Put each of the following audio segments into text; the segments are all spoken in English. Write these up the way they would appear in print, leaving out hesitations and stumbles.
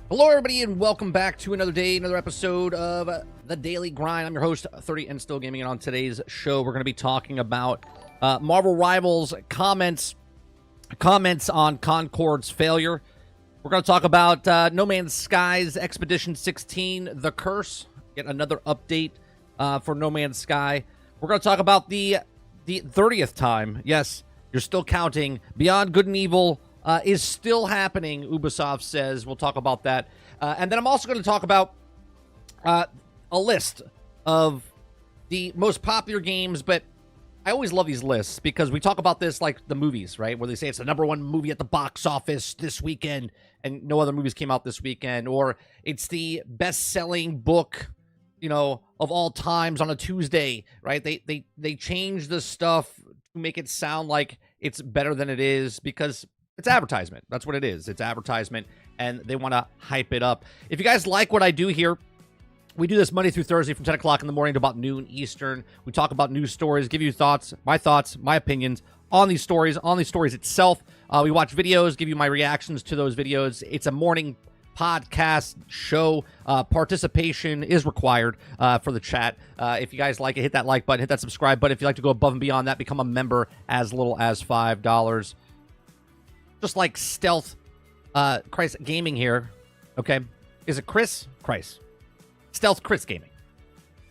Hello, everybody, and welcome back to another day, another episode of The Daily Grind. I'm your host, 30 and Still Gaming, and on today's show, we're going to be talking about Marvel Rivals comments on Concord's failure. We're going to talk about No Man's Sky's Expedition 16, The Curse, get another update for No Man's Sky. We're going to talk about the 30th time, yes, you're still counting, Beyond Good and Evil is still happening, Ubisoft says. We'll talk about that. And then I'm also going to talk about a list of the most popular games, but I always love these lists because we talk about this like the movies, right? Where they say it's the #1 movie at the box office this weekend and no other movies came out this weekend, or it's the best-selling book, you know, of all times on a Tuesday, right? They change the stuff to make it sound like it's better than it is because it's advertisement. That's what it is. It's advertisement, and they want to hype it up. If you guys like what I do here, we do this Monday through Thursday from 10 o'clock in the morning to about noon Eastern. We talk about news stories, give you thoughts, my opinions on these stories itself. We watch videos, give you my reactions to those videos. It's a morning podcast show. Participation is required for the chat. If you guys like it, hit that like button, hit that subscribe button. If you'd like to go above and beyond that, become a member as little as $5. Just like Stealth Christ Gaming here. Okay. Is it Chris? Christ. Stealth Chris Gaming.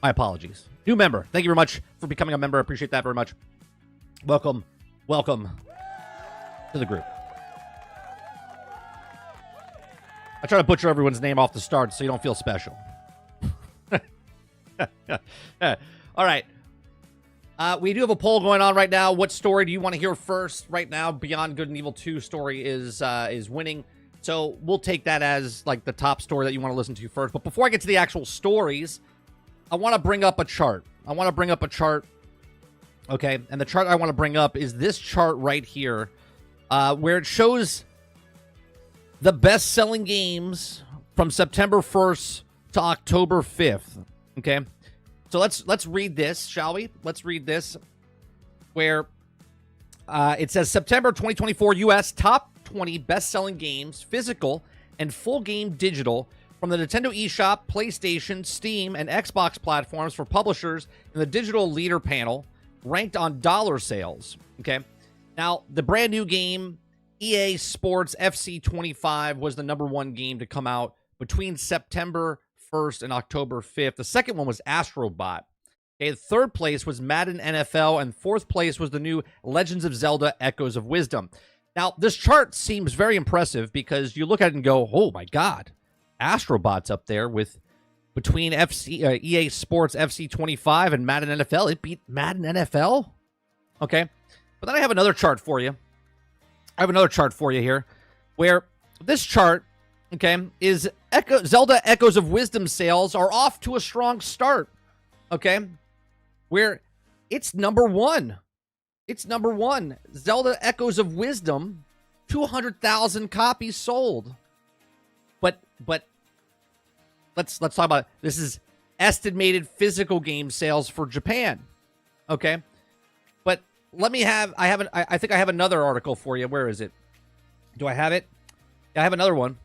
My apologies. New member. Thank you very much for becoming a member. I appreciate that very much. Welcome to the group. I try to butcher everyone's name off the start so you don't feel special. All right. We do have a poll going on right now. What story do you want to hear first? Right now, Beyond Good and Evil 2 story is winning. So we'll take that as like the top story that you want to listen to first. But before I get to the actual stories, I want to bring up a chart. Okay, and the chart I want to bring up is this chart right here, where it shows the best-selling games from September 1st to October 5th. Okay. So let's read this, shall we? Let's read this, where it says September 2024 U.S. top 20 best-selling games, physical and full game digital, from the Nintendo eShop, PlayStation, Steam, and Xbox platforms for publishers in the digital leader panel, ranked on dollar sales. Okay, now the brand new game EA Sports FC 25 was the #1 game to come out between September 1st and October 5th. The second one was Astrobot. Okay, third place was Madden NFL, and fourth place was the new Legends of Zelda Echoes of Wisdom. Now, this chart seems very impressive because you look at it and go, oh my God, Astrobot's up there with between EA Sports FC 25 and Madden NFL. It beat Madden NFL? Okay, but then I have another chart for you. Here, where this chart, okay, is Zelda Echoes of Wisdom sales are off to a strong start, okay, where it's #1. It's #1. Zelda Echoes of Wisdom, 200,000 copies sold. But let's talk about it. This is estimated physical game sales for Japan, okay? But I think I have another article for you. Where is it? Do I have it? I have another one.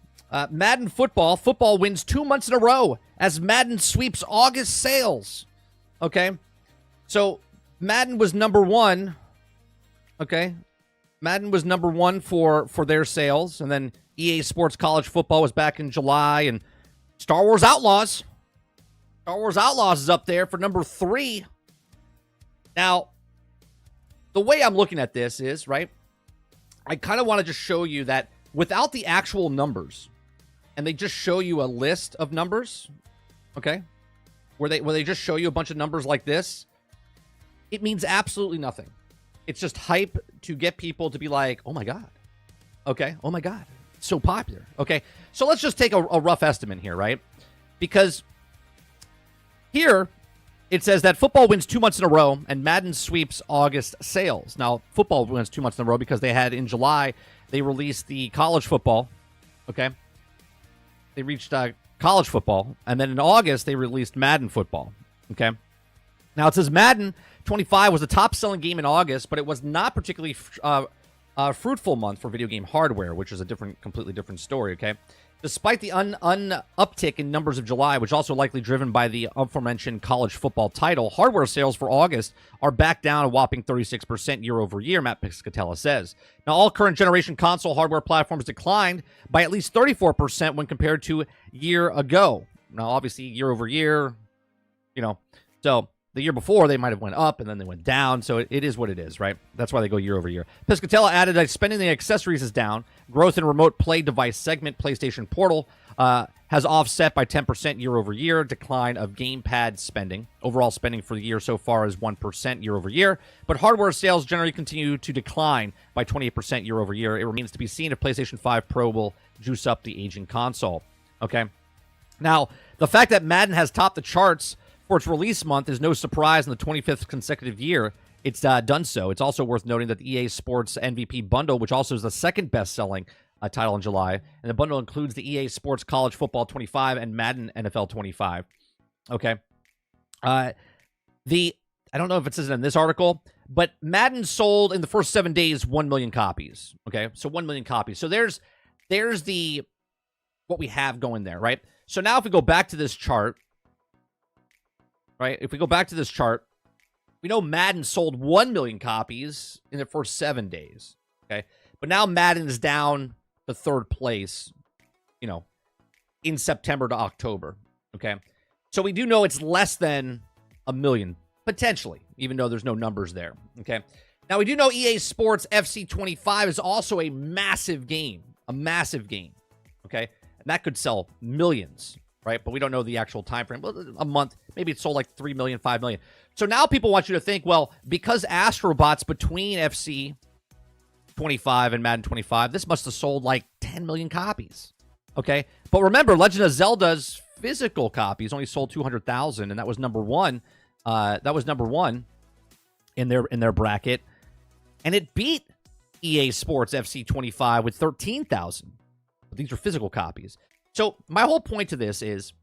Madden Football. Football wins 2 months in a row as Madden sweeps August sales. Okay. So Madden was #1. Okay. Madden was #1 for their sales. And then EA Sports College Football was back in July. And Star Wars Outlaws. Is up there for #3. Now, the way I'm looking at this is, right, I kind of want to just show you that without the actual numbers, and they just show you a list of numbers, okay, where they just show you a bunch of numbers like this, it means absolutely nothing. It's just hype to get people to be like, oh my God, okay, oh my God, it's so popular, okay. So let's just take a rough estimate here, right? Because here it says that football wins 2 months in a row and Madden sweeps August sales. Now, football wins 2 months in a row because they had in July, they released the college football, okay? They reached college football, and then in August, they released Madden football, okay? Now, it says Madden 25 was the top-selling game in August, but it was not particularly fruitful month for video game hardware, which is a completely different story, okay? Despite the uptick in numbers of July, which also likely driven by the aforementioned college football title, hardware sales for August are back down a whopping 36% year over year, Matt Piscatella says. Now, all current generation console hardware platforms declined by at least 34% when compared to a year ago. Now, obviously, year over year, so the year before, they might have went up, and then they went down, so it is what it is, right? That's why they go year over year. Piscatella added that spending the accessories is down. Growth in remote play device segment, PlayStation Portal, has offset by 10% year over year. Decline of gamepad spending. Overall spending for the year so far is 1% year over year, but hardware sales generally continue to decline by 28% year over year. It remains to be seen if PlayStation 5 Pro will juice up the aging console. Okay? Now, the fact that Madden has topped the charts for its release month is no surprise. In the 25th consecutive year, it's done so. It's also worth noting that the EA Sports MVP bundle, which also is the second best-selling title in July, and the bundle includes the EA Sports College Football 25 and Madden NFL 25. Okay. I don't know if it says it in this article, but Madden sold in the first 7 days 1 million copies. Okay, so 1 million copies. So there's the what we have going there, right? So now if we go back to this chart, right? If we go back to this chart, we know Madden sold 1 million copies in the first 7 days, okay? But now Madden is down to third place, in September to October, okay? So we do know it's less than 1 million, potentially, even though there's no numbers there, okay? Now, we do know EA Sports FC 25 is also a massive game, okay? And that could sell millions, right? But we don't know the actual time frame. Well, a month, maybe it sold like 3 million, 5 million. So now people want you to think, well, because Astrobots between FC 25 and Madden 25, this must have sold like 10 million copies, okay? But remember, Legend of Zelda's physical copies only sold 200,000, and that was number one. That was number one in their bracket, and it beat EA Sports FC 25 with 13,000. But these are physical copies. So my whole point to this is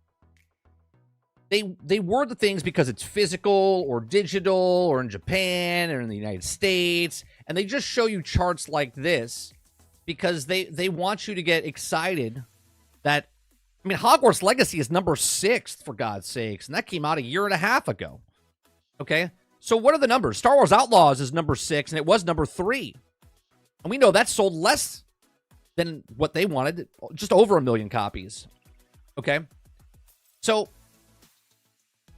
they word the things because it's physical or digital or in Japan or in the United States, and they just show you charts like this because they want you to get excited that, I mean, Hogwarts Legacy is number 6, for God's sakes, and that came out a year and a half ago. Okay? So what are the numbers? Star Wars Outlaws is number 6, and it was number 3. And we know that sold less than what they wanted, just over 1 million copies. Okay? So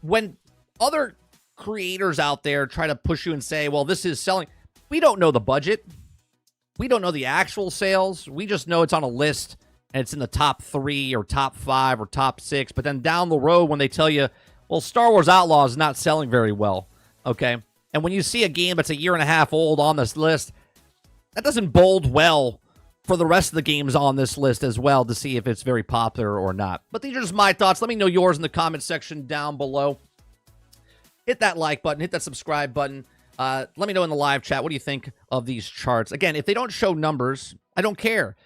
when other creators out there try to push you and say, well, this is selling, we don't know the budget. We don't know the actual sales. We just know it's on a list and it's in the top 3 or top 5 or top 6. But then down the road, when they tell you, well, Star Wars Outlaws is not selling very well, okay? And when you see a game that's a year and a half old on this list, that doesn't bode well for the rest of the games on this list as well to see if it's very popular or not. But these are just my thoughts. Let me know yours in the comment section down below. Hit that like button. Hit that subscribe button. Let me know in the live chat, what do you think of these charts? Again, if they don't show numbers, I don't care.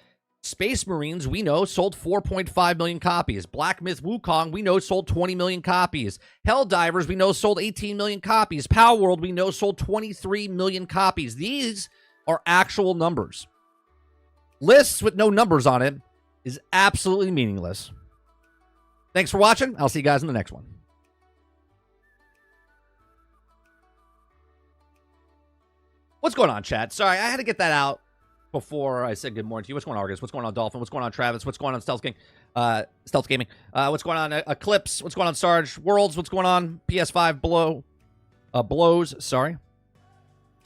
Space Marines, we know, sold 4.5 million copies. Black Myth Wukong, we know, sold 20 million copies. Helldivers, we know, sold 18 million copies. Power World, we know, sold 23 million copies. These are actual numbers. Lists with no numbers on it is absolutely meaningless. Thanks for watching. I'll see you guys in the next one. What's going on, chat? Sorry, I had to get that out before I said good morning to you. What's going on, Argus? What's going on, Dolphin? What's going on, Travis? What's going on, Stealth King? Stealth Gaming. What's going on, Eclipse? What's going on, Sarge? Worlds? What's going on? PS5 blows. Sorry.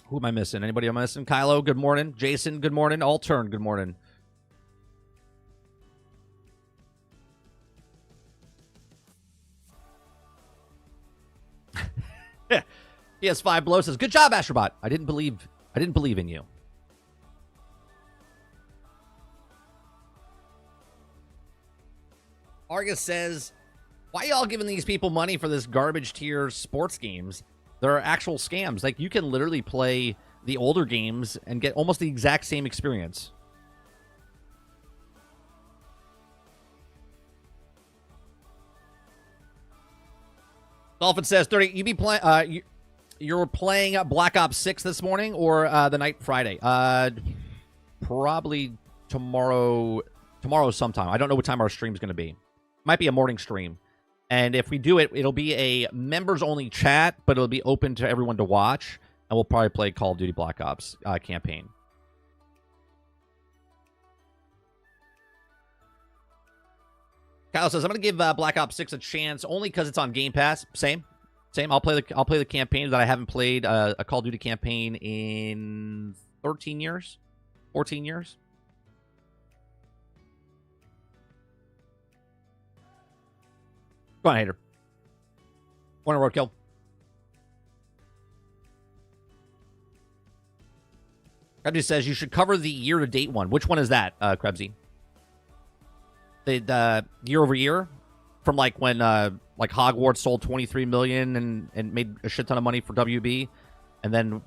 Who am I missing? Anybody am I missing? Kylo, good morning. Jason, good morning. Altern, good morning. PS5 blow says, good job, Astrobot. I didn't believe in you. Argus says, why y'all giving these people money for this garbage tier sports games? They're actual scams. Like, you can literally play the older games and get almost the exact same experience. Dolphin says, 30, you be playing, you're playing Black Ops 6 this morning or the night Friday? Probably tomorrow tomorrow sometime. I don't know what time our stream is going to be. Might be a morning stream. And if we do it, it'll be a members-only chat, but it'll be open to everyone to watch. And we'll probably play Call of Duty Black Ops campaign. Kyle says, I'm going to give Black Ops 6 a chance only because it's on Game Pass. Same. I'll play the campaign that I haven't played a Call of Duty campaign in 13 years, 14 years. Go on, hater. Corner roadkill. Krebsy says you should cover the year-to-date one. Which one is that, Krebsy? The year over year, from like when like Hogwarts sold 23 million and made a shit ton of money for WB, and then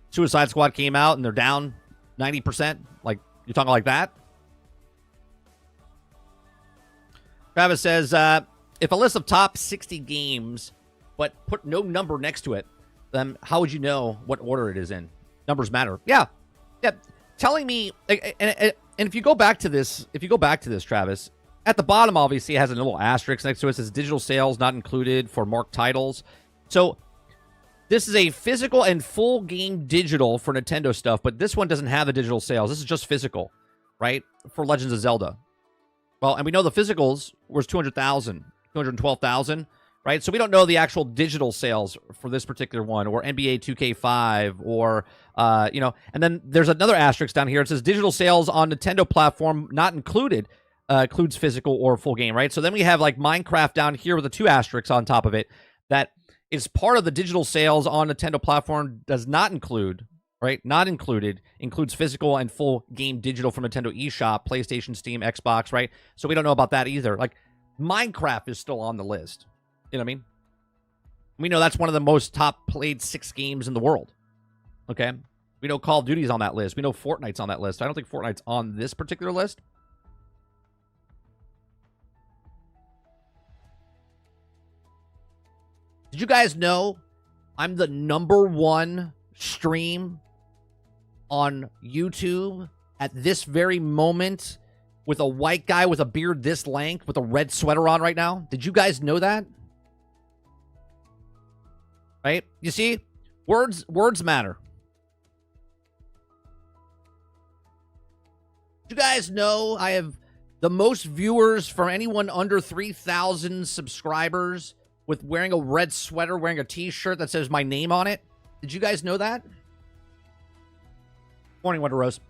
Suicide Squad came out and they're down 90%. Like, you're talking like that? Travis says, if a list of top 60 games, but put no number next to it, then how would you know what order it is in? Numbers matter. Yeah. Telling me, and if you go back to this, Travis, at the bottom, obviously, it has a little asterisk next to it. It says digital sales not included for marked titles. So this is a physical and full game digital for Nintendo stuff, but this one doesn't have the digital sales. This is just physical, right? For Legends of Zelda. Well, and we know the physicals was 200,000, 212,000, right? So we don't know the actual digital sales for this particular one, or NBA 2K5, or, and then there's another asterisk down here. It says digital sales on Nintendo platform not included, includes physical or full game, right? So then we have like Minecraft down here with the 2 asterisks on top of it that is part of the digital sales on Nintendo platform, does not include, right? Not included, includes physical and full game digital from Nintendo eShop, PlayStation, Steam, Xbox, right? So we don't know about that either. Like, Minecraft is still on the list. You know what I mean? We know that's one of the most top played 6 games in the world. Okay? We know Call of Duty's on that list. We know Fortnite's on that list. I don't think Fortnite's on this particular list. Did you guys know I'm the #1 stream on YouTube at this very moment with a white guy with a beard this length with a red sweater on right now? Did you guys know that? Right? You see? Words matter. Did you guys know I have the most viewers from anyone under 3,000 subscribers with wearing a red sweater, wearing a t-shirt that says my name on it? Did you guys know that? Morning, Wonder Rose.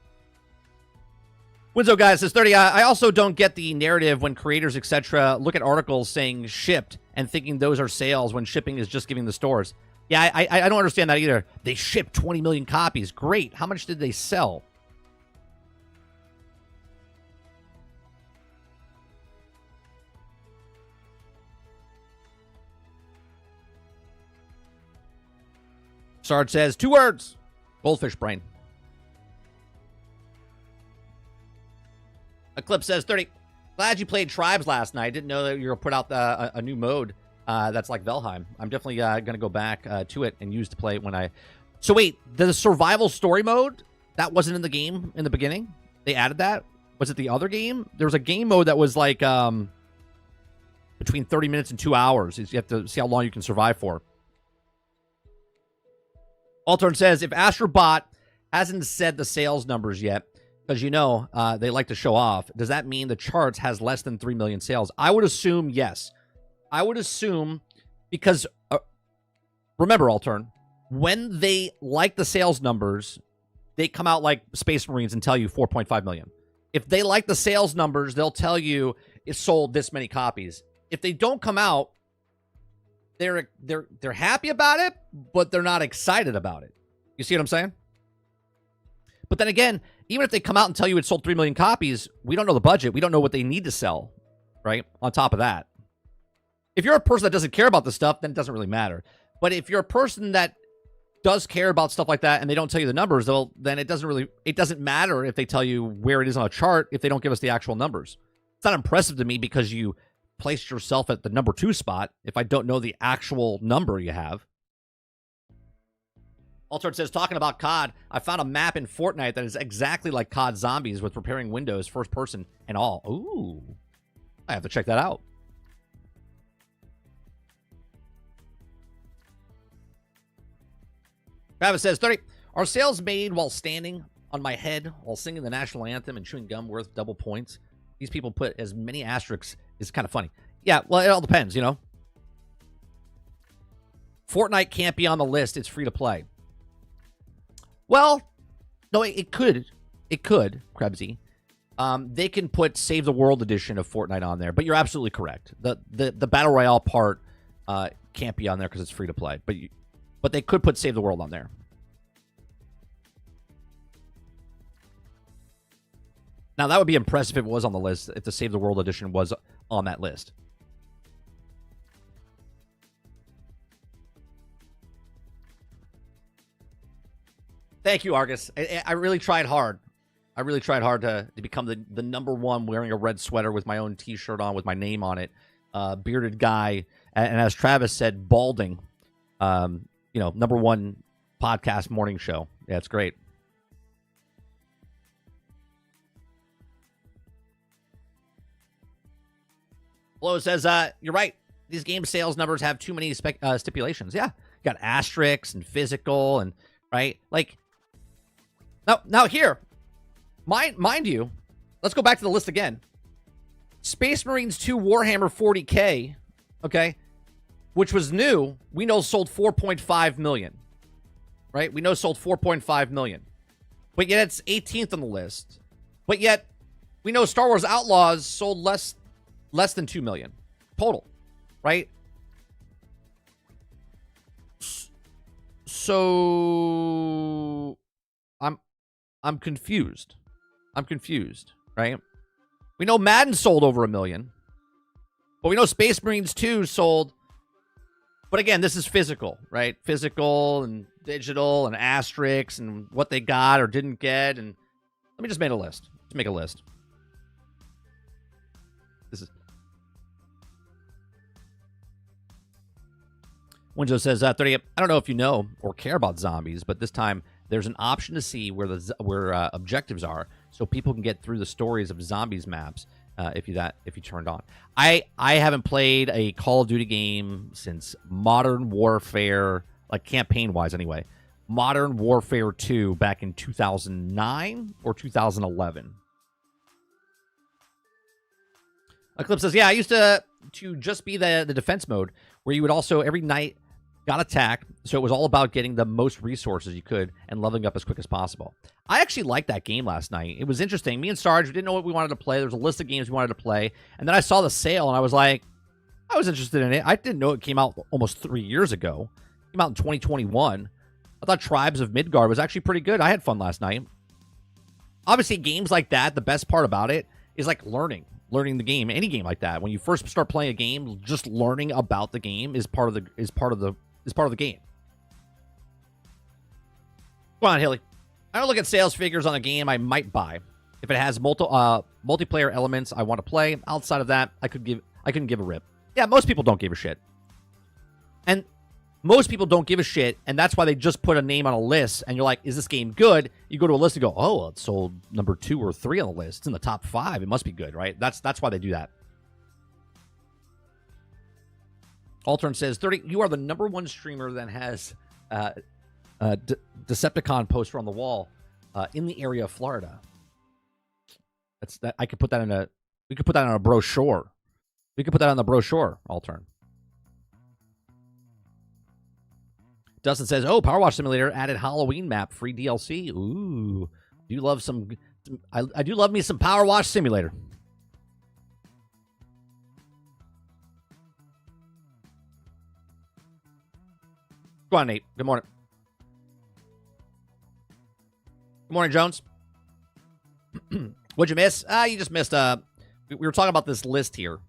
Winzo guys says 30. I also don't get the narrative when creators, etc., look at articles saying shipped and thinking those are sales when shipping is just giving the stores. Yeah, I don't understand that either. They shipped 20 million copies. Great. How much did they sell? Sarge says 2 words. Goldfish brain. Eclipse says 30. Glad you played Tribes last night. Didn't know that you were put out a new mode that's like Valheim. I'm definitely going to go back to it and use to play it when I... So wait, the survival story mode, that wasn't in the game in the beginning? They added that? Was it the other game? There was a game mode that was like between 30 minutes and 2 hours. You have to see how long you can survive for. Altern says, if Astrobot hasn't said the sales numbers yet, because they like to show off, does that mean the charts has less than 3 million sales? I would assume yes. I would assume because, remember, Altern, when they like the sales numbers, they come out like Space Marines and tell you 4.5 million. If they like the sales numbers, they'll tell you it sold this many copies. If they don't come out, they're happy about it, but they're not excited about it. You see what I'm saying? But then again, even if they come out and tell you it sold 3 million copies, we don't know the budget. We don't know what they need to sell, right? On top of that. If you're a person that doesn't care about this stuff, then it doesn't really matter. But if you're a person that does care about stuff like that and they don't tell you the numbers, then it doesn't matter if they tell you where it is on a chart if they don't give us the actual numbers. It's not impressive to me because you placed yourself at the #2 spot if I don't know the actual number you have. Alternate says, talking about COD, I found a map in Fortnite that is exactly like COD Zombies with repairing windows, first person, and all. Ooh. I have to check that out. Travis says, 30. Are sales made while standing on my head while singing the national anthem and chewing gum worth double points? These people put as many asterisks. Is kind of funny. Yeah, well, it all depends, you know. Fortnite can't be on the list. It's free to play. Well, no, it could. It could, Krebsy. They can put Save the World edition of Fortnite on there, but you're absolutely correct. The Battle Royale part can't be on there because it's free to play. But they could put Save the World on there. Now, that would be impressive if it was on the list, if the Save the World edition was on that list. Thank you, Argus. I really tried hard. I really tried hard to become the number one wearing a red sweater with my own T-shirt on with my name on it. Bearded guy. And as Travis said, balding. Number one podcast morning show. Yeah, it's great. Flo says, you're right. These game sales numbers have too many stipulations. Yeah. You got asterisks and physical and, right? Like, now here, mind you, let's go back to the list again. Space Marines 2 Warhammer 40K, okay, which was new, we know sold 4.5 million, right? We know sold 4.5 million. But yet it's 18th on the list. But yet we know Star Wars Outlaws sold less than 2 million total, right? So I'm confused. Right? We know Madden sold over 1 million. But we know Space Marines 2 sold. But again, this is physical, right? Physical and digital and asterisks and what they got or didn't get. And let me just make a list. Let's make a list. This is Winjo says, 30. I don't know if you know or care about zombies, but this time there's an option to see where objectives are, so people can get through the stories of zombies maps. If you turned on, I haven't played a Call of Duty game since Modern Warfare, like campaign wise anyway. Modern Warfare 2 back in 2009 or 2011. Eclipse says, yeah, I used to just be the defense mode where you would also every night got attacked, so it was all about getting the most resources you could and leveling up as quick as possible. I actually liked that game last night. It was interesting. Me and Sarge, we didn't know what we wanted to play. There was a list of games we wanted to play, and then I saw the sale, and I was like, I was interested in it. I didn't know it came out almost 3 years ago. It came out in 2021. I thought Tribes of Midgard was actually pretty good. I had fun last night. Obviously, games like that, the best part about it is like learning the game. Any game like that, when you first start playing a game, just learning about the game is part of the game. Come on, Hilly. I don't look at sales figures on a game I might buy. If it has multiplayer elements I want to play, outside of that, I couldn't give a rip. Yeah, most people don't give a shit. And most people don't give a shit, and that's why they just put a name on a list, and you're like, is this game good? You go to a list and go, oh, well, it sold number 2 or 3 on the list. It's in the top 5. It must be good, right? That's why they do that. Altern says, 30, you are the number one streamer that has Decepticon poster on the wall in the area of Florida. That's that. We could put that on a brochure. We could put that on the brochure, Altern. Dustin says, oh, Power Wash Simulator added Halloween map, free DLC. Ooh. I do love me some Power Wash Simulator. Go on, Nate. Good morning. Good morning, Jones. What'd you miss? You just missed. We were talking about this list here.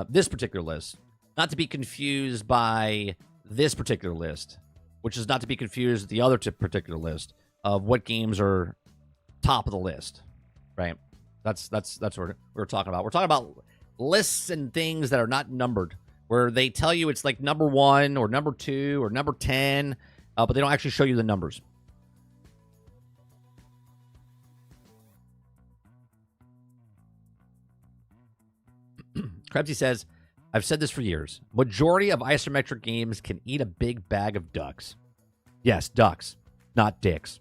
This particular list. Not to be confused by this particular list, which is not to be confused with the other particular list of what games are top of the list, right? That's what we're talking about. We're talking about lists and things that are not numbered, where they tell you it's like number 1 or number 2 or number 10, but they don't actually show you the numbers. Krebsy says, I've said this for years. Majority of isometric games can eat a big bag of ducks. Yes, ducks, not dicks.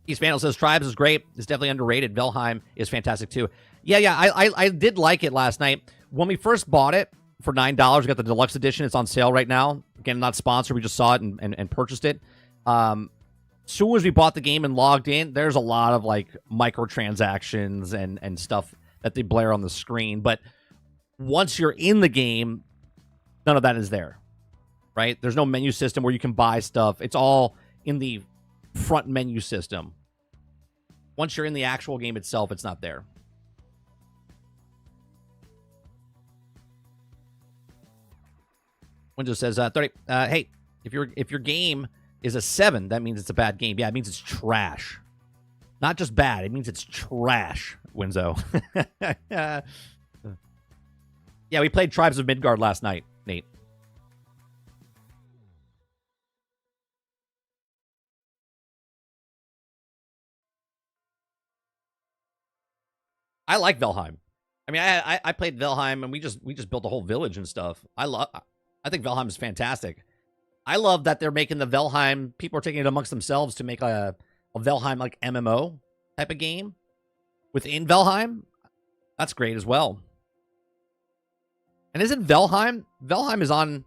East Vandal says, Tribes is great. It's definitely underrated. Valheim is fantastic, too. Yeah, I did like it last night. When we first bought it for $9, we got the deluxe edition. It's on sale right now. Again, not sponsored. We just saw it and purchased it. Soon as we bought the game and logged in, there's a lot of like microtransactions and stuff that they blare on the screen. But once you're in the game, none of that is there, right? There's no menu system where you can buy stuff. It's all in the front menu system. Once you're in the actual game itself, it's not there. Windows says 30. Hey, if your game is a 7, that means it's a bad game. Yeah, it means it's trash. Not just bad, it means it's trash, Winzo. Yeah, we played Tribes of Midgard last night, Nate. I like Valheim. I mean, I played Valheim and we just built a whole village and stuff. I think Valheim is fantastic. I love that they're making the Valheim. People are taking it amongst themselves to make a Valheim like MMO type of game within Valheim. That's great as well. And isn't Valheim is on?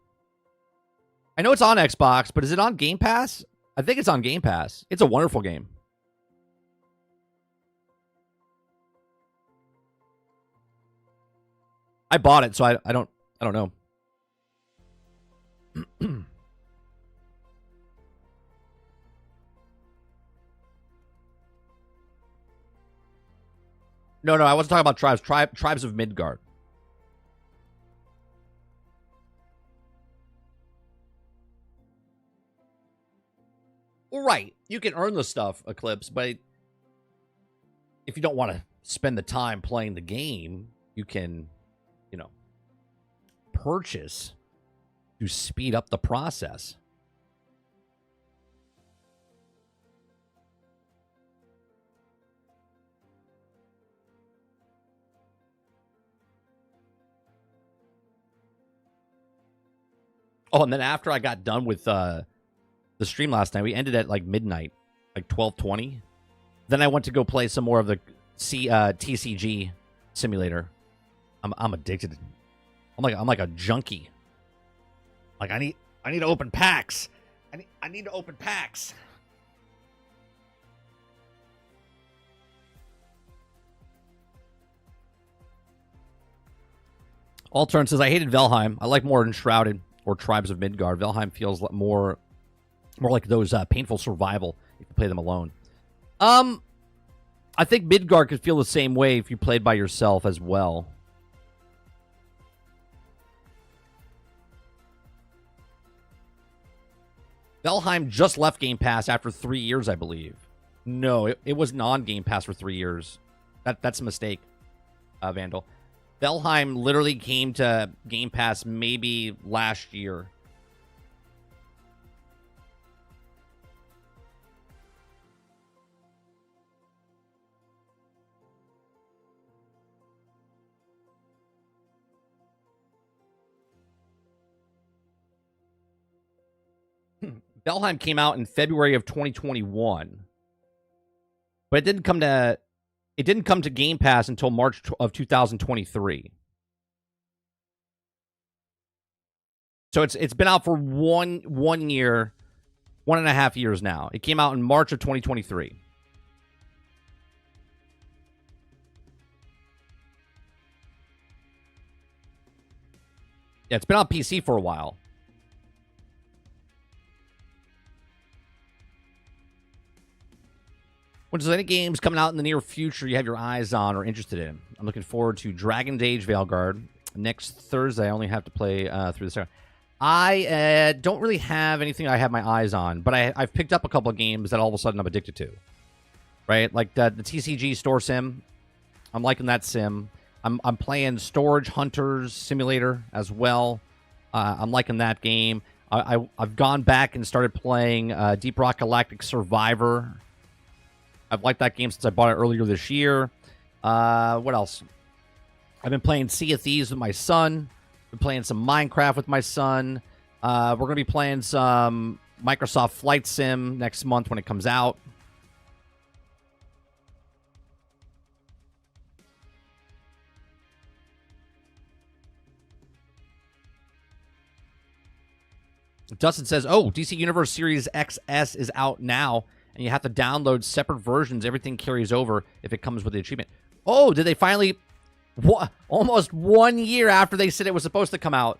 I know it's on Xbox, but is it on Game Pass? I think it's on Game Pass. It's a wonderful game. I bought it, so I don't know. No, I wasn't talking about Tribes. Tribes of Midgard. Right. You can earn the stuff, Eclipse, but if you don't want to spend the time playing the game, you can, purchase to speed up the process. Oh, and then after I got done with the stream last night, we ended at like midnight, like 12:20. Then I went to go play some more of the TCG simulator. I'm addicted. I'm like a junkie. Like I need to open packs. I need to open packs. Altern says I hated Valheim. I like more Enshrouded or Tribes of Midgard. Valheim feels more like those painful survival if you play them alone. I think Midgard could feel the same way if you played by yourself as well. Valheim just left Game Pass after 3 years, I believe. No, it wasn't on Game Pass for 3 years. That's a mistake, Vandal. Valheim literally came to Game Pass maybe last year. Valheim came out in February of 2021, but it didn't come to Game Pass until March of 2023. So it's been out for one year, 1.5 years now. It came out in March of 2023. Yeah, it's been on PC for a while. When there's any games coming out in the near future you have your eyes on or interested in? I'm looking forward to Dragon's Age Veilguard. Next Thursday, I only have to play through the server. I don't really have anything I have my eyes on, but I've picked up a couple of games that all of a sudden I'm addicted to. Right? Like the TCG Store Sim. I'm liking that sim. I'm playing Storage Hunters Simulator as well. I'm liking that game. I've gone back and started playing Deep Rock Galactic Survivor. I've liked that game since I bought it earlier this year. What else? I've been playing Sea of Thieves with my son. Been playing some Minecraft with my son. We're going to be playing some Microsoft Flight Sim next month when it comes out. Dustin says, oh, DC Universe Series XS is out now, and you have to download separate versions. Everything carries over if it comes with the achievement. Oh, did they finally... almost 1 year after they said it was supposed to come out.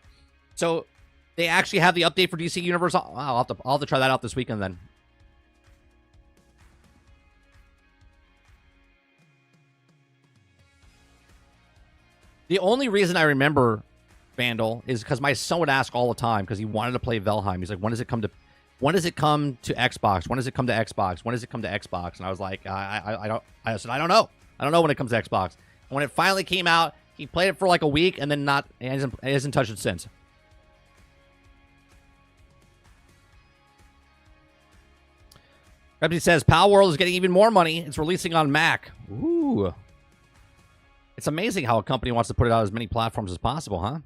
So they actually have the update for DC Universe. Wow, I'll have to try that out this weekend then. The only reason I remember Vandal is because my son would ask all the time because he wanted to play Valheim. He's like, when does it come to Xbox? When does it come to Xbox? When does it come to Xbox? And I was like, I said, I don't know. I don't know when it comes to Xbox. And when it finally came out, he played it for like a week and then he hasn't touched it since. Pepsi says, Pal World is getting even more money. It's releasing on Mac. Ooh. It's amazing how a company wants to put it out as many platforms as possible, huh?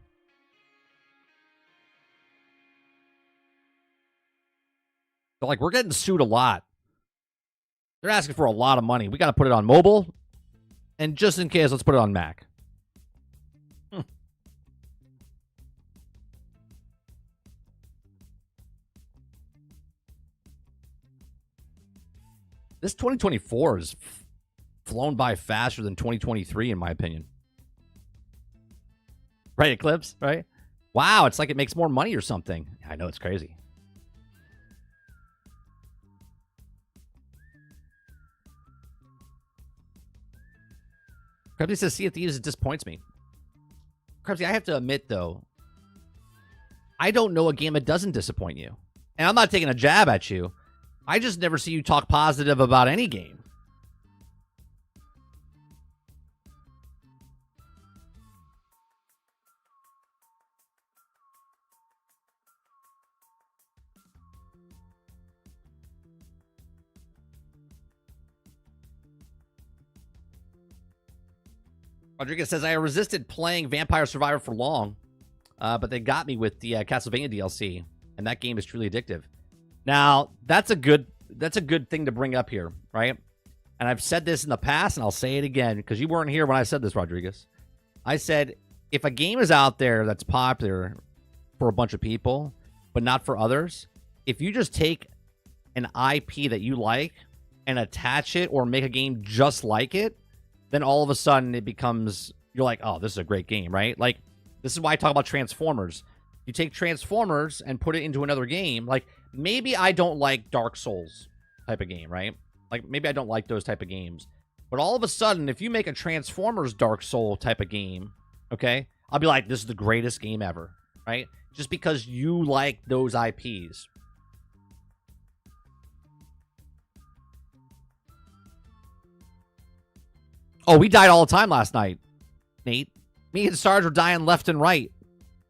But like, we're getting sued a lot. They're asking for a lot of money. We got to put it on mobile. And just in case, let's put it on Mac. This 2024 has flown by faster than 2023, in my opinion. Right, Eclipse? Right? Wow, it's like it makes more money or something. I know, it's crazy. Krebsy says, Sea of Thieves disappoints me. Krebsy, I have to admit, though, I don't know a game that doesn't disappoint you. And I'm not taking a jab at you. I just never see you talk positive about any game. Rodriguez says, I resisted playing Vampire Survivor for long, but they got me with the Castlevania DLC, and that game is truly addictive. Now, that's a good thing to bring up here, right? And I've said this in the past, and I'll say it again, because you weren't here when I said this, Rodriguez. I said, if a game is out there that's popular for a bunch of people, but not for others, if you just take an IP that you like and attach it or make a game just like it, then all of a sudden it becomes, you're like, oh, this is a great game, right? Like, this is why I talk about Transformers. You take Transformers and put it into another game. Like, maybe I don't like Dark Souls type of game, right? Like, maybe I don't like those type of games. But all of a sudden, if you make a Transformers Dark Soul type of game, okay, I'll be like, this is the greatest game ever, right? Just because you like those IPs. Oh, we died all the time last night, Nate. Me and Sarge were dying left and right.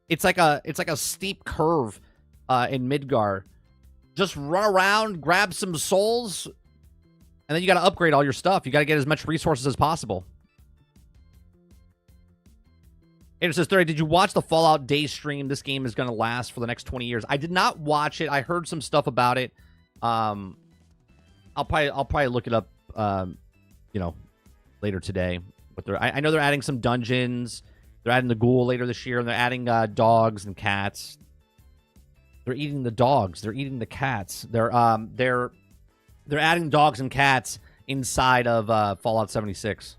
It's like a steep curve in Midgar. Just run around, grab some souls, and then you got to upgrade all your stuff. You got to get as much resources as possible. It says, 30, did you watch the Fallout Day stream? This game is going to last for the next 20 years. I did not watch it. I heard some stuff about it. I'll probably look it up, later today. But I know they're adding some dungeons. They're adding the ghoul later this year, and they're adding dogs and cats. They're eating the dogs. They're eating the cats. They're adding dogs and cats inside of Fallout 76.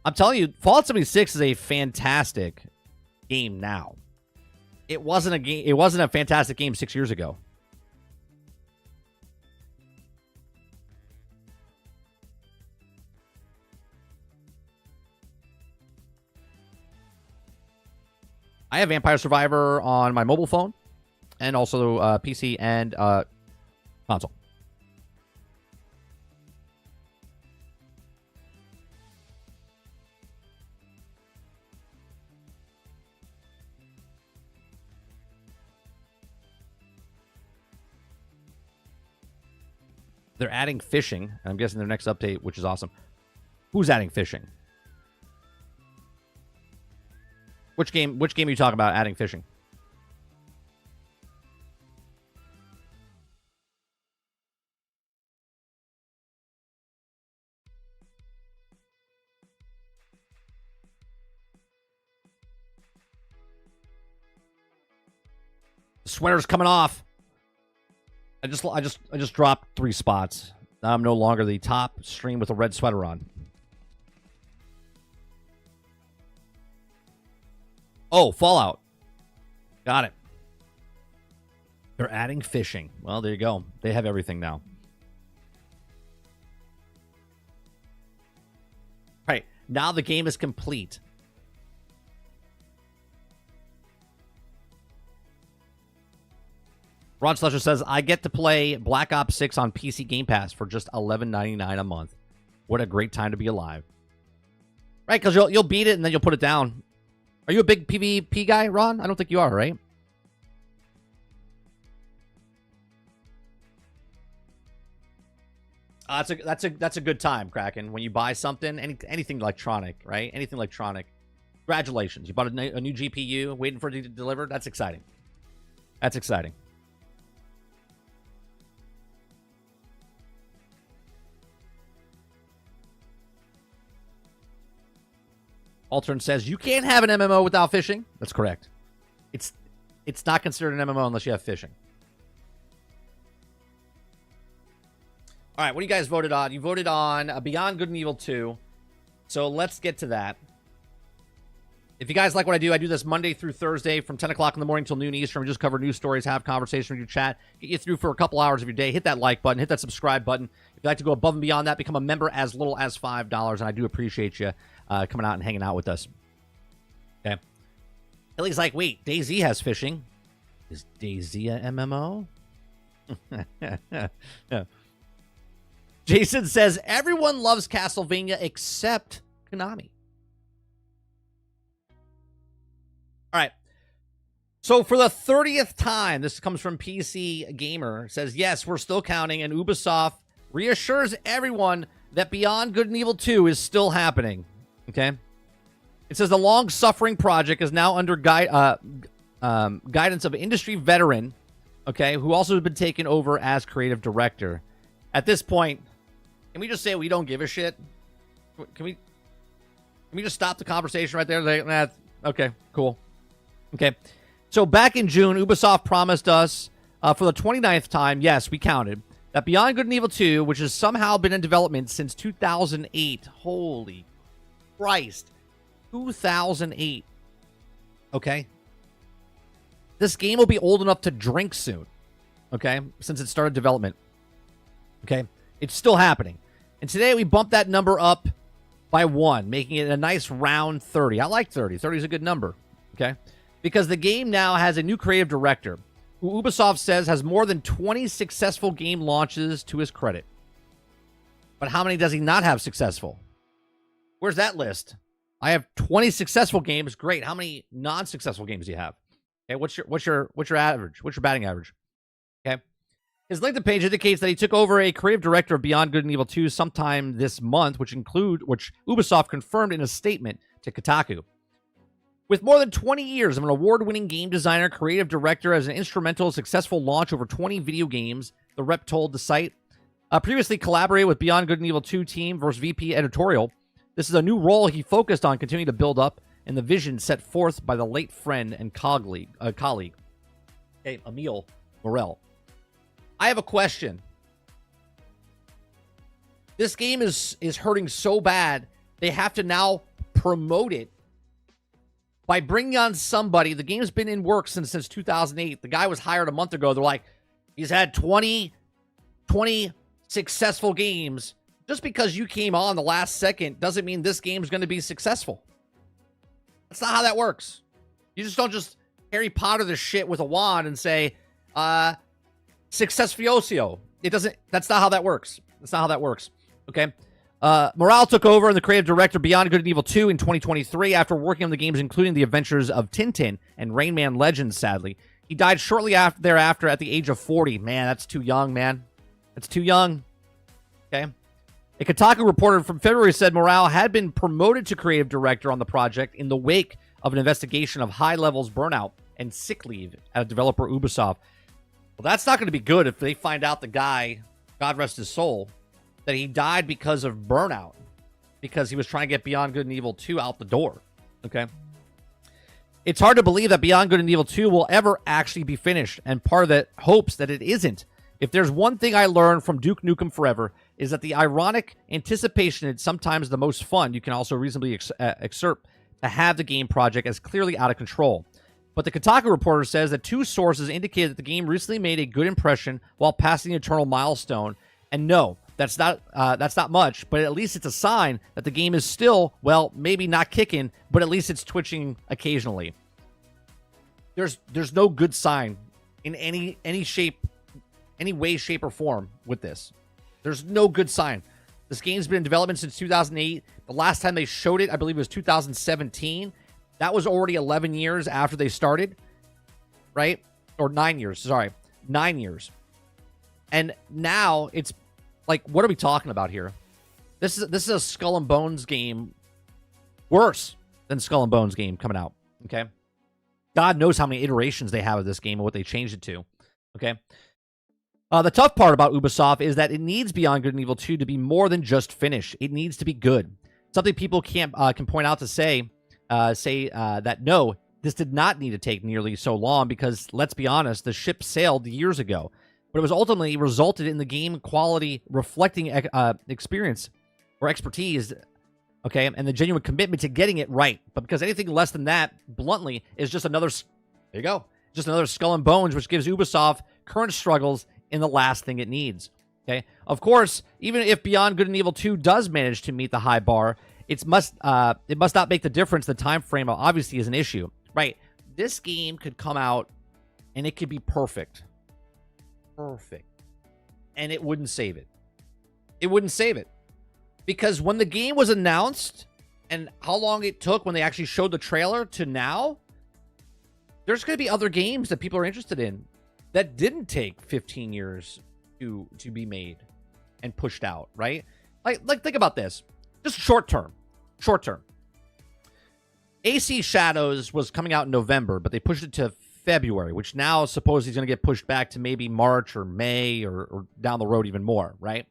I'm telling you, Fallout 76 is a fantastic game now. It wasn't a game. It wasn't a fantastic game 6 years ago. I have Vampire Survivor on my mobile phone and also PC and console. They're adding fishing, and I'm guessing their next update, which is awesome. Who's adding fishing? Which game are you talking about adding fishing? The sweater's coming off. I just dropped 3 spots. Now I'm no longer the top stream with a red sweater on. Oh, Fallout. Got it. They're adding fishing. Well, there you go. They have everything now. All right. Now the game is complete. Ron Slusher says, I get to play Black Ops 6 on PC Game Pass for just $11.99 a month. What a great time to be alive. Right, because you'll beat it and then you'll put it down. Are you a big PvP guy, Ron? I don't think you are, right? That's a good time, Kraken. When you buy something, anything electronic, right? Anything electronic. Congratulations. You bought a new GPU, waiting for it to deliver. That's exciting. That's exciting. Altern says, you can't have an MMO without fishing. That's correct. It's not considered an MMO unless you have fishing. All right, what do you guys voted on? You voted on Beyond Good and Evil 2. So let's get to that. If you guys like what I do this Monday through Thursday from 10 o'clock in the morning till noon Eastern. We just cover news stories, have conversation with your chat, get you through for a couple hours of your day. Hit that like button, hit that subscribe button. If you'd like to go above and beyond that, become a member as little as $5. And I do appreciate you coming out and hanging out with us. Okay. Hilly's like, wait, DayZ has fishing. Is DayZ a MMO? Yeah. Jason says, everyone loves Castlevania except Konami. All right. So for the 30th time, this comes from PC Gamer, says, yes, we're still counting, and Ubisoft reassures everyone that Beyond Good and Evil 2 is still happening. Okay? It says the long-suffering project is now under guidance of industry veteran, okay, who also has been taken over as creative director. At this point, can we just say we don't give a shit? Can we just stop the conversation right there? Like, nah, okay, cool. Okay. So back in June, Ubisoft promised us for the 29th time, yes, we counted, that Beyond Good and Evil 2, which has somehow been in development since 2008. Holy Christ. 2008. Okay. This game will be old enough to drink soon. Okay. Since it started development. Okay. It's still happening. And today we bumped that number up by 1, making it a nice round 30. I like 30. 30 is a good number. Okay. Because the game now has a new creative director who Ubisoft says has more than 20 successful game launches to his credit. But how many does he not have successful? Where's that list? I have 20 successful games. Great. How many non-successful games do you have? Okay, what's your average? What's your batting average? Okay. His LinkedIn page indicates that he took over a creative director of Beyond Good and Evil 2 sometime this month, which Ubisoft confirmed in a statement to Kotaku. With more than 20 years of an award-winning game designer, creative director as an instrumental successful launch over 20 video games, the rep told the site. Previously collaborated with Beyond Good and Evil 2 team versus VP editorial. This is a new role he focused on continuing to build up in the vision set forth by the late friend and colleague, Emile Morel. I have a question. This game is hurting so bad, they have to now promote it by bringing on somebody. The game's been in work since 2008. The guy was hired a month ago. They're like, he's had 20 successful games. Just because you came on the last second doesn't mean this game's going to be successful. That's not how that works. You just don't just Harry Potter this shit with a wand and say, success fiosio. It doesn't, that's not how that works. That's not how that works. Okay. Morale took over and the creative director Beyond Good and Evil 2 in 2023 after working on the games including the adventures of Tintin and Rain Man Legends, sadly. He died shortly thereafter at the age of 40. Man, that's too young, man. That's too young. Okay. A Kotaku reporter from February said Morale had been promoted to creative director on the project in the wake of an investigation of high levels burnout and sick leave at a developer Ubisoft. Well, that's not going to be good if they find out the guy, God rest his soul, that he died because of burnout, because he was trying to get Beyond Good and Evil 2 out the door. Okay. It's hard to believe that Beyond Good and Evil 2 will ever actually be finished, and part of that hopes that it isn't. If there's one thing I learned from Duke Nukem Forever, is that the ironic anticipation is sometimes the most fun you can also reasonably excerpt to have the game project as clearly out of control. But the Kotaku reporter says that 2 sources indicated that the game recently made a good impression while passing the Eternal milestone. And no, that's not much, but at least it's a sign that the game is still, well, maybe not kicking, but at least it's twitching occasionally. There's no good sign in any shape, any way, shape, or form with this. There's no good sign. This game's been in development since 2008. The last time they showed it, I believe, was 2017. That was already 11 years after they started, right? Or 9 years, sorry. 9 years. And now it's like, what are we talking about here? This is a Skull and Bones game worse than Skull and Bones game coming out, okay? God knows how many iterations they have of this game and what they changed it to, okay? The tough part about Ubisoft is that it needs Beyond Good and Evil 2 to be more than just finished. It needs to be good. Something people can point out to say that no, this did not need to take nearly so long because, let's be honest, the ship sailed years ago. But it was ultimately resulted in the game quality reflecting experience or expertise, okay, and the genuine commitment to getting it right. But because anything less than that, bluntly, is just another, there you go, just another Skull and Bones, which gives Ubisoft current struggles in the last thing it needs. Okay, of course, even if Beyond Good and Evil 2 does manage to meet the high bar, it must not make the difference. The time frame obviously is an issue, right? This game could come out and it could be perfect, and it wouldn't save it. It wouldn't save it because when the game was announced and how long it took when they actually showed the trailer to now, there's going to be other games that people are interested in that didn't take 15 years to be made and pushed out, right? Like think about this. Just short term. AC Shadows was coming out in November, but they pushed it to February, which now supposedly is going to get pushed back to maybe March or May or down the road even more, right?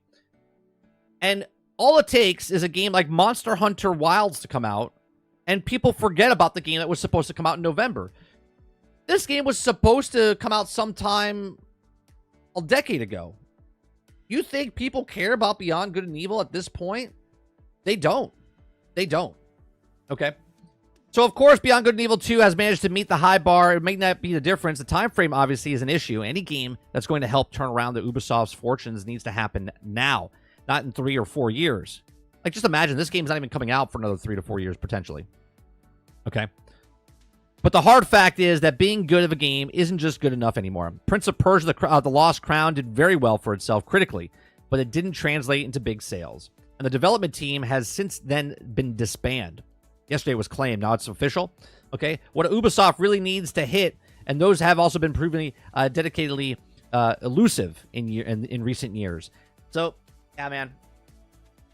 And all it takes is a game like Monster Hunter Wilds to come out, and people forget about the game that was supposed to come out in November. This game was supposed to come out sometime a decade ago. You think people care about Beyond Good and Evil at this point? They don't. They don't. Okay? So, of course, Beyond Good and Evil 2 has managed to meet the high bar. It may not be the difference. The time frame, obviously, is an issue. Any game that's going to help turn around the Ubisoft's fortunes needs to happen now, not in 3 or 4 years. Like, just imagine, this game's not even coming out for another 3 to 4 years, potentially. Okay? But the hard fact is that being good of a game isn't just good enough anymore. Prince of Persia, the Lost Crown, did very well for itself critically, but it didn't translate into big sales. And the development team has since then been disbanded. Yesterday was claimed. Now it's official. Okay? What Ubisoft really needs to hit, and those have also been proven dedicatedly elusive in recent years. So, yeah, man.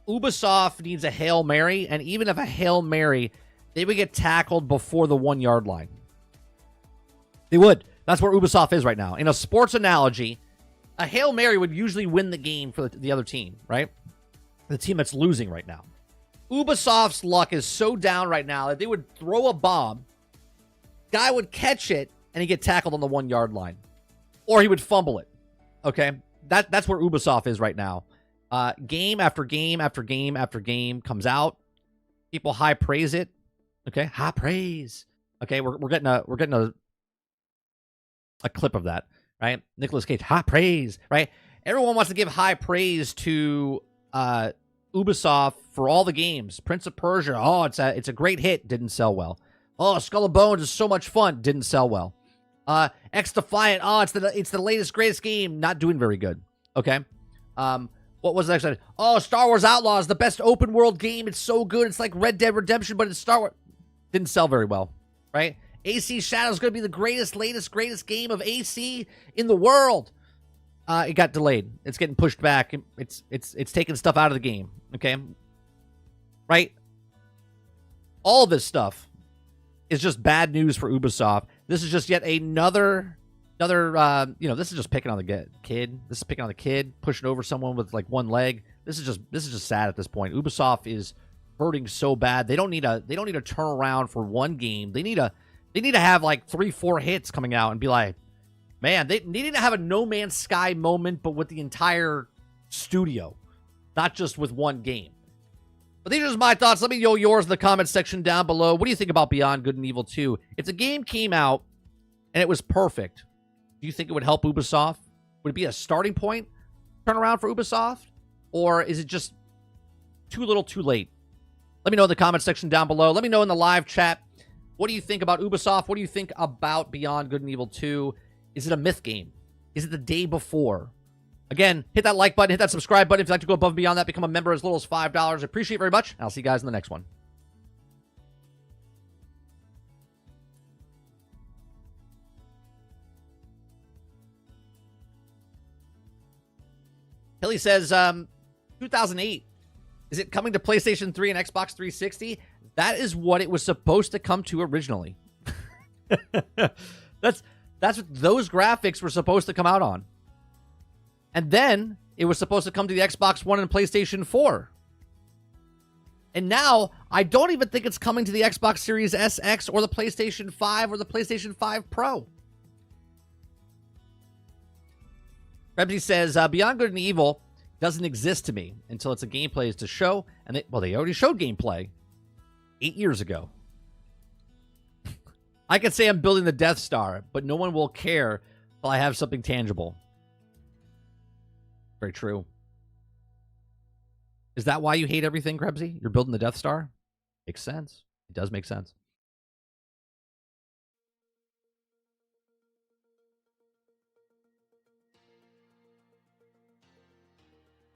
Ubisoft needs a Hail Mary, and even if a Hail Mary, they would get tackled before the 1 yard line. They would. That's where Ubisoft is right now. In a sports analogy, a Hail Mary would usually win the game for the other team, right? The team that's losing right now. Ubisoft's luck is so down right now that they would throw a bomb, guy would catch it, and he'd get tackled on the 1 yard line. Or he would fumble it. Okay? That's where Ubisoft is right now. Game after game after game after game comes out. People high praise it. Okay, high praise. Okay, we're getting a clip of that, right? Nicolas Cage, high praise, right? Everyone wants to give high praise to Ubisoft for all the games. Prince of Persia, oh, it's a great hit, didn't sell well. Oh, Skull and Bones is so much fun, didn't sell well. X Defiant, oh, it's the latest greatest game, not doing very good. Okay, what was the next one? Oh, Star Wars Outlaws, the best open world game. It's so good. It's like Red Dead Redemption, but it's Star Wars. Didn't sell very well, right? AC Shadows is going to be the greatest game of AC in the world. It got delayed. It's getting pushed back. It's taking stuff out of the game. Okay, right? All this stuff is just bad news for Ubisoft. This is just yet another. This is just picking on the kid. This is picking on the kid, pushing over someone with like one leg. This is just sad at this point. Ubisoft is hurting so bad. They don't need a turnaround for one game. They need to have like 3-4 hits coming out and be like, man, they need to have a No Man's Sky moment, but with the entire studio, not just with one game. But these are just my thoughts. Let me know yours in the comments section down below. What do you think about Beyond Good and Evil 2? If the game came out and it was perfect, do you think it would help Ubisoft? Would it be a starting point turnaround for Ubisoft? Or is it just too little too late? Let me know in the comment section down below. Let me know in the live chat. What do you think about Ubisoft? What do you think about Beyond Good and Evil 2? Is it a myth game? Is it the day before? Again, hit that like button, hit that subscribe button if you'd like to go above and beyond that. Become a member as little as $5. I appreciate it very much. I'll see you guys in the next one. Hilly says, 2008. Is it coming to PlayStation 3 and Xbox 360? That is what it was supposed to come to originally. That's what those graphics were supposed to come out on. And then it was supposed to come to the Xbox One and PlayStation 4. And now I don't even think it's coming to the Xbox Series SX or the PlayStation 5 or the PlayStation 5 Pro. Rebsy says, Beyond Good and Evil doesn't exist to me until it's a gameplay is to show. And they already showed gameplay 8 years ago. I could say I'm building the Death Star, but no one will care till I have something tangible. Very true. Is that why you hate everything, Krebsy? You're building the Death Star? Makes sense. It does make sense.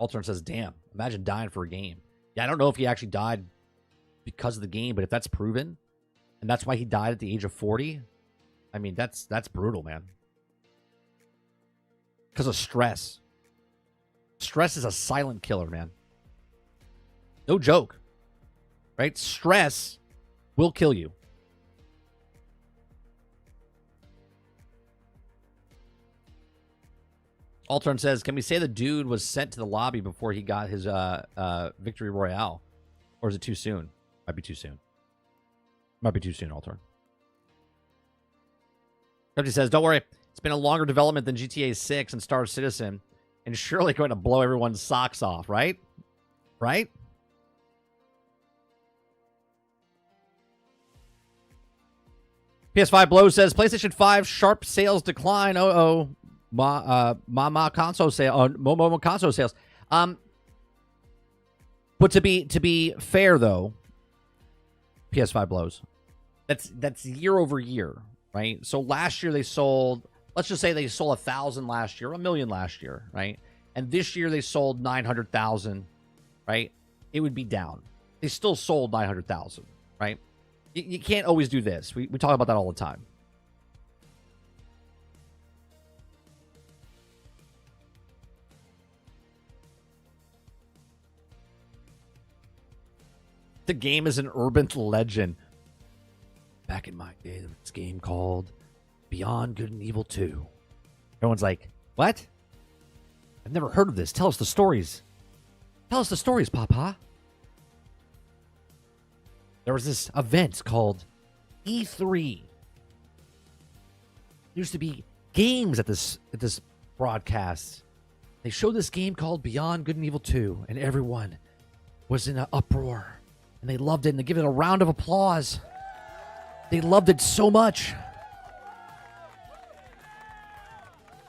Altern says, damn, imagine dying for a game. Yeah, I don't know if he actually died because of the game, but if that's proven, and that's why he died at the age of 40, I mean, that's brutal, man. Because of stress. Stress is a silent killer, man. No joke. Right? Stress will kill you. Altern says, can we say the dude was sent to the lobby before he got his victory royale? Or is it too soon? Might be too soon. Might be too soon, Altern. Crafty says, don't worry. It's been a longer development than GTA 6 and Star Citizen, and surely going to blow everyone's socks off, right? Right? PS5 Blow says, PlayStation 5 sharp sales decline. Momo console sales. But to be fair though, PS5 blows. That's year over year, right? So last year they sold, let's just say they sold 1,000 last year, 1 million last year, right? And this year they sold 900,000, right? It would be down. They still sold 900,000, right? You can't always do this. We talk about that all the time. The game is an urban legend. Back in my day, there was this game called Beyond Good and Evil 2. Everyone's like, what? I've never heard of this. Tell us the stories. Tell us the stories, Papa. There was this event called E3. There used to be games at this broadcast. They showed this game called Beyond Good and Evil 2, and everyone was in an uproar. And they loved it, and they give it a round of applause. They loved it so much.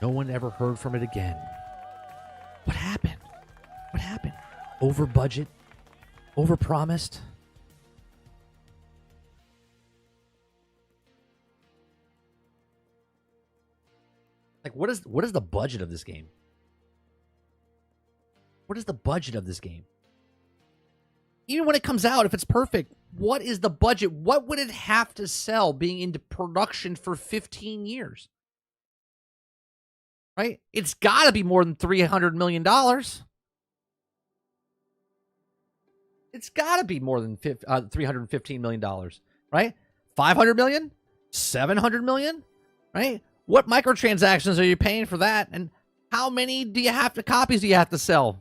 No one ever heard from it again. What happened? What happened? Over budget? Over promised? Like, what is the budget of this game? What is the budget of this game? Even when it comes out, if it's perfect, what is the budget? What would it have to sell being into production for 15 years? right? It's got to be more than $300 million. It's got to be more than $315 million, right? 500 million? 700 million? Right? What microtransactions are you paying for that? And how many copies do you have to sell?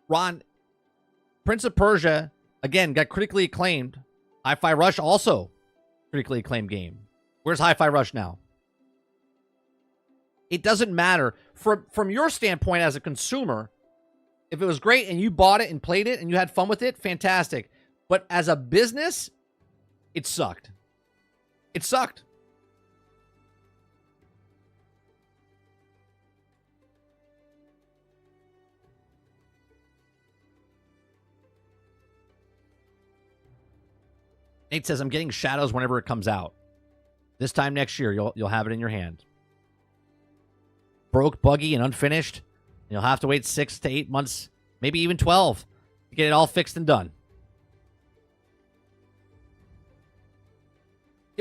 Ron, Prince of Persia, again, got critically acclaimed. Hi-Fi Rush also critically acclaimed game. Where's Hi-Fi Rush now? It doesn't matter. From your standpoint as a consumer, if it was great and you bought it and played it and you had fun with it, fantastic. But as a business, it sucked. It sucked. Nate says, I'm getting Shadows whenever it comes out. This time next year, you'll have it in your hand. Broke, buggy, and unfinished. You'll have to wait 6 to 8 months, maybe even 12, to get it all fixed and done.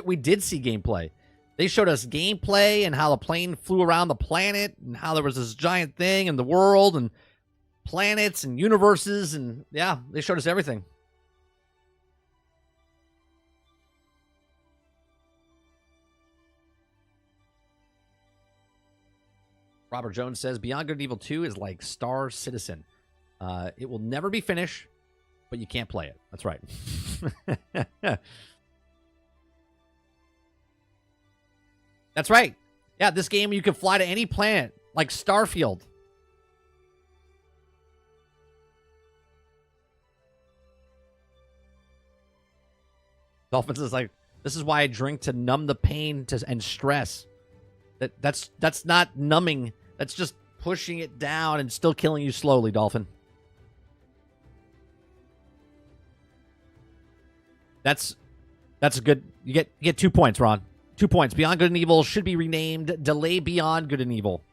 We did see gameplay. They showed us gameplay and how the plane flew around the planet and how there was this giant thing in the world and planets and universes. And yeah, they showed us everything. Robert Jones says, Beyond Good and Evil 2 is like Star Citizen. It will never be finished, but you can't play it. That's right. That's right. Yeah, this game, you can fly to any planet, like Starfield. Dolphins is like, this is why I drink to numb the pain and stress. That's not numbing. That's just pushing it down and still killing you slowly, Dolphin. That's a good. You get 2 points, Ron. 2 points. Beyond Good and Evil should be renamed Delay Beyond Good and Evil.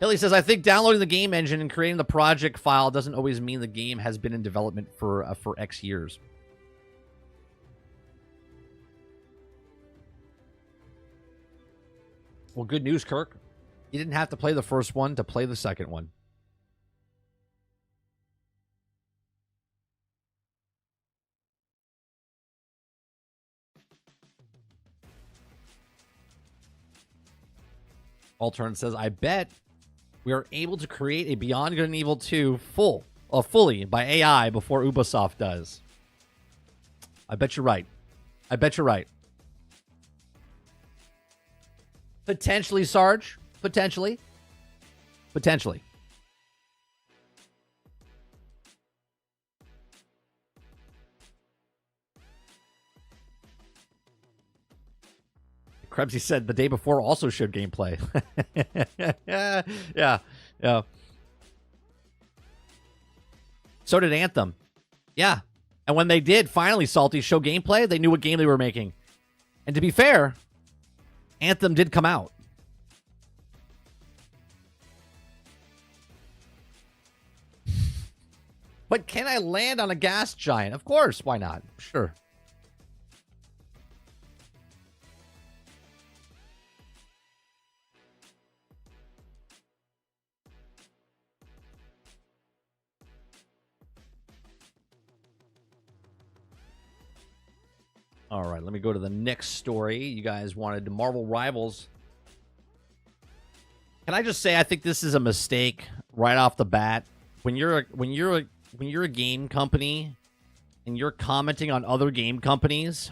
Hilly says, I think downloading the game engine and creating the project file doesn't always mean the game has been in development for X years. Well, good news, Kirk. You didn't have to play the first one to play the second one. Altern says, I bet we are able to create a Beyond Good and Evil 2 fully by AI before Ubisoft does. I bet you're right. I bet you're right. Potentially, Sarge. Potentially. Potentially. Krebsy said the day before also showed gameplay. Yeah. So did Anthem. Yeah. And when they did finally, Salty, show gameplay, they knew what game they were making. And to be fair, Anthem did come out. But can I land on a gas giant? Of course. Why not? Sure. All right, let me go to the next story. You guys wanted Marvel Rivals. Can I just say I think this is a mistake right off the bat. When you're a game company and you're commenting on other game companies,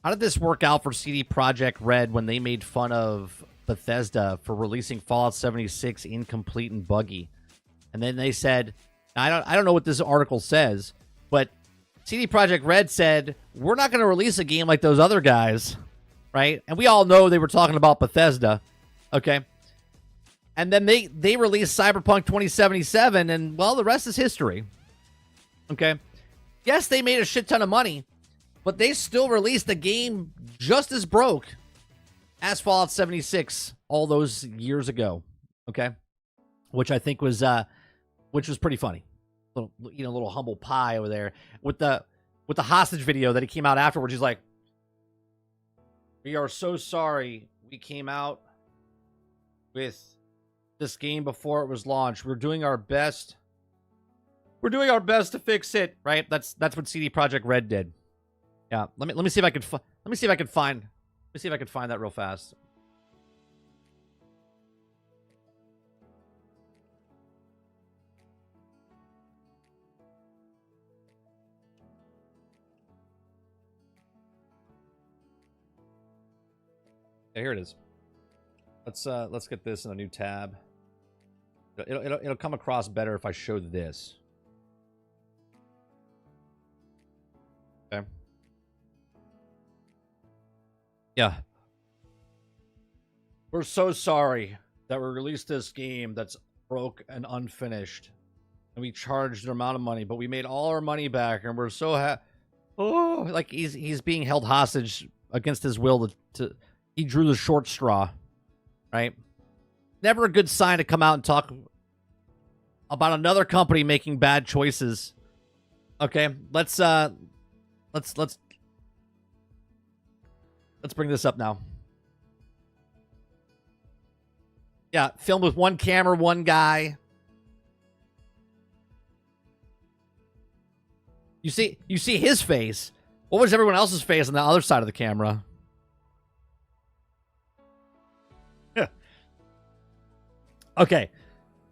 how did this work out for CD Projekt Red when they made fun of Bethesda for releasing Fallout 76 incomplete and buggy? And then they said, I don't know what this article says, but CD Projekt Red said, we're not going to release a game like those other guys, right? And we all know they were talking about Bethesda, okay? And then they released Cyberpunk 2077, and, well, the rest is history, okay? Yes, they made a shit ton of money, but they still released a game just as broke as Fallout 76 all those years ago, okay? Which I think was pretty funny. eating a little humble pie over there with the hostage video that he came out afterwards. He's like, "We are so sorry we came out with this game before it was launched. We're doing our best. We're doing our best to fix it." Right? That's what CD Projekt Red did. Yeah. Let me see if I can find that real fast. Okay, here it is. Let's get this in a new tab. It'll come across better if I show this. Okay. Yeah. We're so sorry that we released this game that's broke and unfinished, and we charged an amount of money, but we made all our money back, and we're so like he's being held hostage against his will to he drew the short straw, right? Never a good sign to come out and talk about another company making bad choices. Okay, let's bring this up now. Yeah, filmed with one camera, one guy. You see his face. What was everyone else's face on the other side of the camera? Okay.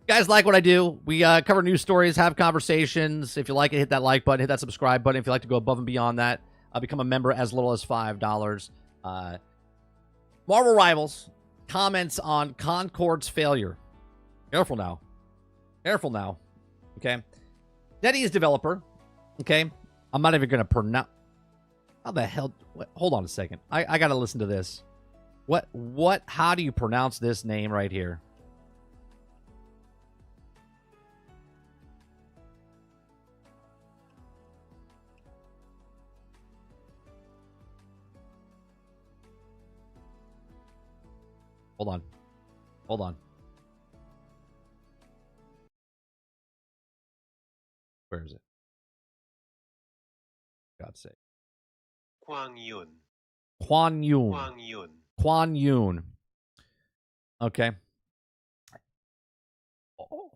Guys, like what I do. We cover news stories, have conversations. If you like it, hit that like button, hit that subscribe button. If you'd like to go above and beyond that, become a member as little as $5. Marvel Rivals comments on Concord's failure. Careful now. Careful now. Okay. NetEase developer. Okay. I'm not even going to pronounce. How the hell? What? Hold on a second. I got to listen to this. How do you pronounce this name right here? Hold on. Where is it? God's sake. Kwang Yun. Okay.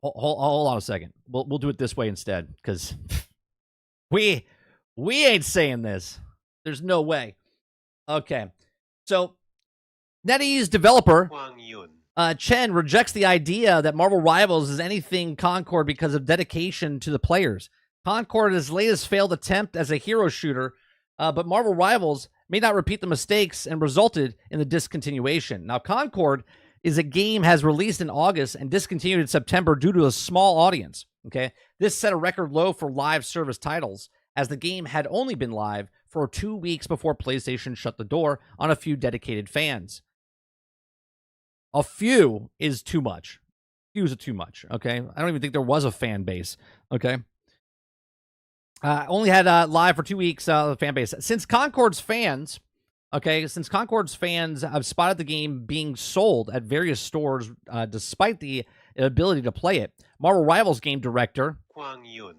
Hold on a second. We'll do it this way instead, because we ain't saying this. There's no way. Okay. So NetEase developer Chen rejects the idea that Marvel Rivals is anything Concord because of dedication to the players. Concord is his latest failed attempt as a hero shooter, but Marvel Rivals may not repeat the mistakes and resulted in the discontinuation. Now, Concord is a game has released in August and discontinued in September due to a small audience. Okay, this set a record low for live service titles, as the game had only been live for 2 weeks before PlayStation shut the door on a few dedicated fans. A few is too much. Fews are too much. Okay, I don't even think there was a fan base. Okay. Only had live for 2 weeks, the fan base. Since Concord's fans have spotted the game being sold at various stores despite the ability to play it, Marvel Rivals game director Kwang Yun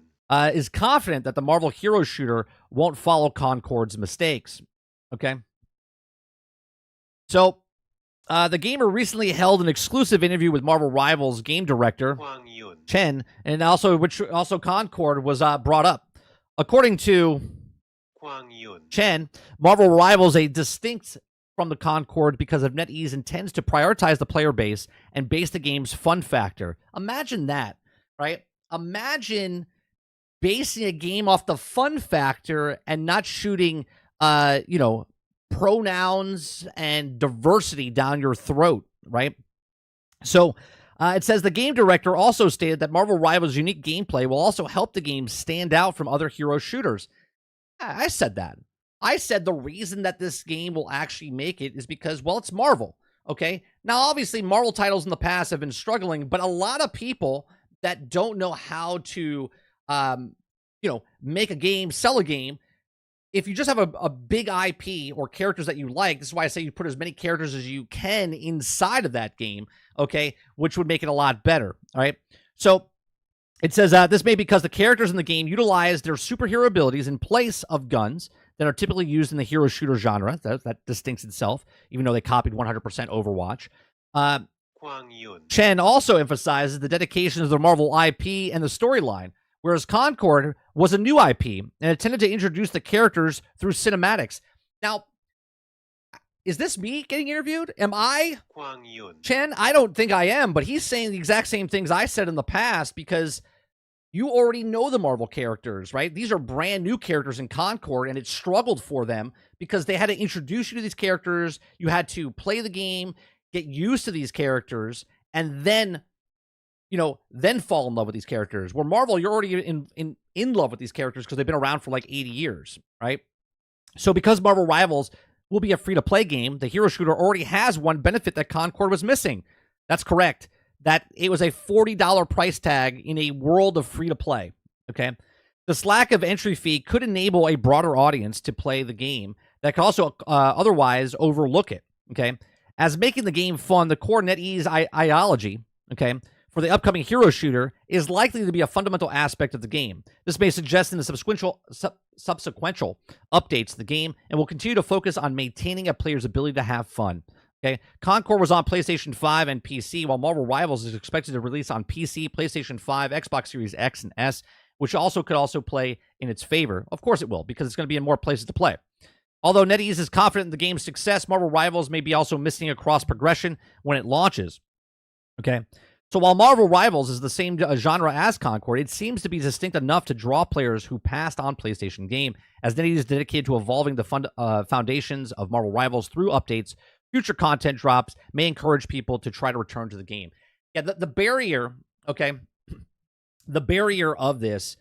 is confident that the Marvel hero shooter won't follow Concord's mistakes. Okay. So, the gamer recently held an exclusive interview with Marvel Rivals game director Chen, and which Concord was brought up. According to Chen, Marvel Rivals is distinct from the Concord because of NetEase intends to prioritize the player base and base the game's fun factor. Imagine that, right? Imagine basing a game off the fun factor and not shooting, pronouns and diversity down your throat, right? So it says the game director also stated that Marvel Rivals' unique gameplay will also help the game stand out from other hero shooters. I said that. I said the reason that this game will actually make it is because, well, it's Marvel, okay? Now, obviously, Marvel titles in the past have been struggling, but a lot of people that don't know how to, make a game, sell a game, if you just have a big IP or characters that you like, this is why I say you put as many characters as you can inside of that game, okay, which would make it a lot better, all right? So It says this may be because the characters in the game utilize their superhero abilities in place of guns that are typically used in the hero shooter genre. That distincts itself, even though they copied 100% Overwatch. Chen also emphasizes the dedication to the Marvel IP and the storyline, whereas Concord was a new IP and intended to introduce the characters through cinematics. Now, is this me getting interviewed? Am I Chen? I don't think I am, but he's saying the exact same things I said in the past because you already know the Marvel characters, right? These are brand new characters in Concord, and it struggled for them because they had to introduce you to these characters. You had to play the game, get used to these characters, and then, then fall in love with these characters. Where Marvel, you're already in love with these characters because they've been around for like 80 years, right? So because Marvel Rivals will be a free-to-play game, the hero shooter already has one benefit that Concord was missing. That's correct. That it was a $40 price tag in a world of free-to-play, okay? This lack of entry fee could enable a broader audience to play the game that could also otherwise overlook it, okay? As making the game fun, the core NetEase ideology, okay, for the upcoming hero shooter is likely to be a fundamental aspect of the game. This may suggest in the subsequent updates to the game and will continue to focus on maintaining a player's ability to have fun. Okay, Concord was on PlayStation 5 and PC, while Marvel Rivals is expected to release on PC, PlayStation 5, Xbox Series X and S, which could also play in its favor. Of course it will, because it's going to be in more places to play. Although NetEase is confident in the game's success, Marvel Rivals may be also missing a cross progression when it launches. Okay, so while Marvel Rivals is the same genre as Concord, it seems to be distinct enough to draw players who passed on PlayStation game, as NetEase is dedicated to evolving the foundations of Marvel Rivals through updates. Future content drops may encourage people to try to return to the game. Yeah, the barrier, okay, the barrier of this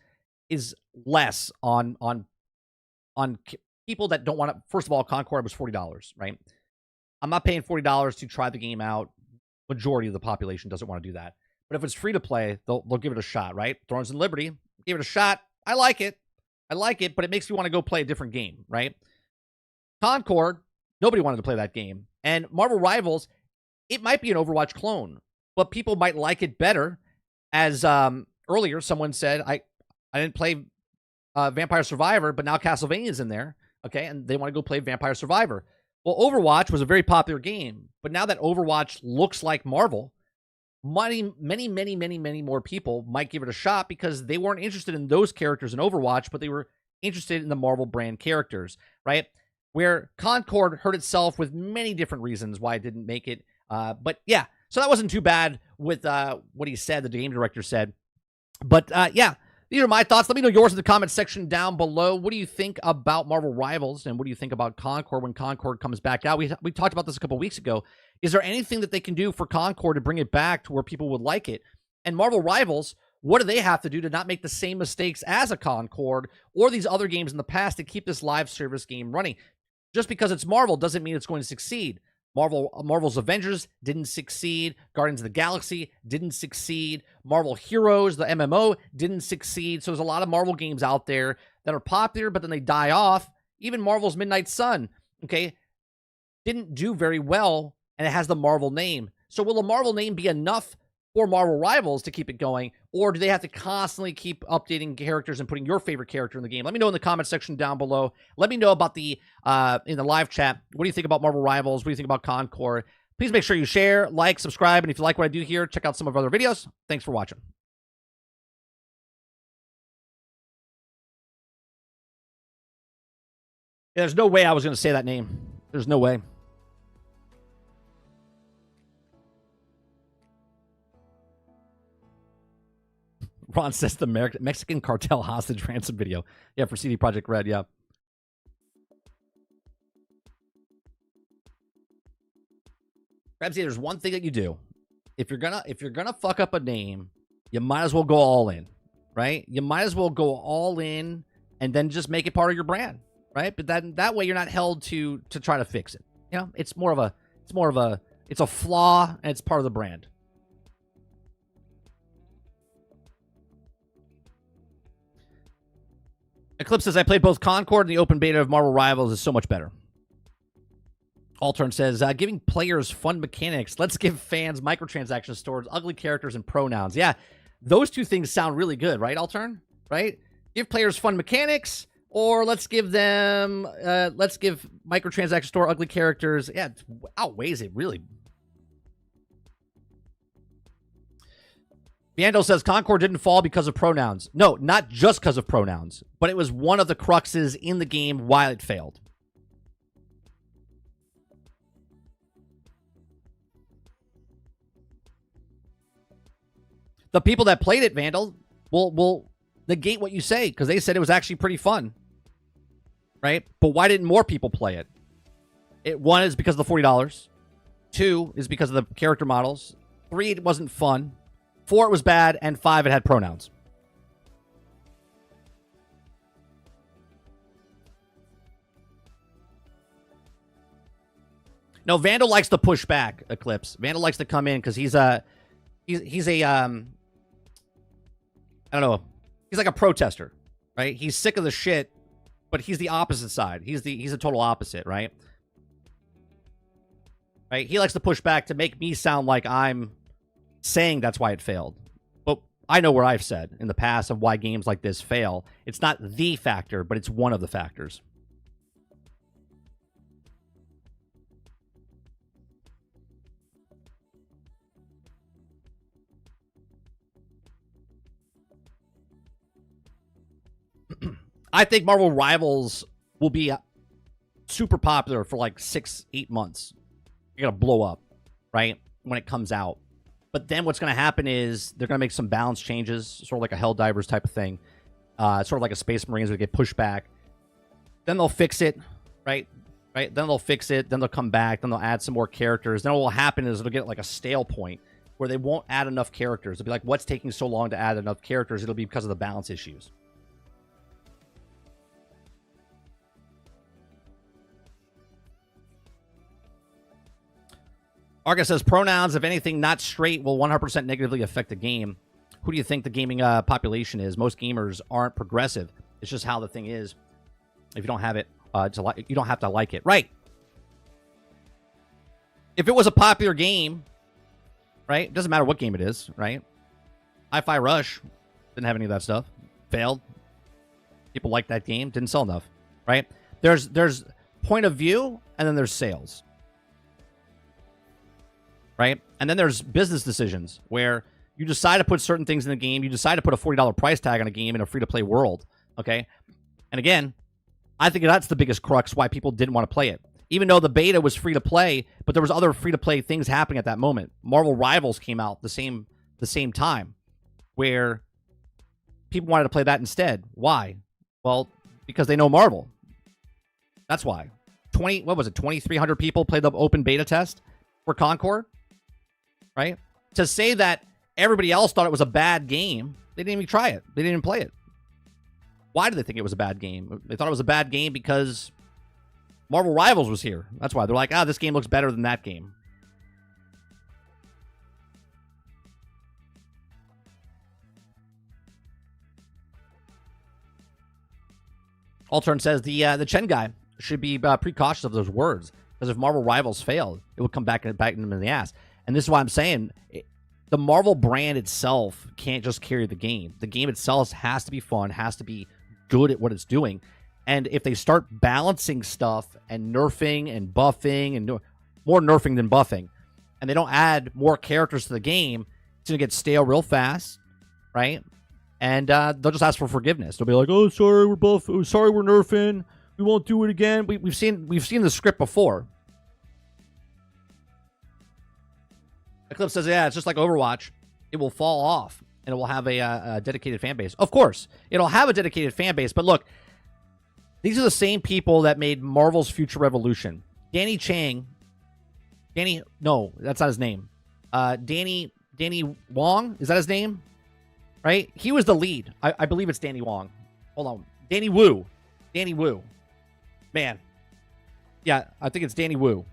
is less on people that don't want to. First of all, Concord was $40, right? I'm not paying $40 to try the game out. Majority of the population doesn't want to do that. But if it's free to play, they'll give it a shot, right? Thrones and Liberty, give it a shot. I like it, but it makes me want to go play a different game, right? Concord, nobody wanted to play that game. And Marvel Rivals, it might be an Overwatch clone, but people might like it better. As earlier, someone said, I didn't play Vampire Survivor, but now Castlevania's in there, okay? And they want to go play Vampire Survivor. Well, Overwatch was a very popular game, but now that Overwatch looks like Marvel, many more people might give it a shot because they weren't interested in those characters in Overwatch, but they were interested in the Marvel brand characters, right? Where Concord hurt itself with many different reasons why it didn't make it. But yeah, so that wasn't too bad with what he said, the game director said. But yeah, these are my thoughts. Let me know yours in the comment section down below. What do you think about Marvel Rivals, and what do you think about Concord when Concord comes back out? We talked about this a couple weeks ago. Is there anything that they can do for Concord to bring it back to where people would like it? And Marvel Rivals, what do they have to do to not make the same mistakes as a Concord or these other games in the past to keep this live service game running? Just because it's Marvel doesn't mean it's going to succeed. Marvel's Avengers didn't succeed. Guardians of the Galaxy didn't succeed. Marvel Heroes, the MMO, didn't succeed. So there's a lot of Marvel games out there that are popular, but then they die off. Even Marvel's Midnight Sun, okay, didn't do very well, and it has the Marvel name. So will the Marvel name be enough for Marvel Rivals to keep it going, or do they have to constantly keep updating characters and putting your favorite character in the game? Let me know in the comment section down below. Let me know about the in the live chat. What do you think about Marvel Rivals? What do you think about Concord? Please make sure you share, like, subscribe, and if you like what I do here, check out some of our other videos. Thanks for watching. Yeah, there's no way I was going to say that name. There's no way. Ron says the Mexican cartel hostage ransom video. Yeah, for CD Projekt Red, yeah. Ramsey, there's one thing that you do. If you're gonna fuck up a name, you might as well go all in, right? You might as well go all in and then just make it part of your brand, right? But that way you're not held to try to fix it. You know, it's a flaw and it's part of the brand. Eclipse says, I played both Concord and the open beta of Marvel Rivals is so much better. Altern says, giving players fun mechanics. Let's give fans microtransactions towards ugly characters and pronouns. Yeah, Those two things sound really good, right, Altern? Right? Give players fun mechanics, or let's give microtransaction store ugly characters. Yeah, it outweighs it, really. Vandal says Concord didn't fall because of pronouns. No, not just because of pronouns, but it was one of the cruxes in the game why it failed. The people that played it, Vandal, will negate what you say because they said it was actually pretty fun. Right? But why didn't more people play it? One is because of the $40. 2 is because of the character models. 3, it wasn't fun. 4, it was bad. And 5, it had pronouns. No, Vandal likes to push back, Eclipse. Vandal likes to come in because he's a I don't know. He's like a protester, right? He's sick of the shit, but he's the opposite side. He's a total opposite, right? Right? He likes to push back to make me sound like I'm saying that's why it failed. But I know where I've said in the past of why games like this fail. It's not the factor, but it's one of the factors. I think Marvel Rivals will be super popular for like 6-8 months. You're going to blow up, right, when it comes out. But then what's going to happen is they're going to make some balance changes, sort of like a Helldivers type of thing. Sort of like a Space Marines would get pushed back. Then they'll fix it, right? Then they'll fix it. Then they'll come back. Then they'll add some more characters. Then what will happen is it'll get like a stale point where they won't add enough characters. It'll be like, what's taking so long to add enough characters? It'll be because of the balance issues. Argus says, pronouns, if anything not straight, will 100% negatively affect the game. Who do you think the gaming population is? Most gamers aren't progressive. It's just how the thing is. If you don't have it, you don't have to like it. Right. If it was a popular game, right? It doesn't matter what game it is, right? Hi-Fi Rush didn't have any of that stuff. Failed. People liked that game. Didn't sell enough, right? There's point of view, and then there's sales. Right? And then there's business decisions where you decide to put certain things in the game. You decide to put a $40 price tag on a game in a free-to-play world. Okay? And again, I think that's the biggest crux why people didn't want to play it. Even though the beta was free-to-play, but there was other free-to-play things happening at that moment. Marvel Rivals came out the same time where people wanted to play that instead. Why? Well, because they know Marvel. That's why. 2,300 people played the open beta test for Concord. Right? To say that everybody else thought it was a bad game, they didn't even try it. They didn't even play it. Why did they think it was a bad game? They thought it was a bad game because Marvel Rivals was here. That's why. They're like, this game looks better than that game. Altern says the Chen guy should be precautious of those words because if Marvel Rivals failed, it would come back and bite them in the ass. And this is why I'm saying the Marvel brand itself can't just carry the game. The game itself has to be fun, has to be good at what it's doing. And if they start balancing stuff and nerfing and buffing and more nerfing than buffing, and they don't add more characters to the game, it's going to get stale real fast, right? And they'll just ask for forgiveness. They'll be like, "Oh, sorry, we're buffing. Sorry, we're nerfing. We won't do it again." We've seen the script before. Eclipse says, yeah, it's just like Overwatch. It will fall off, and it will have a dedicated fan base. Of course, it'll have a dedicated fan base. But look, these are the same people that made Marvel's Future Revolution. No, that's not his name. Danny Wong, is that his name? Right? He was the lead. I believe it's Danny Wong. Hold on. Danny Wu. Man. Yeah, I think it's Danny Wu.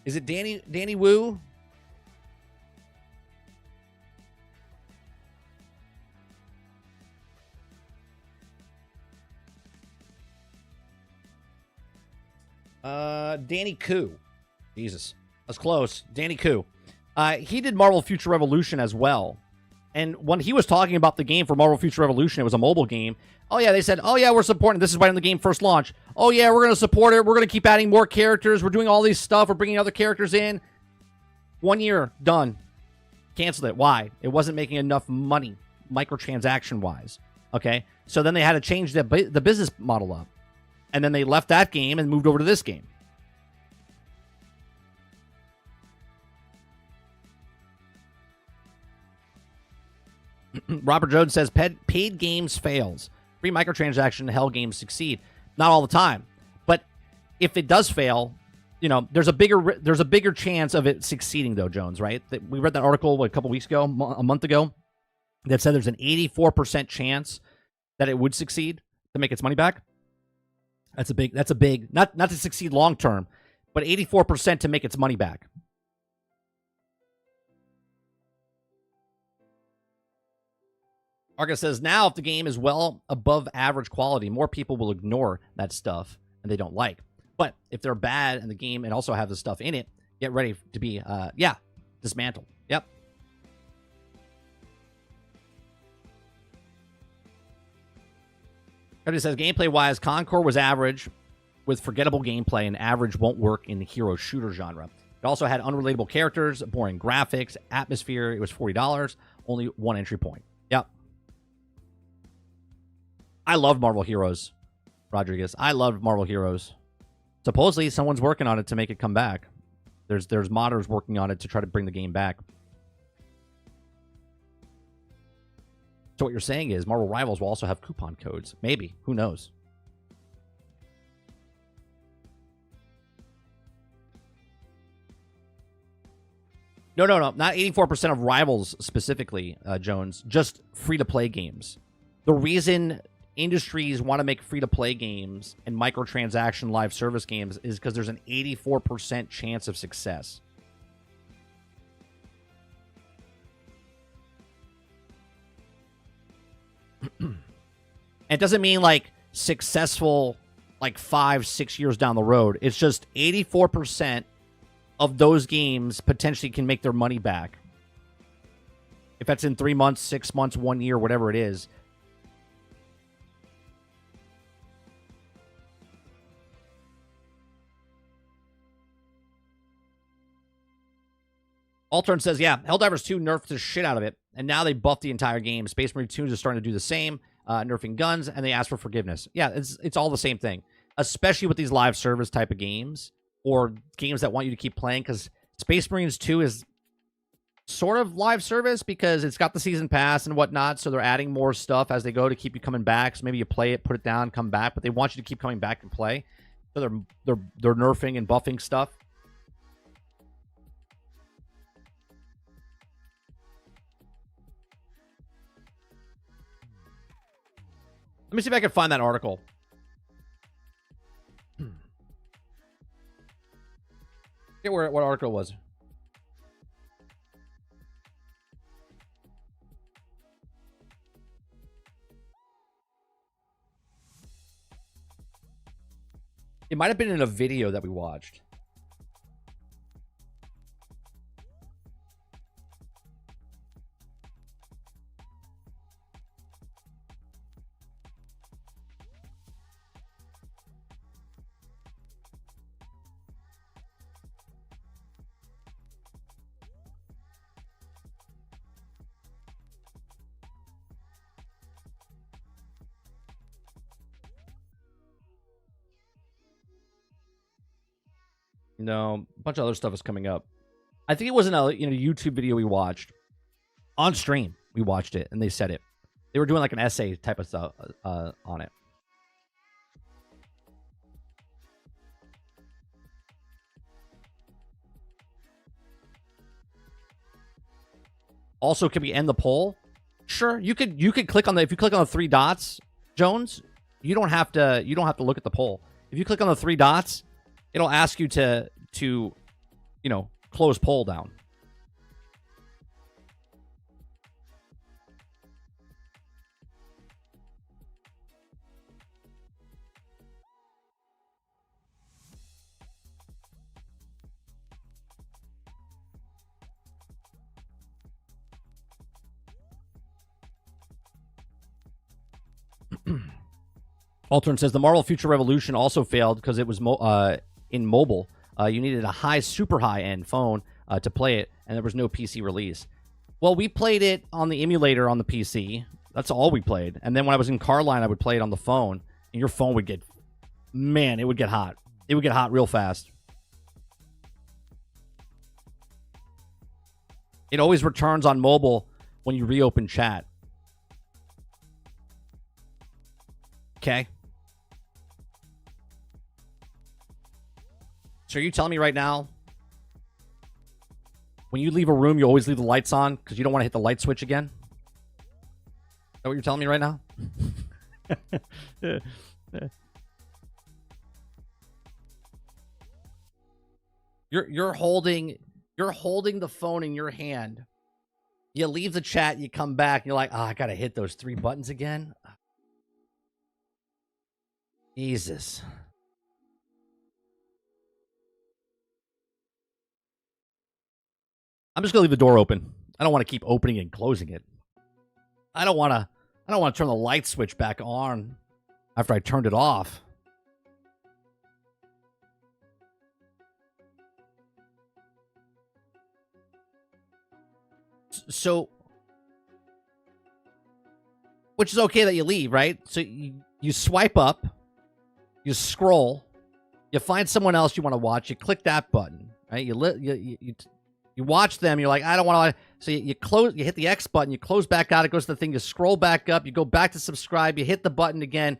Is it Danny Wu? Danny Koo. Jesus. That's close. Danny Koo. He did Marvel Future Revolution as well. And when he was talking about the game for Marvel Future Revolution, it was a mobile game. Oh, yeah, they said, oh, yeah, we're supporting. This is right when the game first launched. Oh, yeah, we're going to support it. We're going to keep adding more characters. We're doing all these stuff. We're bringing other characters in. 1 year, done. Canceled it. Why? It wasn't making enough money, microtransaction-wise. Okay? So then they had to change the business model up. And then they left that game and moved over to this game. Robert Jones says, paid games fails. Free microtransaction hell games succeed. Not all the time. But if it does fail, you know, there's a bigger chance of it succeeding, though, Jones, right? We read that article a couple weeks ago, a month ago, that said there's an 84% chance that it would succeed to make its money back. That's a big, not to succeed long term, but 84% to make its money back. Argus says, now if the game is well above average quality, more people will ignore that stuff and they don't like. But if they're bad in the game and also have the stuff in it, get ready to be, dismantled. Yep. It says, gameplay-wise, Concord was average with forgettable gameplay, and average won't work in the hero shooter genre. It also had unrelatable characters, boring graphics, atmosphere. It was $40, only one entry point. Yep. I love Marvel Heroes, Rodriguez. I love Marvel Heroes. Supposedly, someone's working on it to make it come back. There's modders working on it to try to bring the game back. So what you're saying is Marvel Rivals will also have coupon codes. Maybe. Who knows? No. Not 84% of Rivals specifically, Jones. Just free-to-play games. The reason industries want to make free-to-play games and microtransaction live service games is because there's an 84% chance of success. It doesn't mean like successful like 5-6 years down the road. It's just 84% of those games potentially can make their money back. If that's in 3 months, 6 months, 1 year, whatever it is. Altern says, yeah, Helldivers 2 nerfed the shit out of it, and now they buffed the entire game. Space Marine 2 is starting to do the same, nerfing guns, and they ask for forgiveness. Yeah, it's all the same thing, especially with these live service type of games or games that want you to keep playing, because Space Marines 2 is sort of live service because it's got the season pass and whatnot, so they're adding more stuff as they go to keep you coming back. So maybe you play it, put it down, come back, but they want you to keep coming back and play. So they're nerfing and buffing stuff. Let me see if I can find that article. Get what article it was. It might have been in a video that we watched. No, a bunch of other stuff is coming up. I think it was in a YouTube video we watched. On stream, we watched it, and they said it. They were doing like an essay type of stuff on it. Also, can we end the poll? Sure, you could click on if you click on the three dots, Jones, you don't have to look at the poll. If you click on the three dots, it'll ask you to close poll down. Altern says the Marvel Future Revolution also failed because it was in mobile. You needed a super high-end phone to play it, and there was no PC release. Well, we played it on the emulator on the PC. That's all we played. And then when I was in Carline, I would play it on the phone, and your phone would get... Man, it would get hot. It would get hot real fast. It always returns on mobile when you reopen chat. Okay. So are you telling me right now, when you leave a room, you always leave the lights on because you don't want to hit the light switch again? Is that what you're telling me right now? You're holding the phone in your hand. You leave the chat, you come back, and you're like, I gotta hit those 3 buttons again. Jesus. I'm just gonna leave the door open. I don't want to keep opening and closing it. I don't want to turn the light switch back on after I turned it off. So, which is okay that you leave, right? So you swipe up, you scroll, you find someone else you want to watch, you click that button, right? You watch them, you're like, I don't want to. So you close, you hit the X button, you close back out, it goes to the thing, you scroll back up, you go back to subscribe, you hit the button again.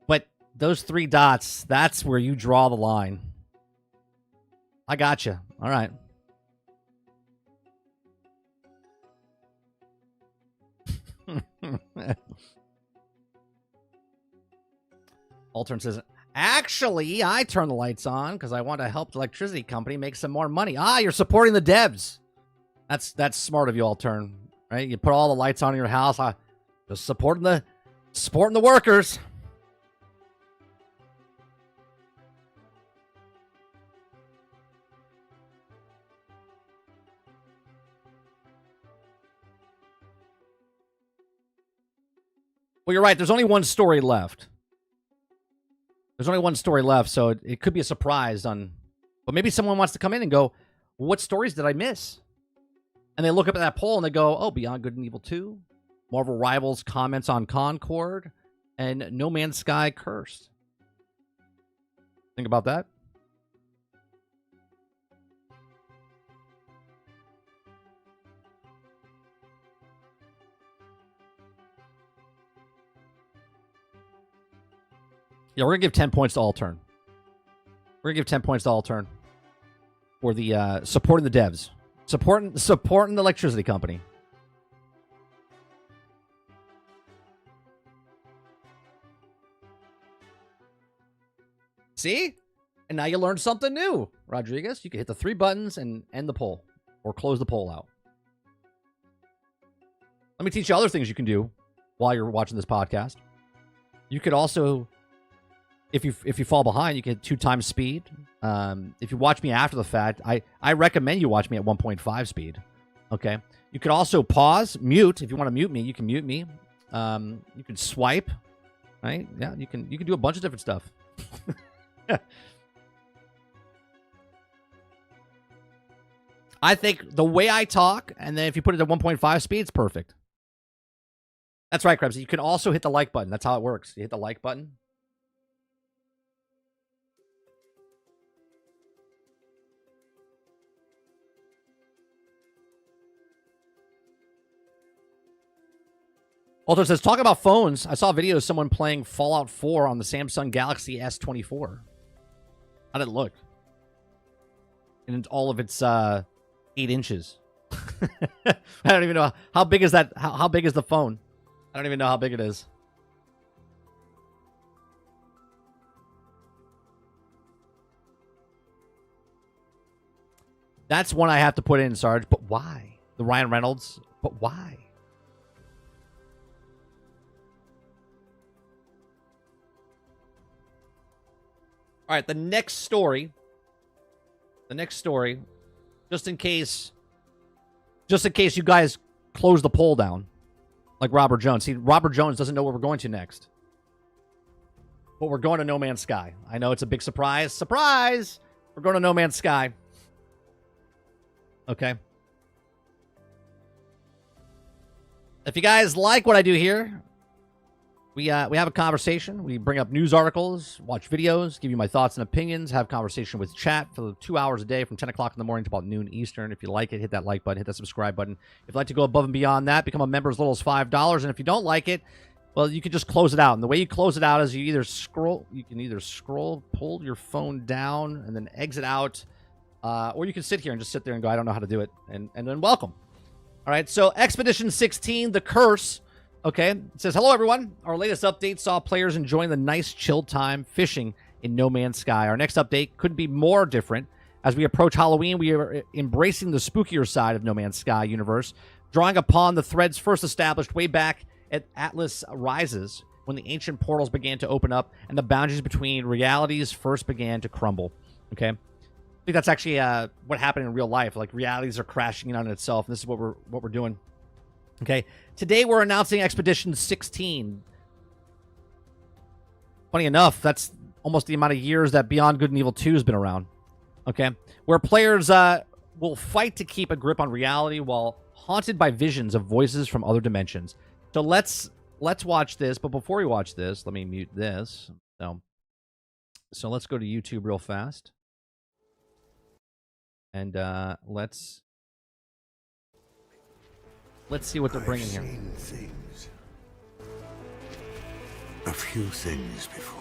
But those 3 dots, that's where you draw the line. I gotcha. All right. Altern says, actually, I turn the lights on because I want to help the electricity company make some more money. You're supporting the devs. That's smart of you, Altern. Right? You put all the lights on in your house. Just supporting the workers. Well, you're right. There's only one story left. So it could be a surprise on... But maybe someone wants to come in and go, well, what stories did I miss? And they look up at that poll and they go, oh, Beyond Good and Evil 2, Marvel Rivals comments on Concord, and No Man's Sky Cursed. Think about that. Yeah, we're going to give 10 points to Altern. We're going to give 10 points to Altern for the supporting the devs. Supporting the electricity company. See? And now you learned something new, Rodriguez. You can hit the 3 buttons and end the poll. Or close the poll out. Let me teach you other things you can do while you're watching this podcast. You could also... If you fall behind, you get 2 times speed. If you watch me after the fact, I recommend you watch me at 1.5 speed. Okay. You could also pause, mute. If you want to mute me, you can mute me. You can swipe. Right? Yeah, you can do a bunch of different stuff. I think the way I talk, and then if you put it at 1.5 speed, it's perfect. That's right, Krebs. You can also hit the like button. That's how it works. You hit the like button. Alter says, talk about phones. I saw a video of someone playing Fallout 4 on the Samsung Galaxy S24. How did it look? And all of its 8 inches. I don't even know. How big is that? How big is the phone? I don't even know how big it is. That's one I have to put in, Sarge. But why? The Ryan Reynolds? But why? All right, the next story, just in case you guys close the poll down, Like Robert Jones. See, Robert Jones doesn't know where we're going to next. But we're going to No Man's Sky. I know it's a big surprise. Surprise! We're going to No Man's Sky. Okay. If you guys like what I do here, we have a conversation. We bring up news articles, watch videos, give you my thoughts and opinions, have conversation with chat for 2 hours a day from 10 o'clock in the morning to about noon Eastern. If you like it, hit that like button, hit that subscribe button. If you'd like to go above and beyond that, become a member as little as $5. And if you don't like it, well, you can just close it out. And the way you close it out is you can either scroll, pull your phone down, and then exit out, or you can sit here and just sit there and go, I don't know how to do it, and then welcome. All right, so Expedition 16, The Curse. Okay, it says, hello, everyone. Our latest update saw players enjoying the nice chill time fishing in No Man's Sky. Our next update couldn't be more different. As we approach Halloween, we are embracing the spookier side of No Man's Sky universe, drawing upon the threads first established way back at Atlas Rises, when the ancient portals began to open up and the boundaries between realities first began to crumble. Okay, I think that's actually what happened in real life. Like, realities are crashing in on itself, and this is what we're doing. Okay, today we're announcing Expedition 16. Funny enough, that's almost the amount of years that Beyond Good and Evil 2 has been around. Okay, where players will fight to keep a grip on reality while haunted by visions of voices from other dimensions. So let's watch this. But before we watch this, let me mute this. So let's go to YouTube real fast, and let's see what they're bringing here. I've seen things. A few things before.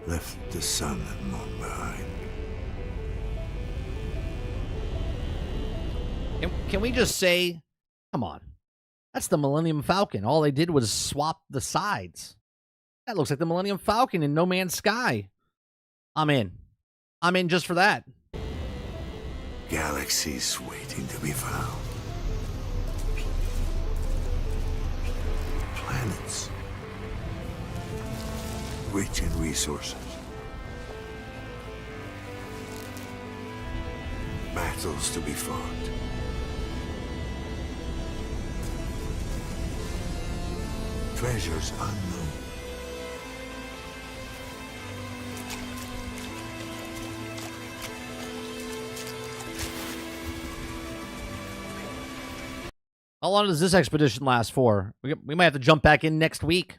Left the sun and moon behind. Can we just say, come on, that's the Millennium Falcon. All they did was swap the sides. That looks like the Millennium Falcon in No Man's Sky. I'm in just for that. Galaxies waiting to be found. Planets rich in resources. Battles to be fought. Treasures unknown. How long does this expedition last for? We might have to jump back in next week.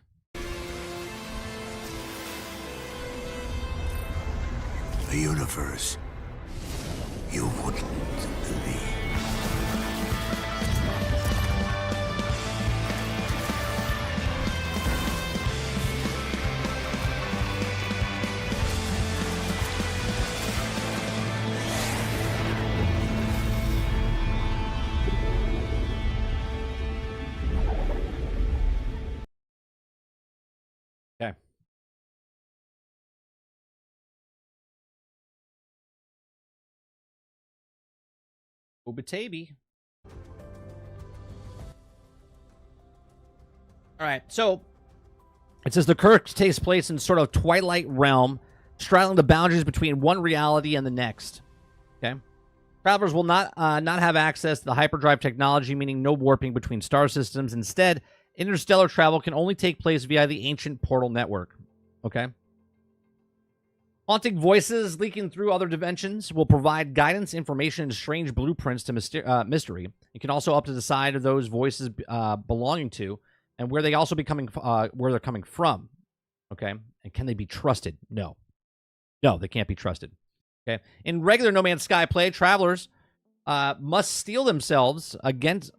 A universe you wouldn't believe. Okay. Ubitabi. All right, so it says the curse takes place in sort of Twilight realm, straddling the boundaries between one reality and the next. Okay, travelers will not have access to the hyperdrive technology, meaning no warping between star systems. Instead, interstellar travel can only take place via the ancient portal network. Okay. Haunting voices leaking through other dimensions will provide guidance, information, and strange blueprints to mystery. You can also up to the side of those voices belonging to, and where they also where they're coming from. Okay, and can they be trusted? No, they can't be trusted. Okay, in regular No Man's Sky play, travelers must steel themselves against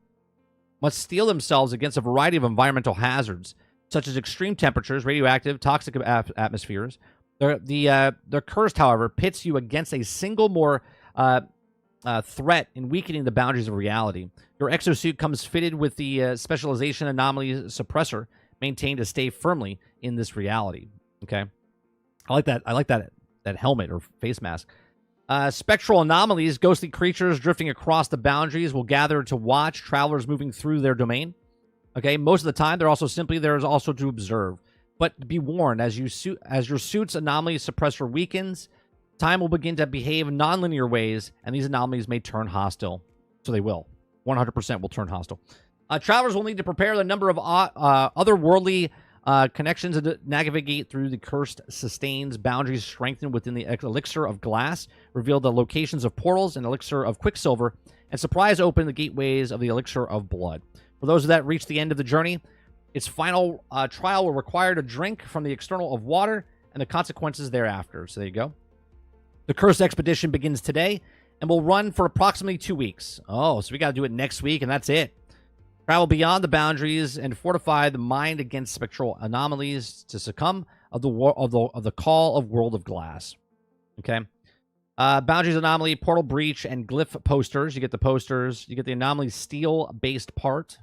a variety of environmental hazards, such as extreme temperatures, radioactive, toxic atmospheres. They're cursed, however, pits you against a single more threat in weakening the boundaries of reality. Your exosuit comes fitted with the specialization anomaly suppressor, maintained to stay firmly in this reality. Okay, I like that. I like that helmet or face mask. Spectral anomalies, ghostly creatures drifting across the boundaries, will gather to watch travelers moving through their domain. Okay, most of the time they're also simply there also to observe. But be warned, as your suit's anomaly suppressor weakens, Time will begin to behave in nonlinear ways, and these anomalies may turn hostile. So they will. 100% will turn hostile. Travelers will need to prepare the number of otherworldly connections to navigate through the cursed sustains. Boundaries strengthened within the elixir of glass, reveal the locations of portals and elixir of quicksilver, and surprise open the gateways of the elixir of blood. For those that reach the end of the journey, its final trial will require to drink from the external of water and the consequences thereafter. So there you go. The Cursed Expedition begins today and will run for approximately 2 weeks. Oh, so we got to do it next week, and that's it. Travel beyond the boundaries and fortify the mind against spectral anomalies to succumb of the call of World of Glass. Okay. Boundaries anomaly, portal breach, and glyph posters. You get the posters. You get the anomaly steel-based part.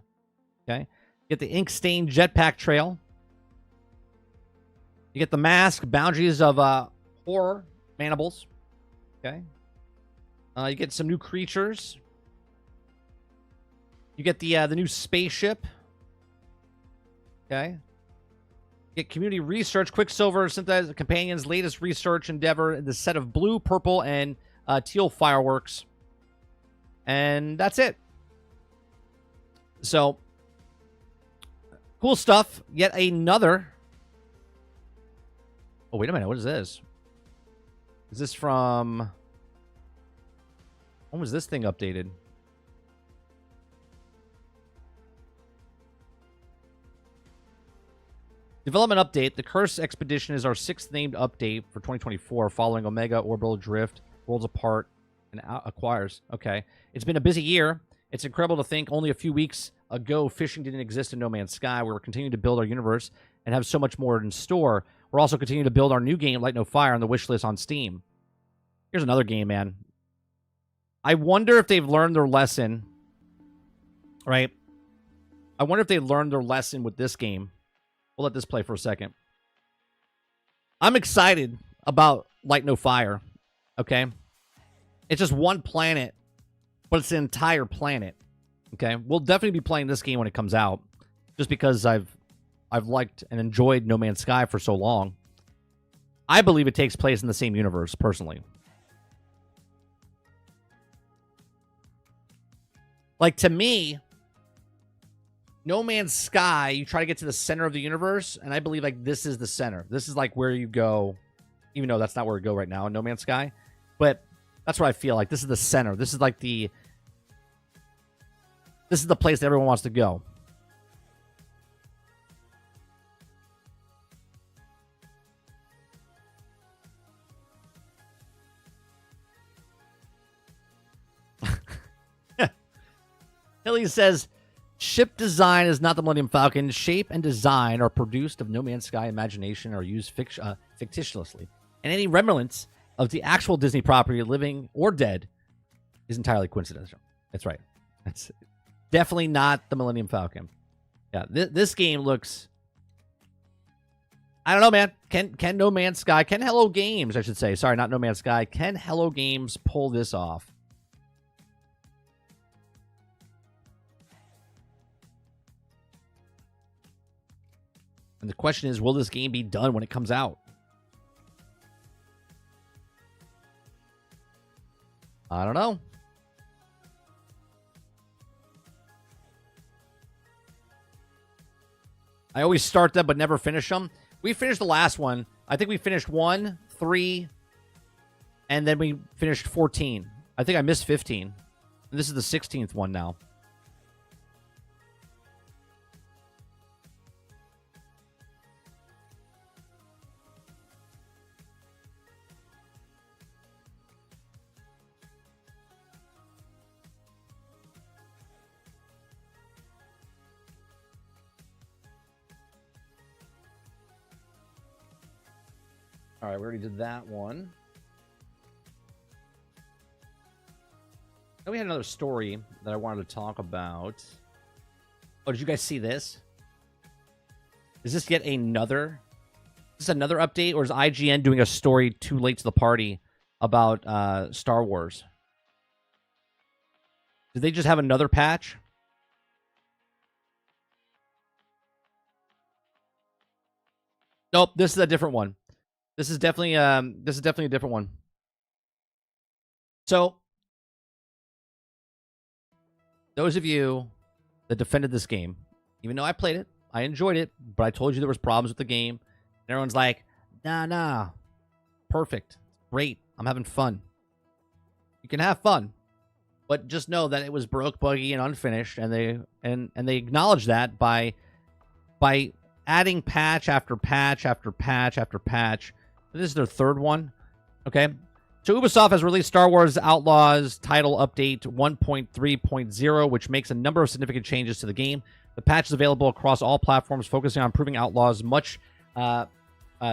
Okay. You get the ink stained jetpack trail. You get the mask, boundaries of horror, mandibles. Okay. You get some new creatures. You get the new spaceship. Okay. You get community research, Quicksilver, synthesized companions, latest research endeavor, the set of blue, purple, and teal fireworks. And that's it. So, cool stuff. Yet another. Oh, wait a minute. What is this? Is this from... When was this thing updated? Development update. The Curse Expedition is our 6th named update for 2024, following Omega, Orbital Drift, Worlds Apart, and Acquires. Okay. It's been a busy year. It's incredible to think only a few weeks ago fishing didn't exist in No Man's Sky. We're continuing to build our universe and have so much more in store. We're also continuing to build our new game, Light No Fire, on the wish list on Steam. Here's another game, man. I wonder if they've learned their lesson, right? I wonder if they learned their lesson with this game. We'll let this play for a second. I'm excited about Light No Fire, okay? It's just one planet, but it's an entire planet, okay? We'll definitely be playing this game when it comes out, just because I've liked and enjoyed No Man's Sky for so long. I believe it takes place in the same universe, personally. Like, to me, No Man's Sky, you try to get to the center of the universe, and I believe, like, this is the center. This is, like, where you go, even though that's not where we go right now in No Man's Sky. But that's what I feel like. This is the center. This is, like, this is the place that everyone wants to go. Hilly says, ship design is not the Millennium Falcon. Shape and design are produced of No Man's Sky imagination or used fictitiously. And any remnants of the actual Disney property, living or dead, is entirely coincidental. That's right. That's definitely not the Millennium Falcon. Yeah, this game looks... I don't know, man. Can No Man's Sky... Can Hello Games, I should say. Sorry, not No Man's Sky. Can Hello Games pull this off? And the question is, will this game be done when it comes out? I don't know. I always start them but never finish them. We finished the last one. I think we finished 1, 3, and then we finished 14. I think I missed 15. And this is the 16th one now. All right, we already did that one. Then we had another story that I wanted to talk about. Oh, did you guys see this? Is this yet another? Is this another update, or is IGN doing a story too late to the party about Star Wars? Did they just have another patch? Nope, this is a different one. This is definitely a different one. So, those of you that defended this game, even though I played it, I enjoyed it, but I told you there was problems with the game, and everyone's like, nah, perfect, great, I'm having fun. You can have fun, but just know that it was broke, buggy, and unfinished, and they acknowledge that by adding patch after patch after patch after patch. This is their third one. Okay. So Ubisoft has released Star Wars Outlaws title update 1.3.0, which makes a number of significant changes to the game. The patch is available across all platforms, focusing on improving Outlaws' much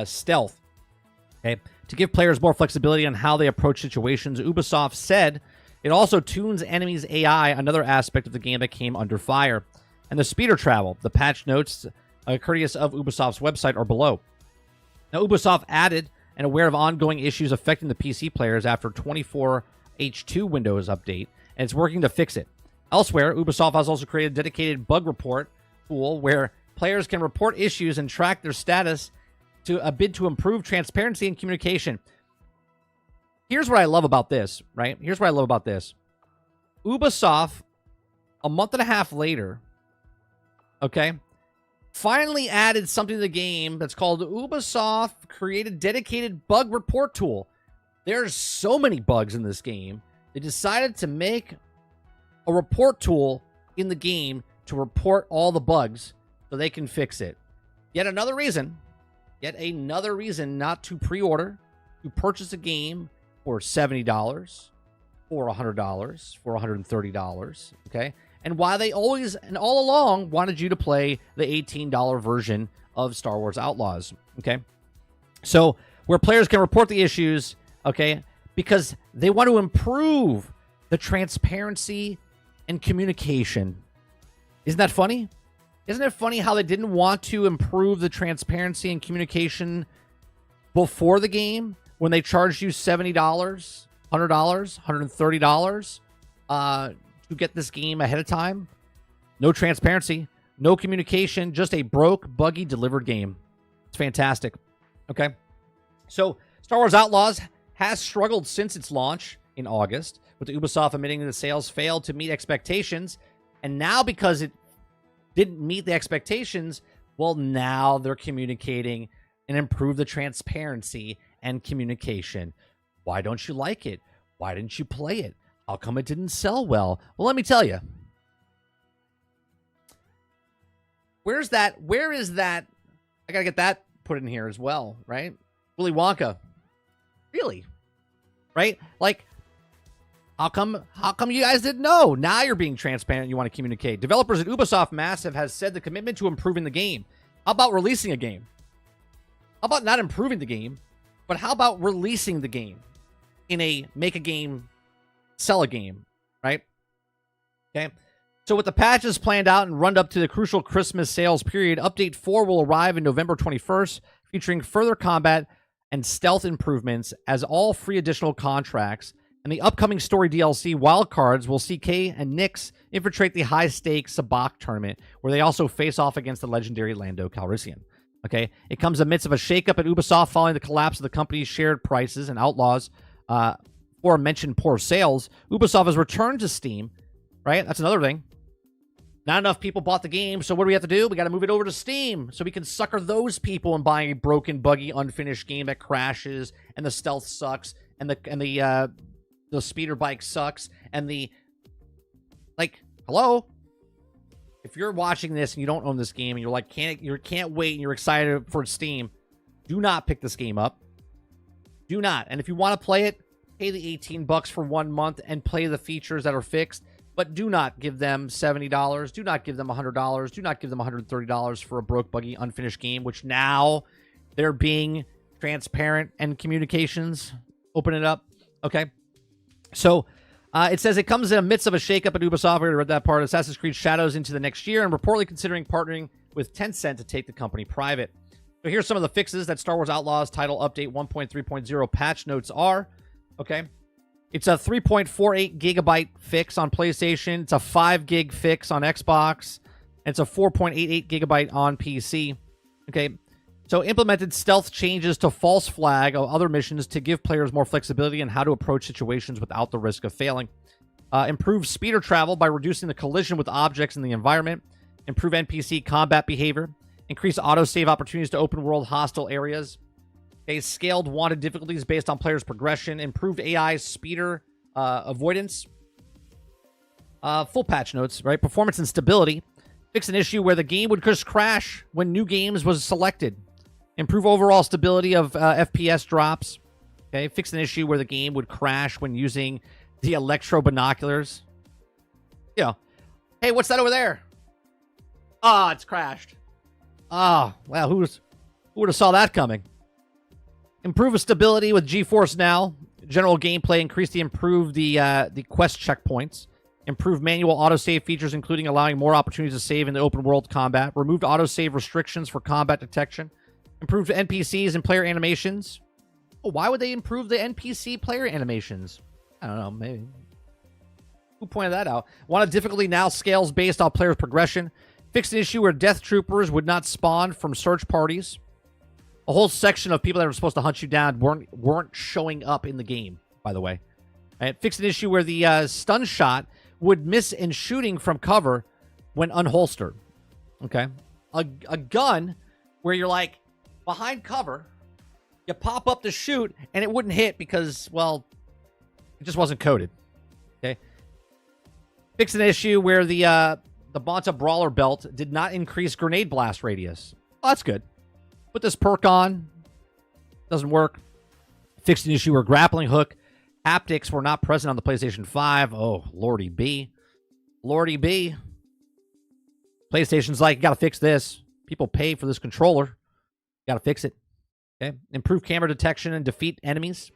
stealth. Okay. To give players more flexibility on how they approach situations, Ubisoft said it also tunes enemies' AI, another aspect of the game that came under fire. And the speeder travel. The patch notes, courteous of Ubisoft's website, are below. Now, Ubisoft added and aware of ongoing issues affecting the PC players after 24H2 Windows update, and it's working to fix it. Elsewhere, Ubisoft has also created a dedicated bug report tool where players can report issues and track their status to a bid to improve transparency and communication. Here's what I love about this, right? Here's what I love about this. Ubisoft, a month and a half later, okay, finally added something to the game that's called Ubisoft created dedicated bug report tool. There's so many bugs in this game. They decided to make a report tool in the game to report all the bugs so they can fix it. Yet another reason not to pre-order, to purchase a game for $70, for $100, for $130, okay? And why they always and all along wanted you to play the $18 version of Star Wars Outlaws, okay? So, where players can report the issues, okay, because they want to improve the transparency and communication. Isn't that funny? Isn't it funny how they didn't want to improve the transparency and communication before the game when they charged you $70, $100, $130 to get this game ahead of time? No transparency, no communication, just a broke, buggy, delivered game. It's fantastic. Okay. So Star Wars Outlaws has struggled since its launch in August, with Ubisoft admitting that the sales failed to meet expectations. And now, because it didn't meet the expectations, well, now they're communicating and improve the transparency and communication. Why don't you like it? Why didn't you play it? How come it didn't sell well? Well, let me tell you. Where is that? I gotta get that put in here as well, right? Willy Wonka. Really? Right? Like, how come you guys didn't know? Now you're being transparent and you want to communicate. Developers at Ubisoft Massive has said the commitment to improving the game. How about releasing a game? How about not improving the game, but how about releasing the game in a make a game, sell a game, right? Okay. So with the patches planned out and run up to the crucial Christmas sales period, Update 4 will arrive in November 21st, featuring further combat and stealth improvements as all free additional contracts. And the upcoming story DLC Wildcards will see Kay and Nyx infiltrate the high-stakes Sabacc tournament, where they also face off against the legendary Lando Calrissian. Okay, it comes amidst of a shakeup at Ubisoft following the collapse of the company's shared prices and Outlaws aforementioned poor sales. Ubisoft has returned to Steam, right? That's another thing. Not enough people bought the game, so what do we have to do? We got to move it over to Steam so we can sucker those people and buy a broken, buggy, unfinished game that crashes and the stealth sucks and the speeder bike sucks and hello? If you're watching this and you don't own this game and you're like, can't wait and you're excited for Steam, do not pick this game up. Do not. And if you want to play it, pay the $18 for 1 month and play the features that are fixed. But do not give them $70. Do not give them $100. Do not give them $130 for a broke, buggy, unfinished game, which now they're being transparent and communications. Open it up. Okay. So it says it comes in the midst of a shakeup at Ubisoft. We already read that part. Assassin's Creed Shadows into the next year and reportedly considering partnering with Tencent to take the company private. So here's some of the fixes that Star Wars Outlaws title update 1.3.0 patch notes are. Okay. It's a 3.48 gigabyte fix on PlayStation. It's a 5 gig fix on Xbox. And it's a 4.88 gigabyte on PC. Okay. So implemented stealth changes to false flag of other missions to give players more flexibility in how to approach situations without the risk of failing. Improve speeder travel by reducing the collision with objects in the environment. Improve NPC combat behavior. Increase autosave opportunities to open world hostile areas. Okay, scaled wanted difficulties based on players' progression. Improved AI speeder avoidance. Full patch notes, right? Performance and stability. Fix an issue where the game would just crash when new games was selected. Improve overall stability of FPS drops. Okay, fix an issue where the game would crash when using the electro binoculars. You know, hey, what's that over there? Ah, it's crashed. Ah, well, who would have saw that coming? Improve stability with GeForce Now. General gameplay improve the quest checkpoints. Improved manual autosave features, including allowing more opportunities to save in the open world combat. Removed autosave restrictions for combat detection. Improved NPCs and player animations. Oh, why would they improve the NPC player animations? I don't know, maybe. Who pointed that out? Wanted difficulty now scales based on players' progression. Fixed an issue where death troopers would not spawn from search parties. A whole section of people that were supposed to hunt you down weren't showing up in the game, by the way. Right? Fixed an issue where the stun shot would miss in shooting from cover when unholstered. Okay? A gun where you're like behind cover, you pop up to shoot, and it wouldn't hit because, well, it just wasn't coded. Okay? Fix an issue where the Bonta Brawler belt did not increase grenade blast radius. Oh, that's good. Put this perk on. Doesn't work. Fixed an issue where grappling hook haptics were not present on the PlayStation 5. Oh, Lordy B. Lordy B. PlayStation's like, you gotta fix this. People pay for this controller. Gotta fix it. Okay. Improve camera detection and defeat enemies.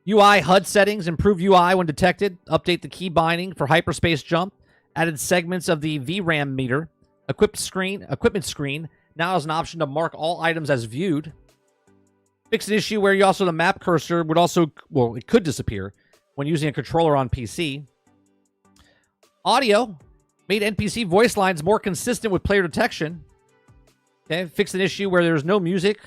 UI HUD settings. Improve UI when detected. Update the key binding for hyperspace jump. Added segments of the VRAM meter. Equipment screen now has an option to mark all items as viewed. Fix an issue where the map cursor would also, well, it could disappear when using a controller on PC. Audio made NPC voice lines more consistent with player detection. Okay, fix an issue where there's no music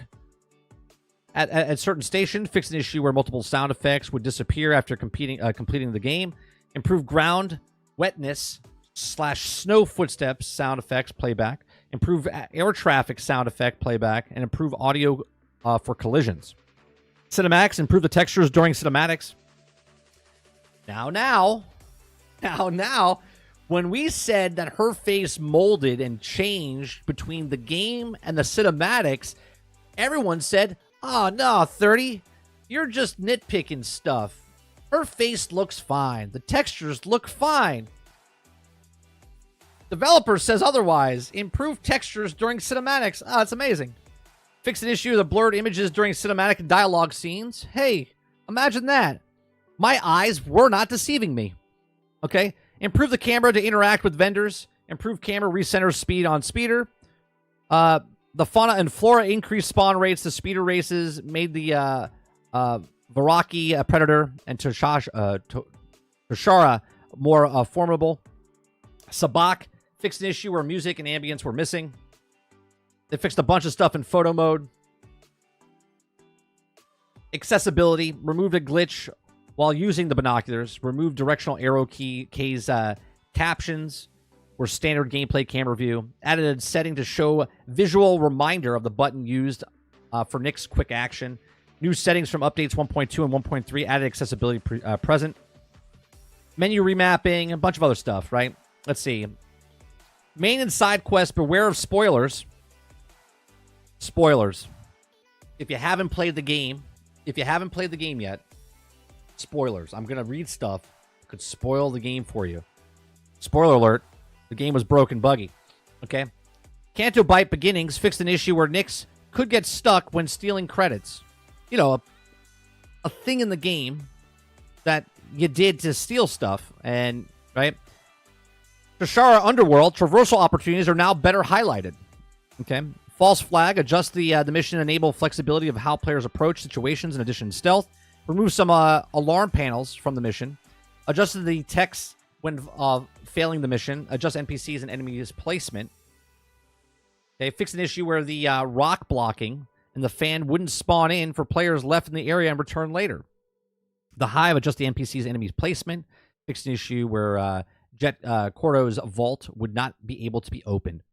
at certain stations. Fix an issue where multiple sound effects would disappear after completing the game. Improve ground wetness / snow footsteps sound effects playback. Improve air traffic sound effect playback, and improve audio for collisions. Cinematics, improve the textures during cinematics. Now, when we said that her face molded and changed between the game and the cinematics, everyone said, oh, no, 30, you're just nitpicking stuff. Her face looks fine. The textures look fine. Developer says otherwise. Improve textures during cinematics. Oh, it's amazing. Fix an issue of the blurred images during cinematic and dialogue scenes. Hey, imagine that. My eyes were not deceiving me. Okay? Improve the camera to interact with vendors. Improve camera recenter speed on speeder. The fauna and flora increased spawn rates to speeder races. Made the Varaki Predator and Toshara more formidable. Sabak fixed an issue where music and ambience were missing. They fixed a bunch of stuff in photo mode. Accessibility. Removed a glitch while using the binoculars. Removed directional arrow keys. Captions were standard gameplay camera view. Added a setting to show visual reminder of the button used for Nick's quick action. New settings from updates 1.2 and 1.3. Added accessibility present. Menu remapping. A bunch of other stuff, right? Let's see. Main and side quests, beware of spoilers. Spoilers. If you haven't played the game yet, spoilers. I'm going to read stuff that could spoil the game for you. Spoiler alert. The game was broken buggy. Okay? Canto Bite Beginnings fixed an issue where Nyx could get stuck when stealing credits. You know, a thing in the game that you did to steal stuff. And, right? Toshara Underworld, traversal opportunities are now better highlighted. Okay? False flag, adjust the mission, enable flexibility of how players approach situations in addition to stealth. Remove some alarm panels from the mission. Adjusted the text when failing the mission. Adjust NPCs and enemies placement. Okay, fix an issue where the rock blocking and the fan wouldn't spawn in for players left in the area and return later. The hive adjust the NPC's enemy's placement. Fix an issue where Jet Cordo's vault would not be able to be opened.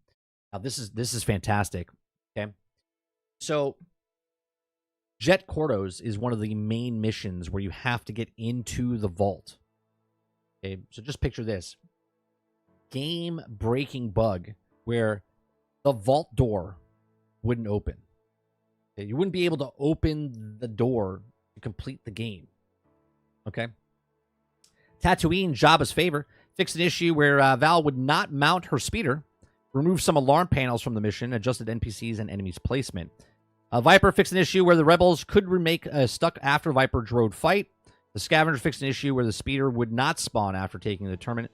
Now this is fantastic. Okay, so Jet Cordo's is one of the main missions where you have to get into the vault. Okay, so just picture this game-breaking bug where the vault door wouldn't open. Okay, you wouldn't be able to open the door to complete the game. Okay. Tatooine, Jabba's favor. Fix an issue where Val would not mount her speeder. Remove some alarm panels from the mission. Adjusted NPCs and enemies placement. Viper fixed an issue where the rebels could remake a stuck after Viper droid fight. The scavenger fixed an issue where the speeder would not spawn after taking the tournament.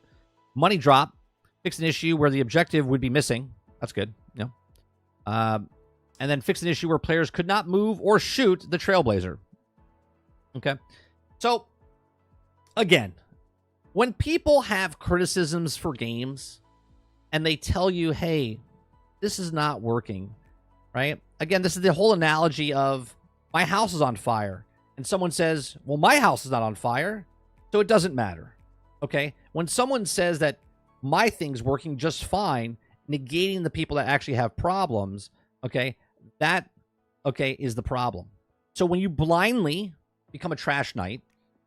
Money drop fixed an issue where the objective would be missing. That's good. Yeah. And then fixed an issue where players could not move or shoot the Trailblazer. Okay. So, again, when people have criticisms for games and they tell you, hey, this is not working, right? Again, this is the whole analogy of my house is on fire. And someone says, well, my house is not on fire, so it doesn't matter. Okay? When someone says that my thing's working just fine, negating the people that actually have problems, okay, that, okay, is the problem. So when you blindly become a trash knight,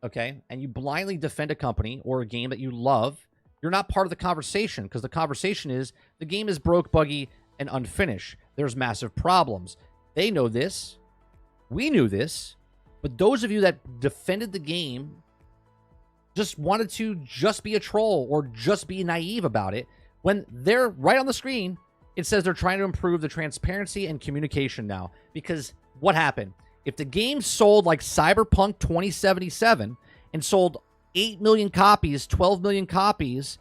okay, and you blindly defend a company or a game that you love, you're not part of the conversation, because the conversation is the game is broke, buggy, and unfinished. There's massive problems. They know this. We knew this. But those of you that defended the game just wanted to just be a troll or just be naive about it, when they're right on the screen, it says they're trying to improve the transparency and communication now. Because what happened? If the game sold like Cyberpunk 2077 and sold 8 million copies, 12 million copies,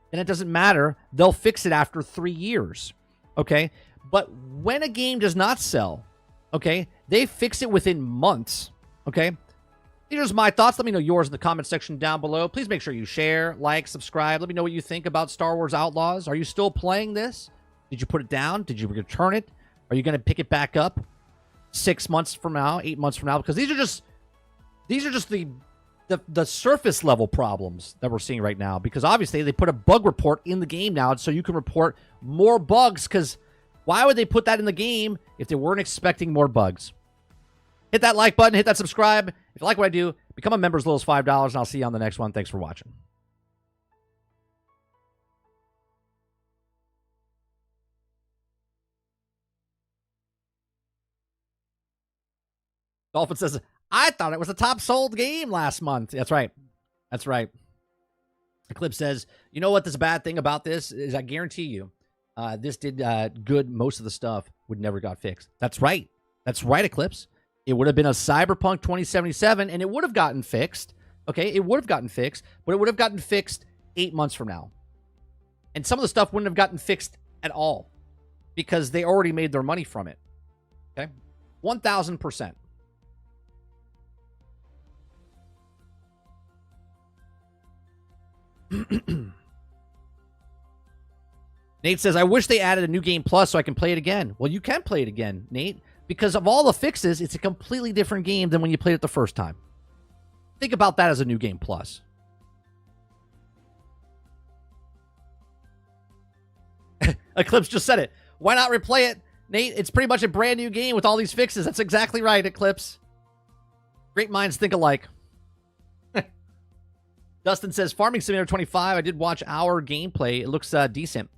then it doesn't matter. They'll fix it after 3 years. Okay? But when a game does not sell, okay, they fix it within months. Okay? These are my thoughts. Let me know yours in the comment section down below. Please make sure you share, like, subscribe. Let me know what you think about Star Wars Outlaws. Are you still playing this? Did you put it down? Did you return it? Are you going to pick it back up 6 months from now, 8 months from now? Because these are just the surface level problems that we're seeing right now. Because obviously they put a bug report in the game now so you can report more bugs. Because why would they put that in the game if they weren't expecting more bugs? Hit that like button. Hit that subscribe. If you like what I do, become a member as little as $5, and I'll see you on the next one. Thanks for watching. Dolphin says, I thought it was the top sold game last month. That's right. That's right. Eclipse says, you know what this bad thing about this is? I guarantee you, this did good. Most of the stuff would never got fixed. That's right. That's right, Eclipse. It would have been a Cyberpunk 2077, and it would have gotten fixed. Okay, it would have gotten fixed, but it would have gotten fixed 8 months from now. And some of the stuff wouldn't have gotten fixed at all because they already made their money from it. Okay, 1,000%. Nate says, I wish they added a new game plus so I can play it again. Well, you can play it again, Nate. Because of all the fixes, it's a completely different game than when you played it the first time. Think about that as a new game plus. Eclipse just said it. Why not replay it, Nate? It's pretty much a brand new game with all these fixes. That's exactly right, Eclipse. Great minds think alike. Dustin says, Farming Simulator 25. I did watch our gameplay. It looks decent.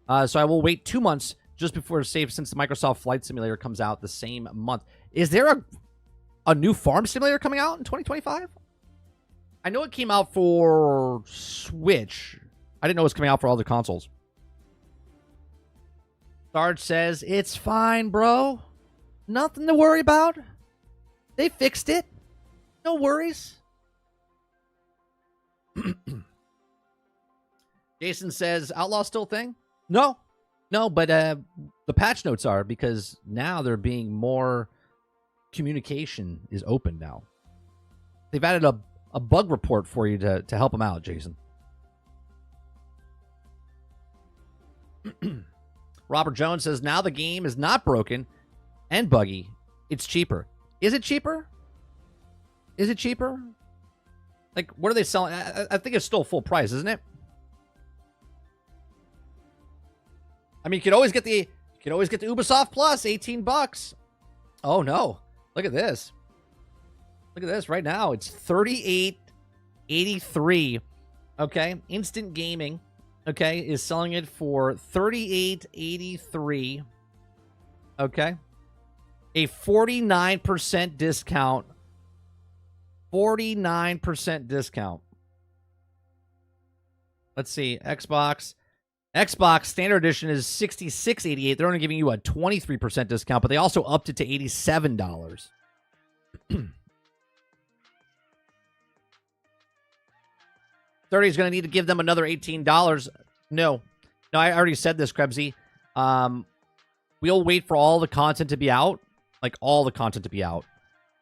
So I will wait 2 months just before it's safe, since the Microsoft Flight Simulator comes out the same month. Is there a new Farm Simulator coming out in 2025? I know it came out for Switch. I didn't know it was coming out for all the consoles. Sarge says, it's fine, bro. Nothing to worry about. They fixed it. No worries. Jason says, Outlaw still a thing? No, but the patch notes are, because now they're being more communication is open now. They've added a bug report for you to help them out, Jason. Robert Jones says, now the game is not broken and buggy. It's cheaper. Is it cheaper? Is it cheaper? Like, what are they selling? I think it's still full price, isn't it? I mean, you could always get the Ubisoft Plus, $18. Oh no. Look at this. Look at this right now. It's $38.83. Okay. Instant Gaming, okay, is selling it for $38.83. Okay. A 49% discount. 49% discount. Let's see. Xbox Standard Edition is $66.88. They're only giving you a 23% discount, but they also upped it to $87. $30 is going to need to give them another $18. No, I already said this, Krebsy. We'll wait for all the content to be out, like all the content to be out,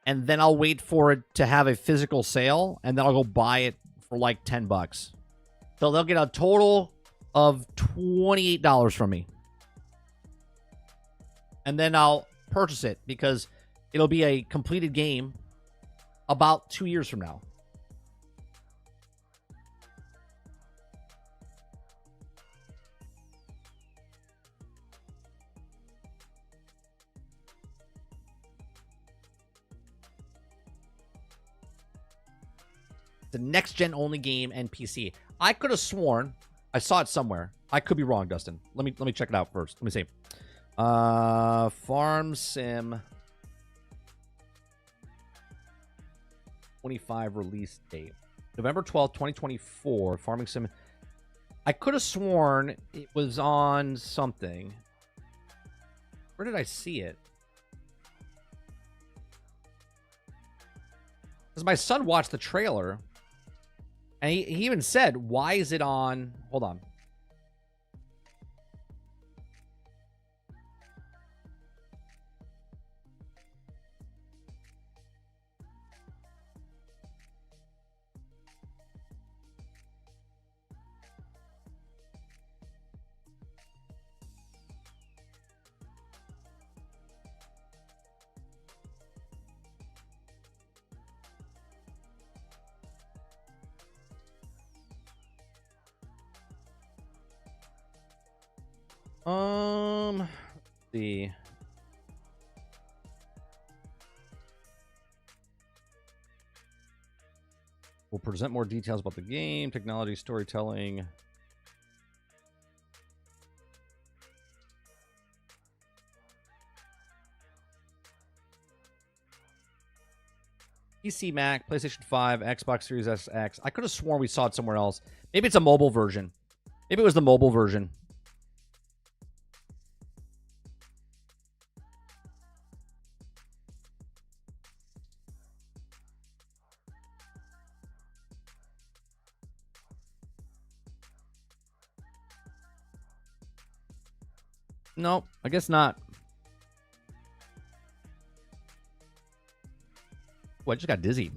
and then I'll wait for it to have a physical sale, and then I'll go buy it for like $10. So they'll get a total of $28 from me. And then I'll purchase it because it'll be a completed game about 2 years from now. The next-gen only game and PC. I could have sworn I saw it somewhere. I could be wrong, Dustin. Let me check it out first. Let me see. Farm Sim 25 release date. November 12th, 2024. Farming Sim. I could have sworn it was on something. Where did I see it? Because my son watched the trailer. And he even said, why is it on... Hold on. Let's see. We'll present more details about the game, technology, storytelling. PC, Mac, PlayStation 5, Xbox Series X. I could have sworn we saw it somewhere else. Maybe it's a mobile version. Maybe it was the mobile version. Nope, I guess not. Oh, I just got dizzy.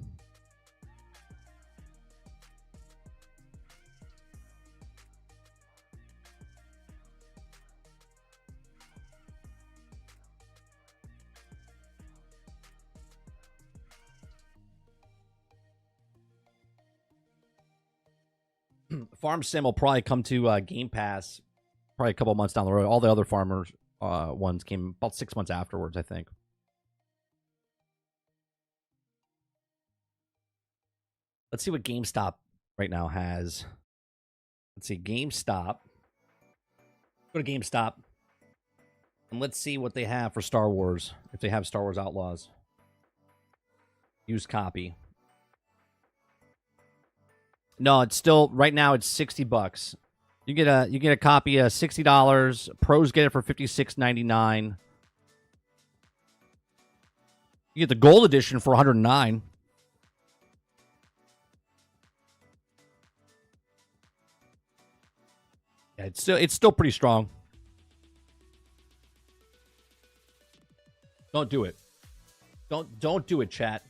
Farm Sim will probably come to Game Pass probably a couple months down the road. All the other farmers ones came about 6 months afterwards, I think. Let's see what GameStop right now has. Let's see, GameStop. Go to GameStop. And let's see what they have for Star Wars. If they have Star Wars Outlaws. Used copy. No, it's still, right now it's $60. You get a copy of $60. Pros get it for $56.99. You get the gold edition for $109. Yeah, it's still pretty strong. Don't do it. Don't do it, chat.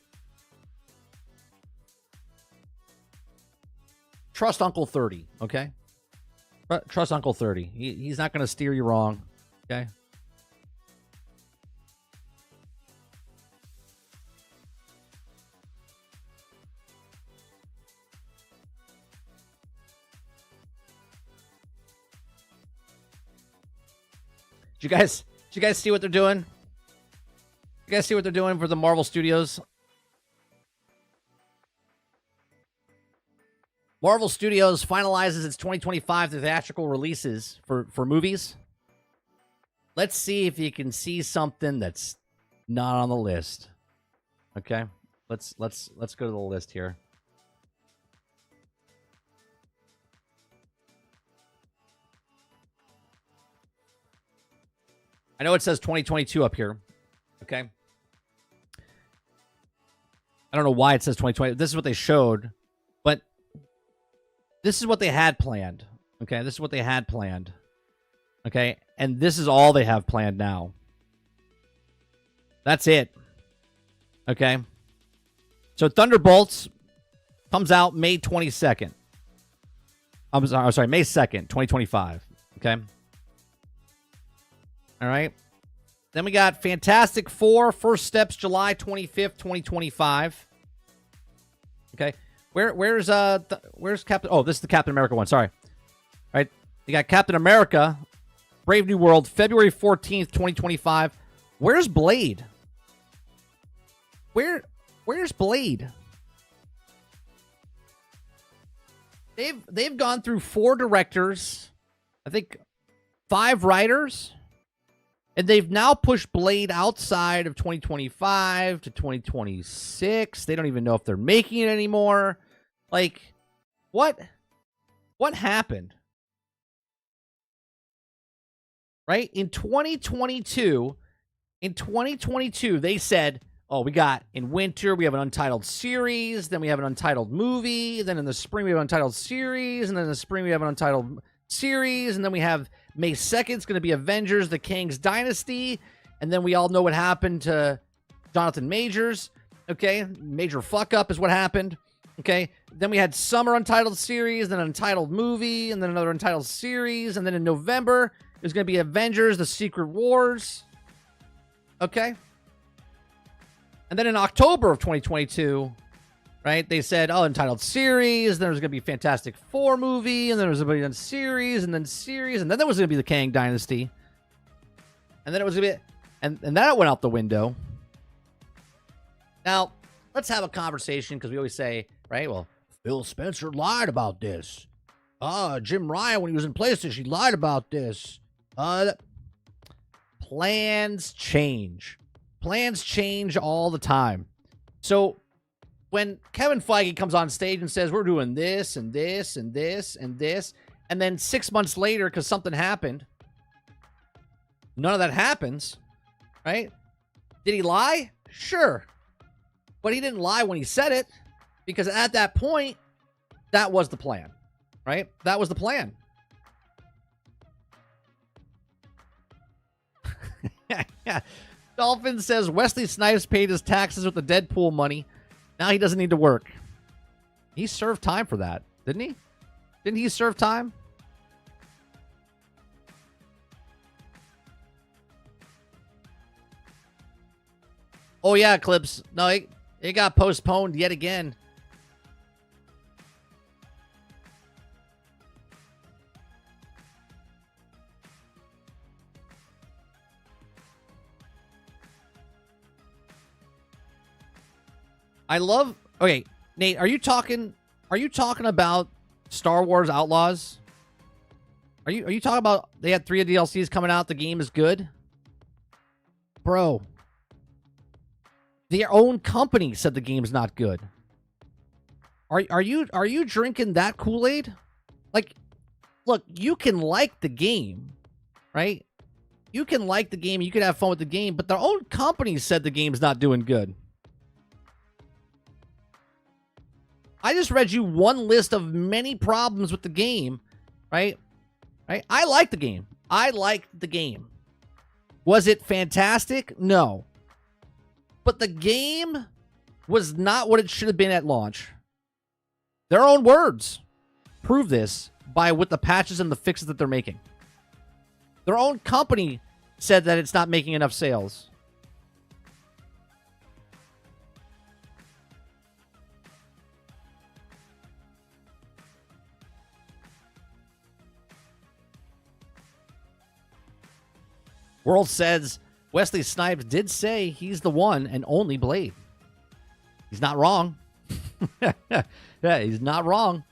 Trust Uncle 30, okay? Trust Uncle 30. He's not going to steer you wrong. Okay. Did you guys see what they're doing? You guys see what they're doing for the Marvel Studios? Marvel Studios finalizes its 2025 theatrical releases for movies. Let's see if you can see something that's not on the list. Okay? Let's go to the list here. I know it says 2022 up here. Okay? I don't know why it says 2020. This is what they showed, but this is what they had planned. Okay? This is what they had planned. Okay? And this is all they have planned now. That's it. Okay? So Thunderbolts comes out May 22nd. I'm sorry, May 2nd, 2025. Okay? All right. Then we got Fantastic Four, First Steps, July 25th, 2025. Okay. Where's Captain? Oh, this is the Captain America one. Sorry. All right. You got Captain America, Brave New World, February 14th, 2025. Where's Blade? Where's Blade? They've gone through 4 directors, I think 5 writers. And they've now pushed Blade outside of 2025 to 2026. They don't even know if they're making it anymore. Like, what happened? Right? In 2022, they said, oh, we got in winter, we have an untitled series, then we have an untitled movie, then in the spring we have an untitled series, and then in the spring we have an untitled series, and then we have May 2nd, it's going to be Avengers, The Kang's Dynasty, and then we all know what happened to Jonathan Majors, okay? Major fuck-up is what happened, okay? Then we had summer untitled series, then an untitled movie, and then another untitled series, and then in November, it was going to be Avengers, The Secret Wars, okay? And then in October of 2022... right? They said, oh, entitled series. Then there was going to be Fantastic Four movie. And then there was going to be a series. And then series. And then there was going to be the Kang Dynasty. And then it was going to be... And that went out the window. Now, let's have a conversation. Because we always say, right? Well, Phil Spencer lied about this. Jim Ryan, when he was in PlayStation, he lied about this. Plans change. Plans change all the time. So... when Kevin Feige comes on stage and says, we're doing this and this and this and this, and then 6 months later, because something happened, none of that happens, right? Did he lie? Sure. But he didn't lie when he said it, because at that point, that was the plan, right? That was the plan. Dolphin says, Wesley Snipes paid his taxes with the Deadpool money. Now he doesn't need to work. He served time for that, didn't he? Didn't he serve time? Oh, yeah, Clips. No, it got postponed yet again. I love... Okay, Nate, are you talking about Star Wars Outlaws? Are you talking about they had 3 DLCs coming out, the game is good? Bro. Their own company said the game's not good. Are you drinking that Kool-Aid? Like, look, you can like the game, right? You can like the game, you can have fun with the game, but their own company said the game's not doing good. I just read you one list of many problems with the game, right? Right? I like the game. I liked the game. Was it fantastic? No. But the game was not what it should have been at launch. Their own words prove this with the patches and the fixes that they're making. Their own company said that it's not making enough sales. World says Wesley Snipes did say he's the one and only Blade. He's not wrong. Yeah, he's not wrong.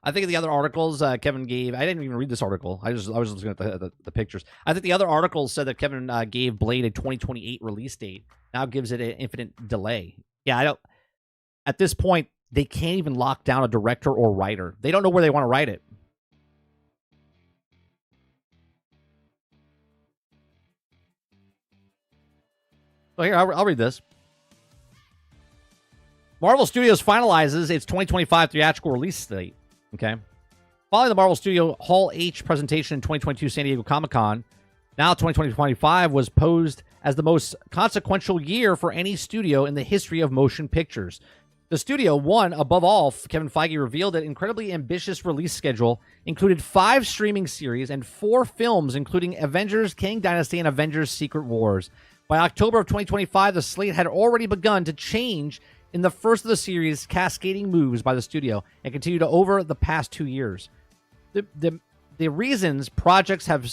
I think the other articles Kevin gave. I didn't even read this article. I was looking at the pictures. I think the other articles said that Kevin gave Blade a 2028 release date. Now gives it an infinite delay. Yeah, I don't. At this point, they can't even lock down a director or writer. They don't know where they want to write it. So here, I'll read this. Marvel Studios finalizes its 2025 theatrical release date. Okay. Following the Marvel Studio Hall H presentation in 2022 San Diego Comic-Con, now 2025 was posed as the most consequential year for any studio in the history of motion pictures. The studio, one, above all, Kevin Feige revealed that incredibly ambitious release schedule included 5 streaming series and 4 films, including Avengers, Kang Dynasty, and Avengers Secret Wars. By October of 2025, the slate had already begun to change in the first of the series' cascading moves by the studio and continued over the past 2 years. The reasons projects have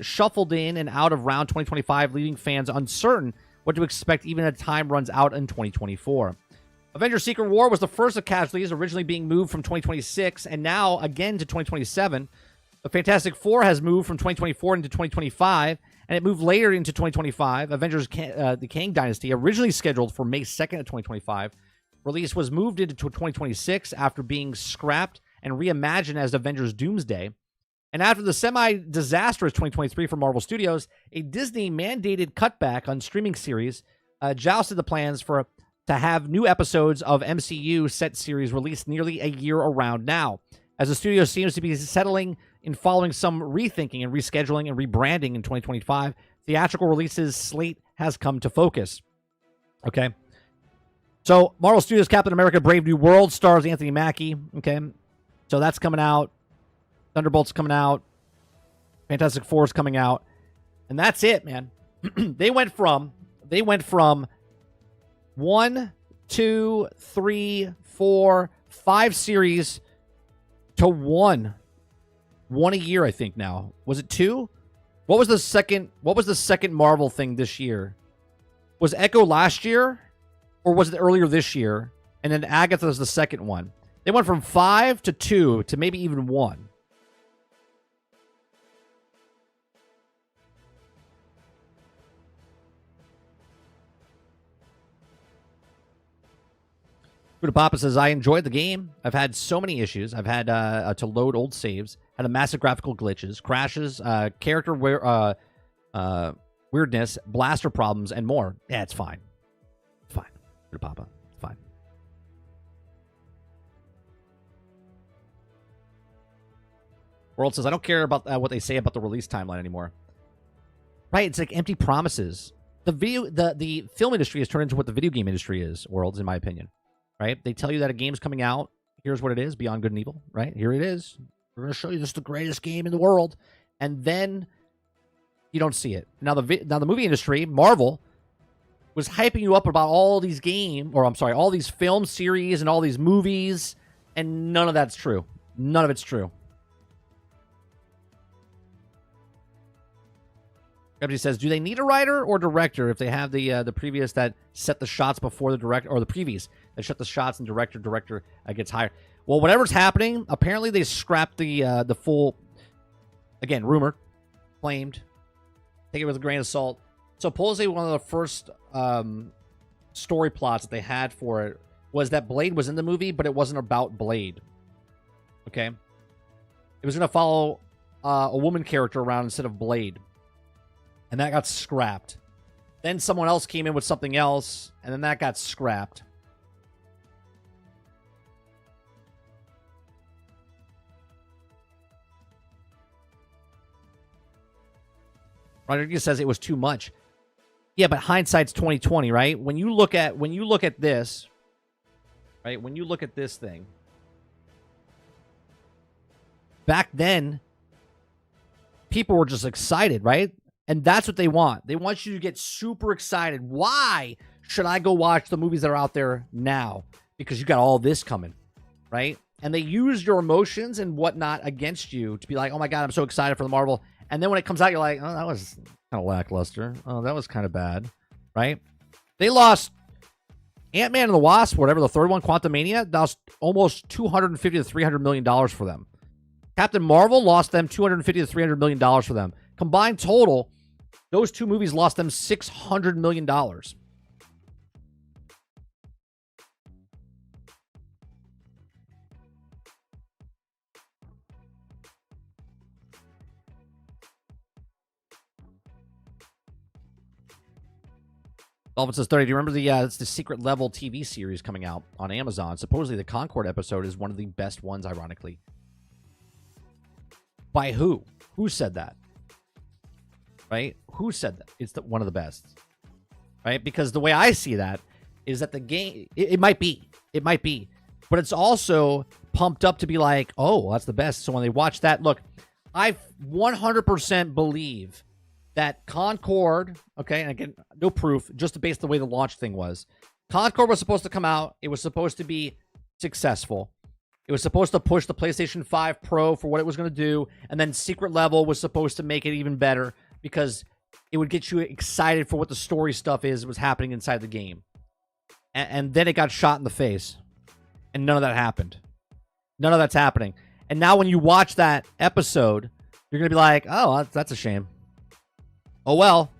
shuffled in and out of round 2025, leaving fans uncertain what to expect even as time runs out in 2024. Avengers Secret War was the first of casualties, originally being moved from 2026 and now again to 2027. The Fantastic Four has moved from 2024 into 2025, and it moved later into 2025. Avengers the Kang Dynasty, originally scheduled for May 2nd of 2025, release was moved into 2026 after being scrapped and reimagined as Avengers Doomsday. And after the semi-disastrous 2023 for Marvel Studios, a Disney-mandated cutback on streaming series jousted the plans to have new episodes of MCU set series released nearly a year around now. As the studio seems to be settling in following some rethinking and rescheduling and rebranding in 2025, theatrical releases slate has come to focus. Okay. So Marvel Studios Captain America Brave New World stars Anthony Mackie. Okay. So that's coming out. Thunderbolt's coming out. Fantastic Four is coming out. And that's it, man. They went from 1, 2, 3, 4, 5 series to one a year, I think now. Was it 2? What was the second Marvel thing this year? Was Echo last year? Or was it earlier this year? And then Agatha was the second one. They went from 5 to 2 to maybe even 1. Buddha Papa says, I enjoyed the game. I've had so many issues. I've had to load old saves, had a massive graphical glitches, crashes, character weirdness, blaster problems, and more. Yeah, it's fine. It's fine. Buddha Papa, it's fine. World says, I don't care about what they say about the release timeline anymore. Right, it's like empty promises. The film industry has turned into what the video game industry is, Worlds, in my opinion. Right? They tell you that a game's coming out. Here's what it is, Beyond Good and Evil. Right? Here it is. We're going to show you this is the greatest game in the world. And then you don't see it. Now the movie industry, Marvel, was hyping you up about all these all these film series and all these movies, and none of that's true. None of it's true. Everybody says, do they need a writer or director if they have the previous that set the shots before the director, or the previous that shut the shots and director gets hired? Well, whatever's happening, apparently they scrapped the full, again, rumor, claimed, take it with a grain of salt. Supposedly one of the first story plots that they had for it was that Blade was in the movie, but it wasn't about Blade. Okay? It was going to follow a woman character around instead of Blade. And that got scrapped. Then someone else came in with something else, and then that got scrapped. Rodriguez says it was too much. Yeah, but hindsight's 2020, right? When you look at this, right? When you look at this thing, back then, people were just excited, right? And that's what they want. They want you to get super excited. Why should I go watch the movies that are out there now? Because you got all this coming, right? And they use your emotions and whatnot against you to be like, oh my God, I'm so excited for the Marvel. And then when it comes out, you're like, oh, that was kind of lackluster. Oh, that was kind of bad, right? They lost Ant-Man and the Wasp, whatever, the third one, Quantumania, lost almost $250 to $300 million for them. Captain Marvel lost them $250 to $300 million for them. Combined total, those two movies lost them $600 million. Dolphin says 30. Do you remember it's the Secret Level TV series coming out on Amazon? Supposedly the Concord episode is one of the best ones, ironically. By who? Who said that? Right? Who said that? It's one of the best. Right? Because the way I see that is that the game, it might be. It might be. But it's also pumped up to be like, oh, that's the best. So when they watch that, look, I 100% believe that Concord, okay, and again, no proof, just based on the way the launch thing was. Concord was supposed to come out. It was supposed to be successful. It was supposed to push the PlayStation 5 Pro for what it was going to do. And then Secret Level was supposed to make it even better because it would get you excited for what the story stuff was happening inside the game. And then it got shot in the face. And none of that happened. None of that's happening. And now when you watch that episode, you're going to be like, oh, that's a shame. Oh, well.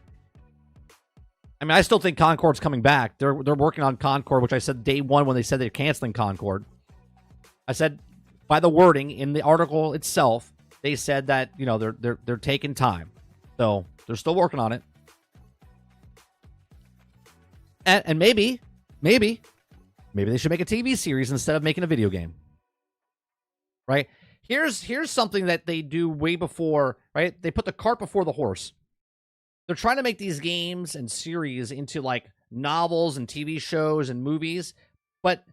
I mean, I still think Concord's coming back. They're working on Concord, which I said day one when they said they're canceling Concord. I said by the wording in the article itself, they said that, you know, they're taking time. So they're still working on it. And maybe they should make a TV series instead of making a video game. Right? Here's something that they do way before, right? They put the cart before the horse. They're trying to make these games and series into like novels and TV shows and movies, but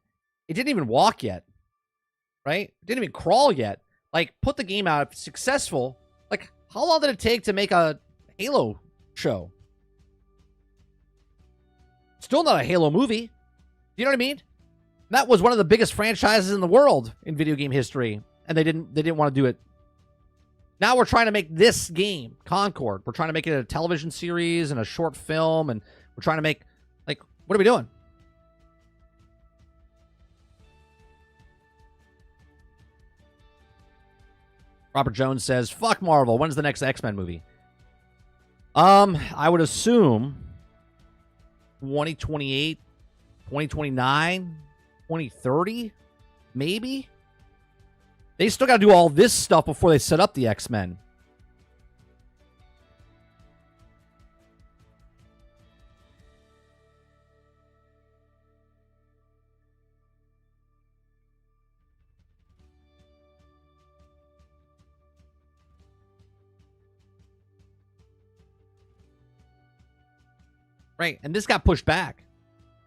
it didn't even walk yet. Right? It didn't even crawl yet. Like, put the game out. If it's successful, like, how long did it take to make a Halo show? Still not a Halo movie. You know what I mean? That was one of the biggest franchises in the world in video game history, and they didn't want to do it. Now we're trying to make this game, Concord. We're trying to make it a television series and a short film, and we're trying to make, like, what are we doing? Robert Jones says, fuck Marvel. When's the next X-Men movie? I would assume 2028, 2029, 2030, maybe. They still got to do all this stuff before they set up the X-Men. Right, and this got pushed back,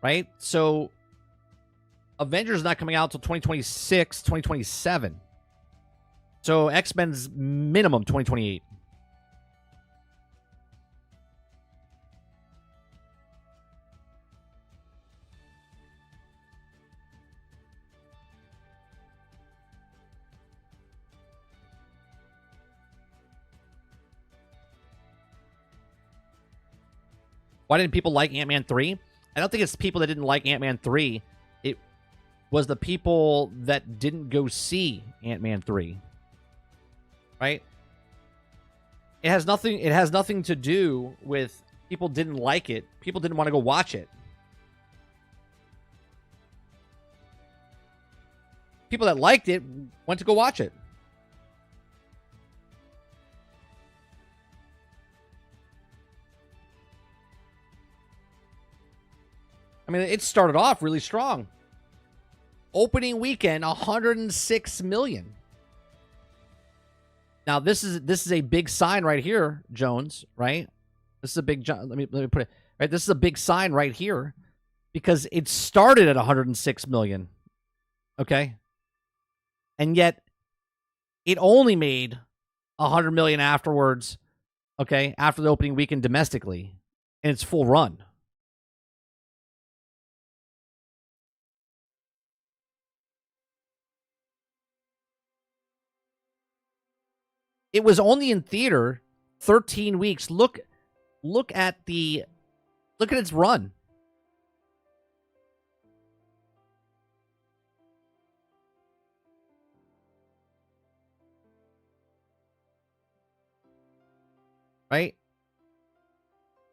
right? So Avengers is not coming out until 2026, 2027. So X-Men's minimum 2028. Why didn't people like Ant-Man 3? I don't think it's people that didn't like Ant-Man 3. It was the people that didn't go see Ant-Man 3. Right? It has nothing to do with people didn't like it. People didn't want to go watch it. People that liked it went to go watch it. I mean, it started off really strong. Opening weekend, 106 million. Now, this is a big sign right here, Jones, right? This is a big. Let me put it right. This is a big sign right here, because it started at 106 million. Okay, and yet it only made 100 million afterwards. Okay, after the opening weekend domestically, and its full run. It was only in theater 13 weeks. Look at its run. Right?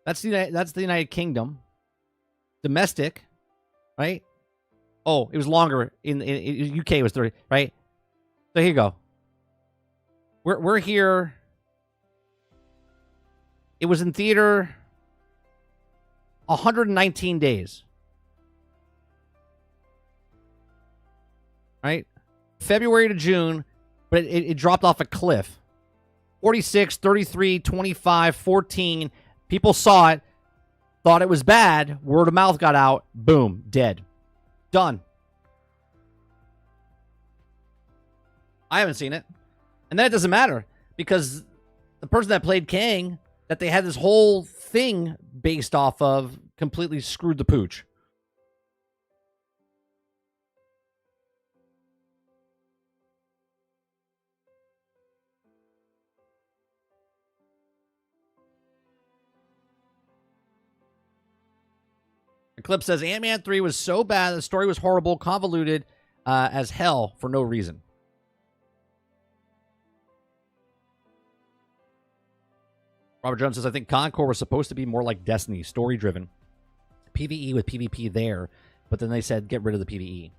That's the United Kingdom. Domestic, right? Oh, it was longer in UK. It was 30, right? So here you go. We're here. It was in theater 119 days. Right? February to June, but it dropped off a cliff. 46, 33, 25, 14. People saw it, thought it was bad. Word of mouth got out. Boom, dead. Done. I haven't seen it. And then it doesn't matter, because the person that played Kang, that they had this whole thing based off of, completely screwed the pooch. The clip says Ant-Man 3 was so bad, the story was horrible, convoluted as hell for no reason. Robert Jones says, I think Concord was supposed to be more like Destiny, story-driven. PvE with PvP there, but then they said get rid of the PvE.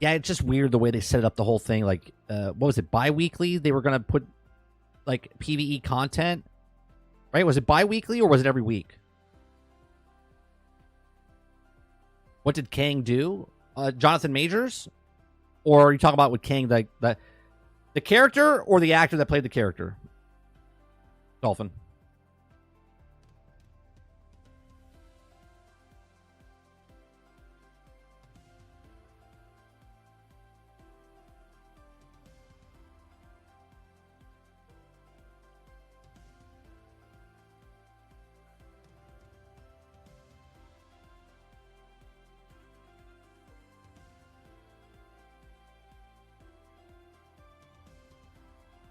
Yeah, it's just weird the way they set up the whole thing. Like, what was it, bi-weekly? They were going to put, like, PvE content, right? Was it bi-weekly or was it every week? What did Kang do? Jonathan Majors? Or are you talking about with Kang, the character or the actor that played the character? Dolphin.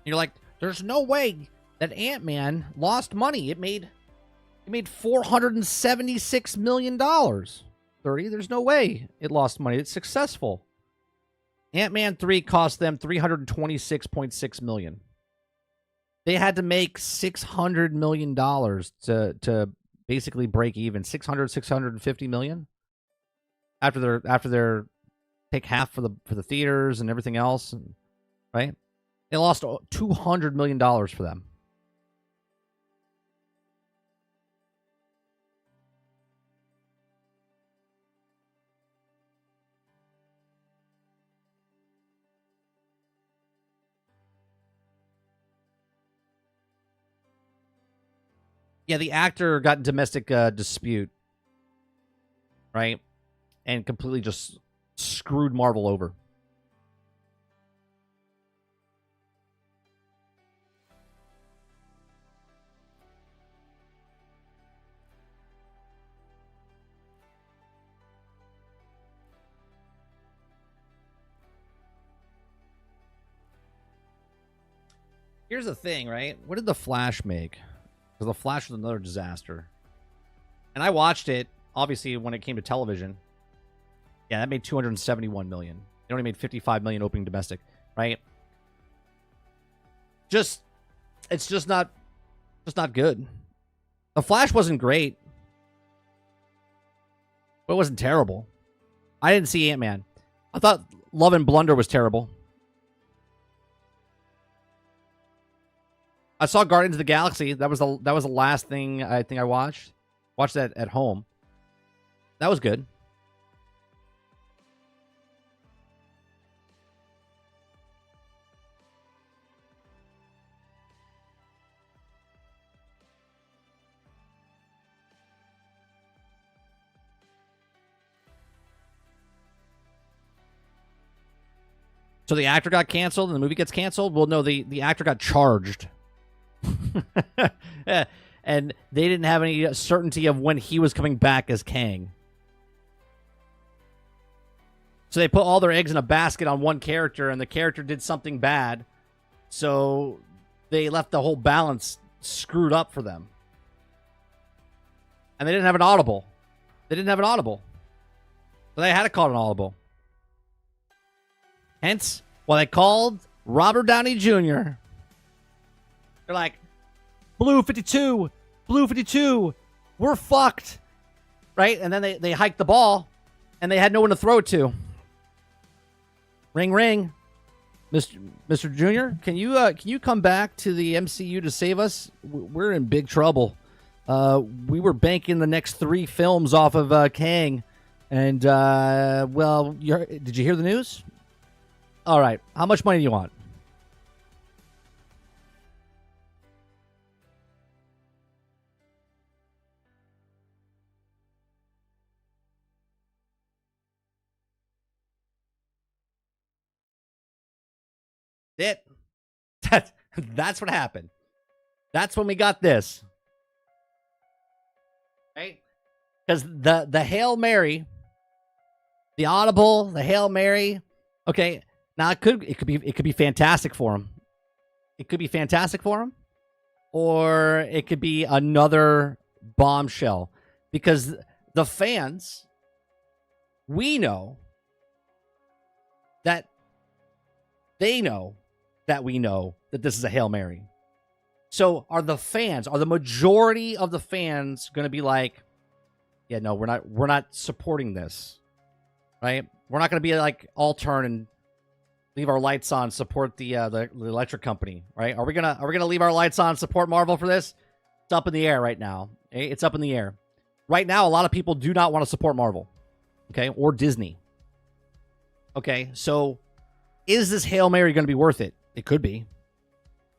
You're like, there's no way that Ant-Man lost money. It made $476 million. 30. There's no way it lost money. It's successful. Ant-Man 3 cost them $326.6 million. They had to make $600 million to basically break even. 650 million after their take half for the theaters and everything else, right? They lost $200 million for them. Yeah, the actor got in domestic dispute, right? And completely just screwed Marvel over. Here's the thing, right? What did The Flash make? Because The Flash was another disaster. And I watched it, obviously, when it came to television. Yeah, that made $271 million. It only made $55 million opening domestic, right? It's just not good. The Flash wasn't great, but it wasn't terrible. I didn't see Ant-Man. I thought Love and Blunder was terrible. I saw Guardians of the Galaxy. That was the last thing I think I watched. Watched that at home. That was good. So the actor got canceled and the movie gets canceled? Well, no, the actor got charged. And they didn't have any certainty of when he was coming back as Kang. So they put all their eggs in a basket on one character, and the character did something bad. So they left the whole balance screwed up for them. And they didn't have an audible. So they had to call it an audible. Hence, why they called Robert Downey Jr. They're like, Blue 52, we're fucked. Right? And then they hiked the ball, and they had no one to throw it to. Ring, ring. Mr. Jr., can you come back to the MCU to save us? We're in big trouble. We were banking the next 3 films off of Kang. And, well, did you hear the news? All right. How much money do you want? That's what happened. That's when we got this. Right? Because the Hail Mary, the audible, the Hail Mary. Okay, now it could be fantastic for him. It could be fantastic for him, or it could be another bombshell. Because the fans, we know that they know that we know that this is a Hail Mary. So are the majority of the fans going to be like, yeah, no, we're not supporting this, right? We're not going to be like all turn and leave our lights on, support the electric company, right? Are we gonna leave our lights on, support Marvel for this? It's up in the air right now. Okay? It's up in the air right now. A lot of people do not want to support Marvel, okay, or Disney. Okay, so is this Hail Mary going to be worth it? It could be.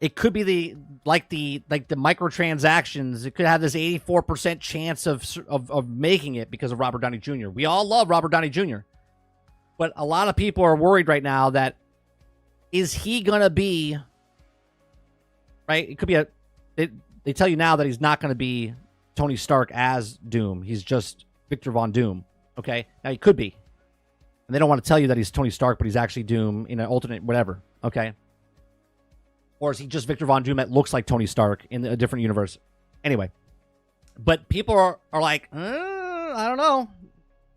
It could be the microtransactions. It could have this 84% chance of making it because of Robert Downey Jr. We all love Robert Downey Jr. But a lot of people are worried right now that is he going to be, right? It could be they tell you now that he's not going to be Tony Stark as Doom. He's just Victor Von Doom. Okay? Now he could be. And they don't want to tell you that he's Tony Stark, but he's actually Doom in an alternate whatever. Okay? Or is he just Victor Von Doom that looks like Tony Stark in a different universe? Anyway. But people are like, I don't know.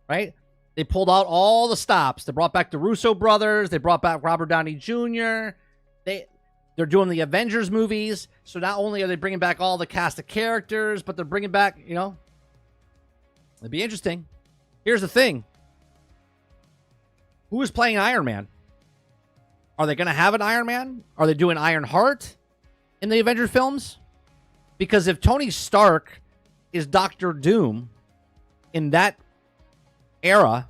Right? They pulled out all the stops. They brought back the Russo brothers. They brought back Robert Downey Jr. They're doing the Avengers movies. So not only are they bringing back all the cast of characters, but they're bringing back, it'd be interesting. Here's the thing. Who is playing Iron Man? Are they going to have an Iron Man? Are they doing Iron Heart in the Avengers films? Because if Tony Stark is Doctor Doom in that era,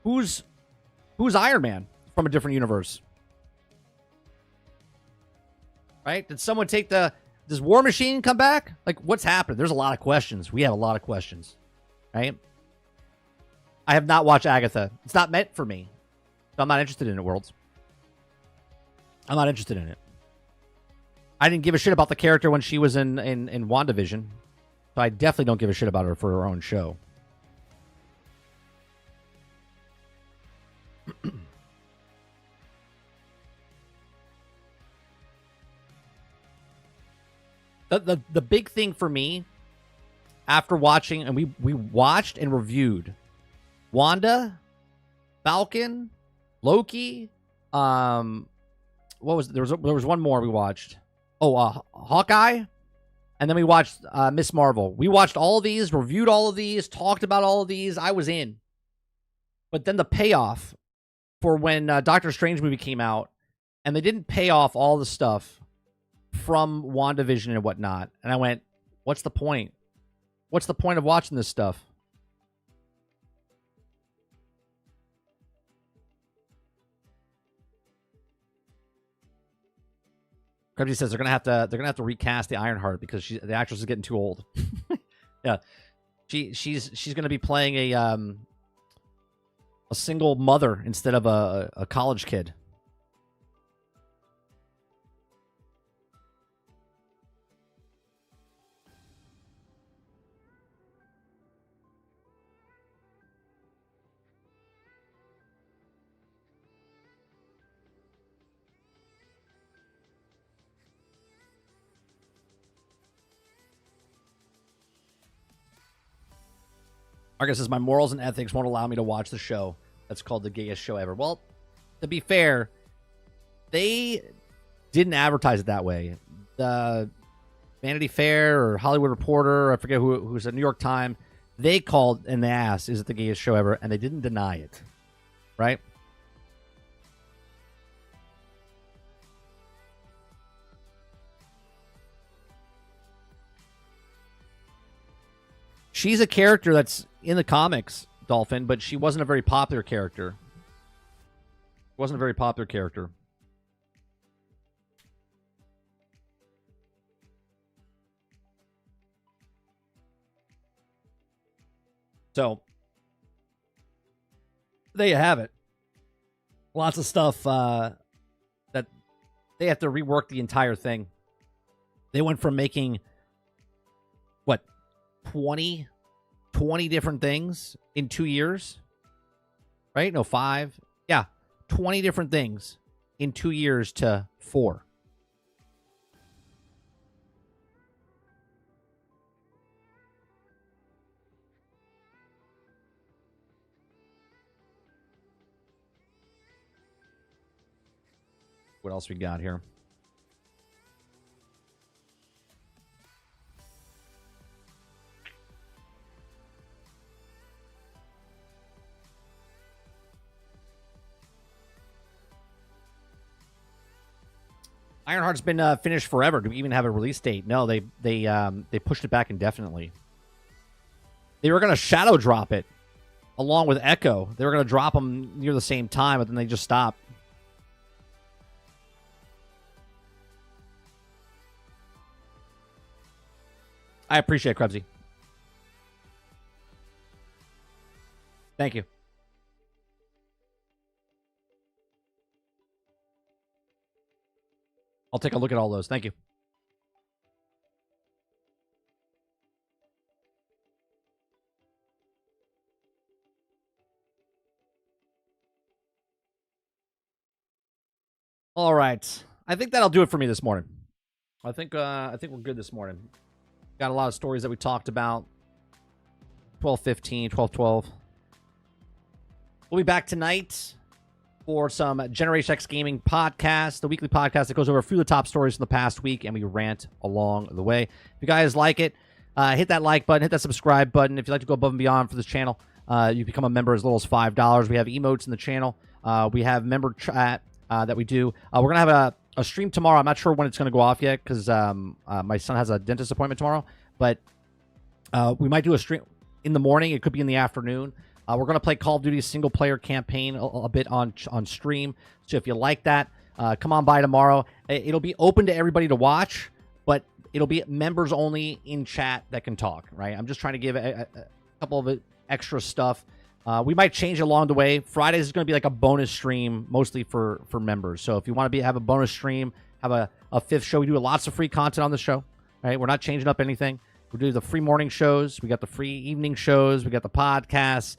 who's Iron Man from a different universe? Right? Did someone take does War Machine come back? Like, what's happened? There's a lot of questions. We have a lot of questions. Right? I have not watched Agatha. It's not meant for me. So I'm not interested in it, Worlds. I'm not interested in it. I didn't give a shit about the character when she was in WandaVision. So I definitely don't give a shit about her for her own show. The big thing for me after watching, and we watched and reviewed Wanda, Falcon, Loki, what was there was one more we watched. Hawkeye, and then we watched Miss Marvel. We watched all of these, reviewed all of these, talked about all of these. I was in. But then the payoff for when Doctor Strange movie came out, and they didn't pay off all the stuff from WandaVision and whatnot. And I went, what's the point? What's the point of watching this stuff? Krebsy says they're gonna have to recast the Ironheart because the actress is getting too old. Yeah, she's gonna be playing a single mother instead of a college kid. Argus says, my morals and ethics won't allow me to watch the show that's called the gayest show ever. Well, to be fair, they didn't advertise it that way. The Vanity Fair or Hollywood Reporter, I forget who's at New York Times, they called and they asked, is it the gayest show ever? And they didn't deny it, right? She's a character that's in the comics, Dolphin, but she wasn't a very popular character. Wasn't a very popular character. So, there you have it. Lots of stuff that they have to rework the entire thing. They went from making, what, 20 different things in 2 years? Right? No, 5. Yeah, 20 different things in 2 years to 4. What else we got here? Ironheart's been finished forever. Do we even have a release date? No, they pushed it back indefinitely. They were going to shadow drop it along with Echo. They were going to drop them near the same time, but then they just stopped. I appreciate it, Krebsy. Thank you. I'll take a look at all those. Thank you. All right. I think that'll do it for me this morning. I think we're good this morning. Got a lot of stories that we talked about. 12:15, 12:12. We'll be back tonight for some Generation X Gaming podcast, the weekly podcast that goes over a few of the top stories from the past week, and we rant along the way. If you guys like it, hit that like button, hit that subscribe button. If you'd like to go above and beyond for this channel, you become a member as little as $5. We have emotes in the channel. We have member chat that we do. We're going to have a stream tomorrow. I'm not sure when it's going to go off yet because my son has a dentist appointment tomorrow, but we might do a stream in the morning. It could be in the afternoon. We're going to play Call of Duty single-player campaign a bit on stream. So if you like that, come on by tomorrow. It'll be open to everybody to watch, but it'll be members only in chat that can talk, right? I'm just trying to give a couple of extra stuff. We might change it along the way. Fridays is going to be like a bonus stream, mostly for members. So if you want to have a bonus stream, have a fifth show, we do lots of free content on the show, right? We're not changing up anything. We do the free morning shows. We got the free evening shows. We got the podcasts.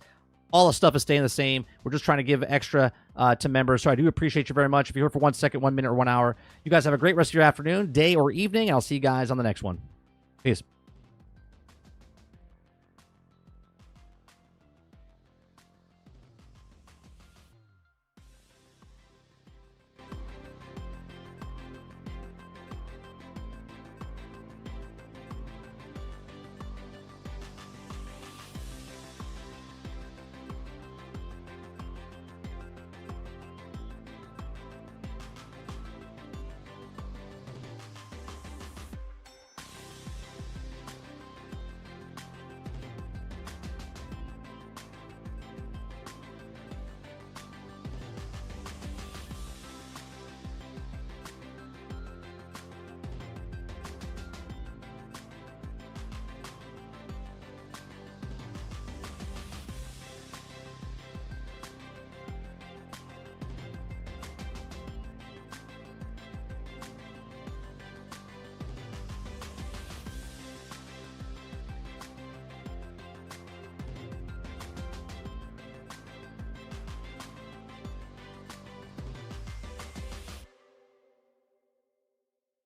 All the stuff is staying the same. We're just trying to give extra to members. So I do appreciate you very much. If you're here for 1 second, 1 minute, or 1 hour, you guys have a great rest of your afternoon, day, or evening. I'll see you guys on the next one. Peace.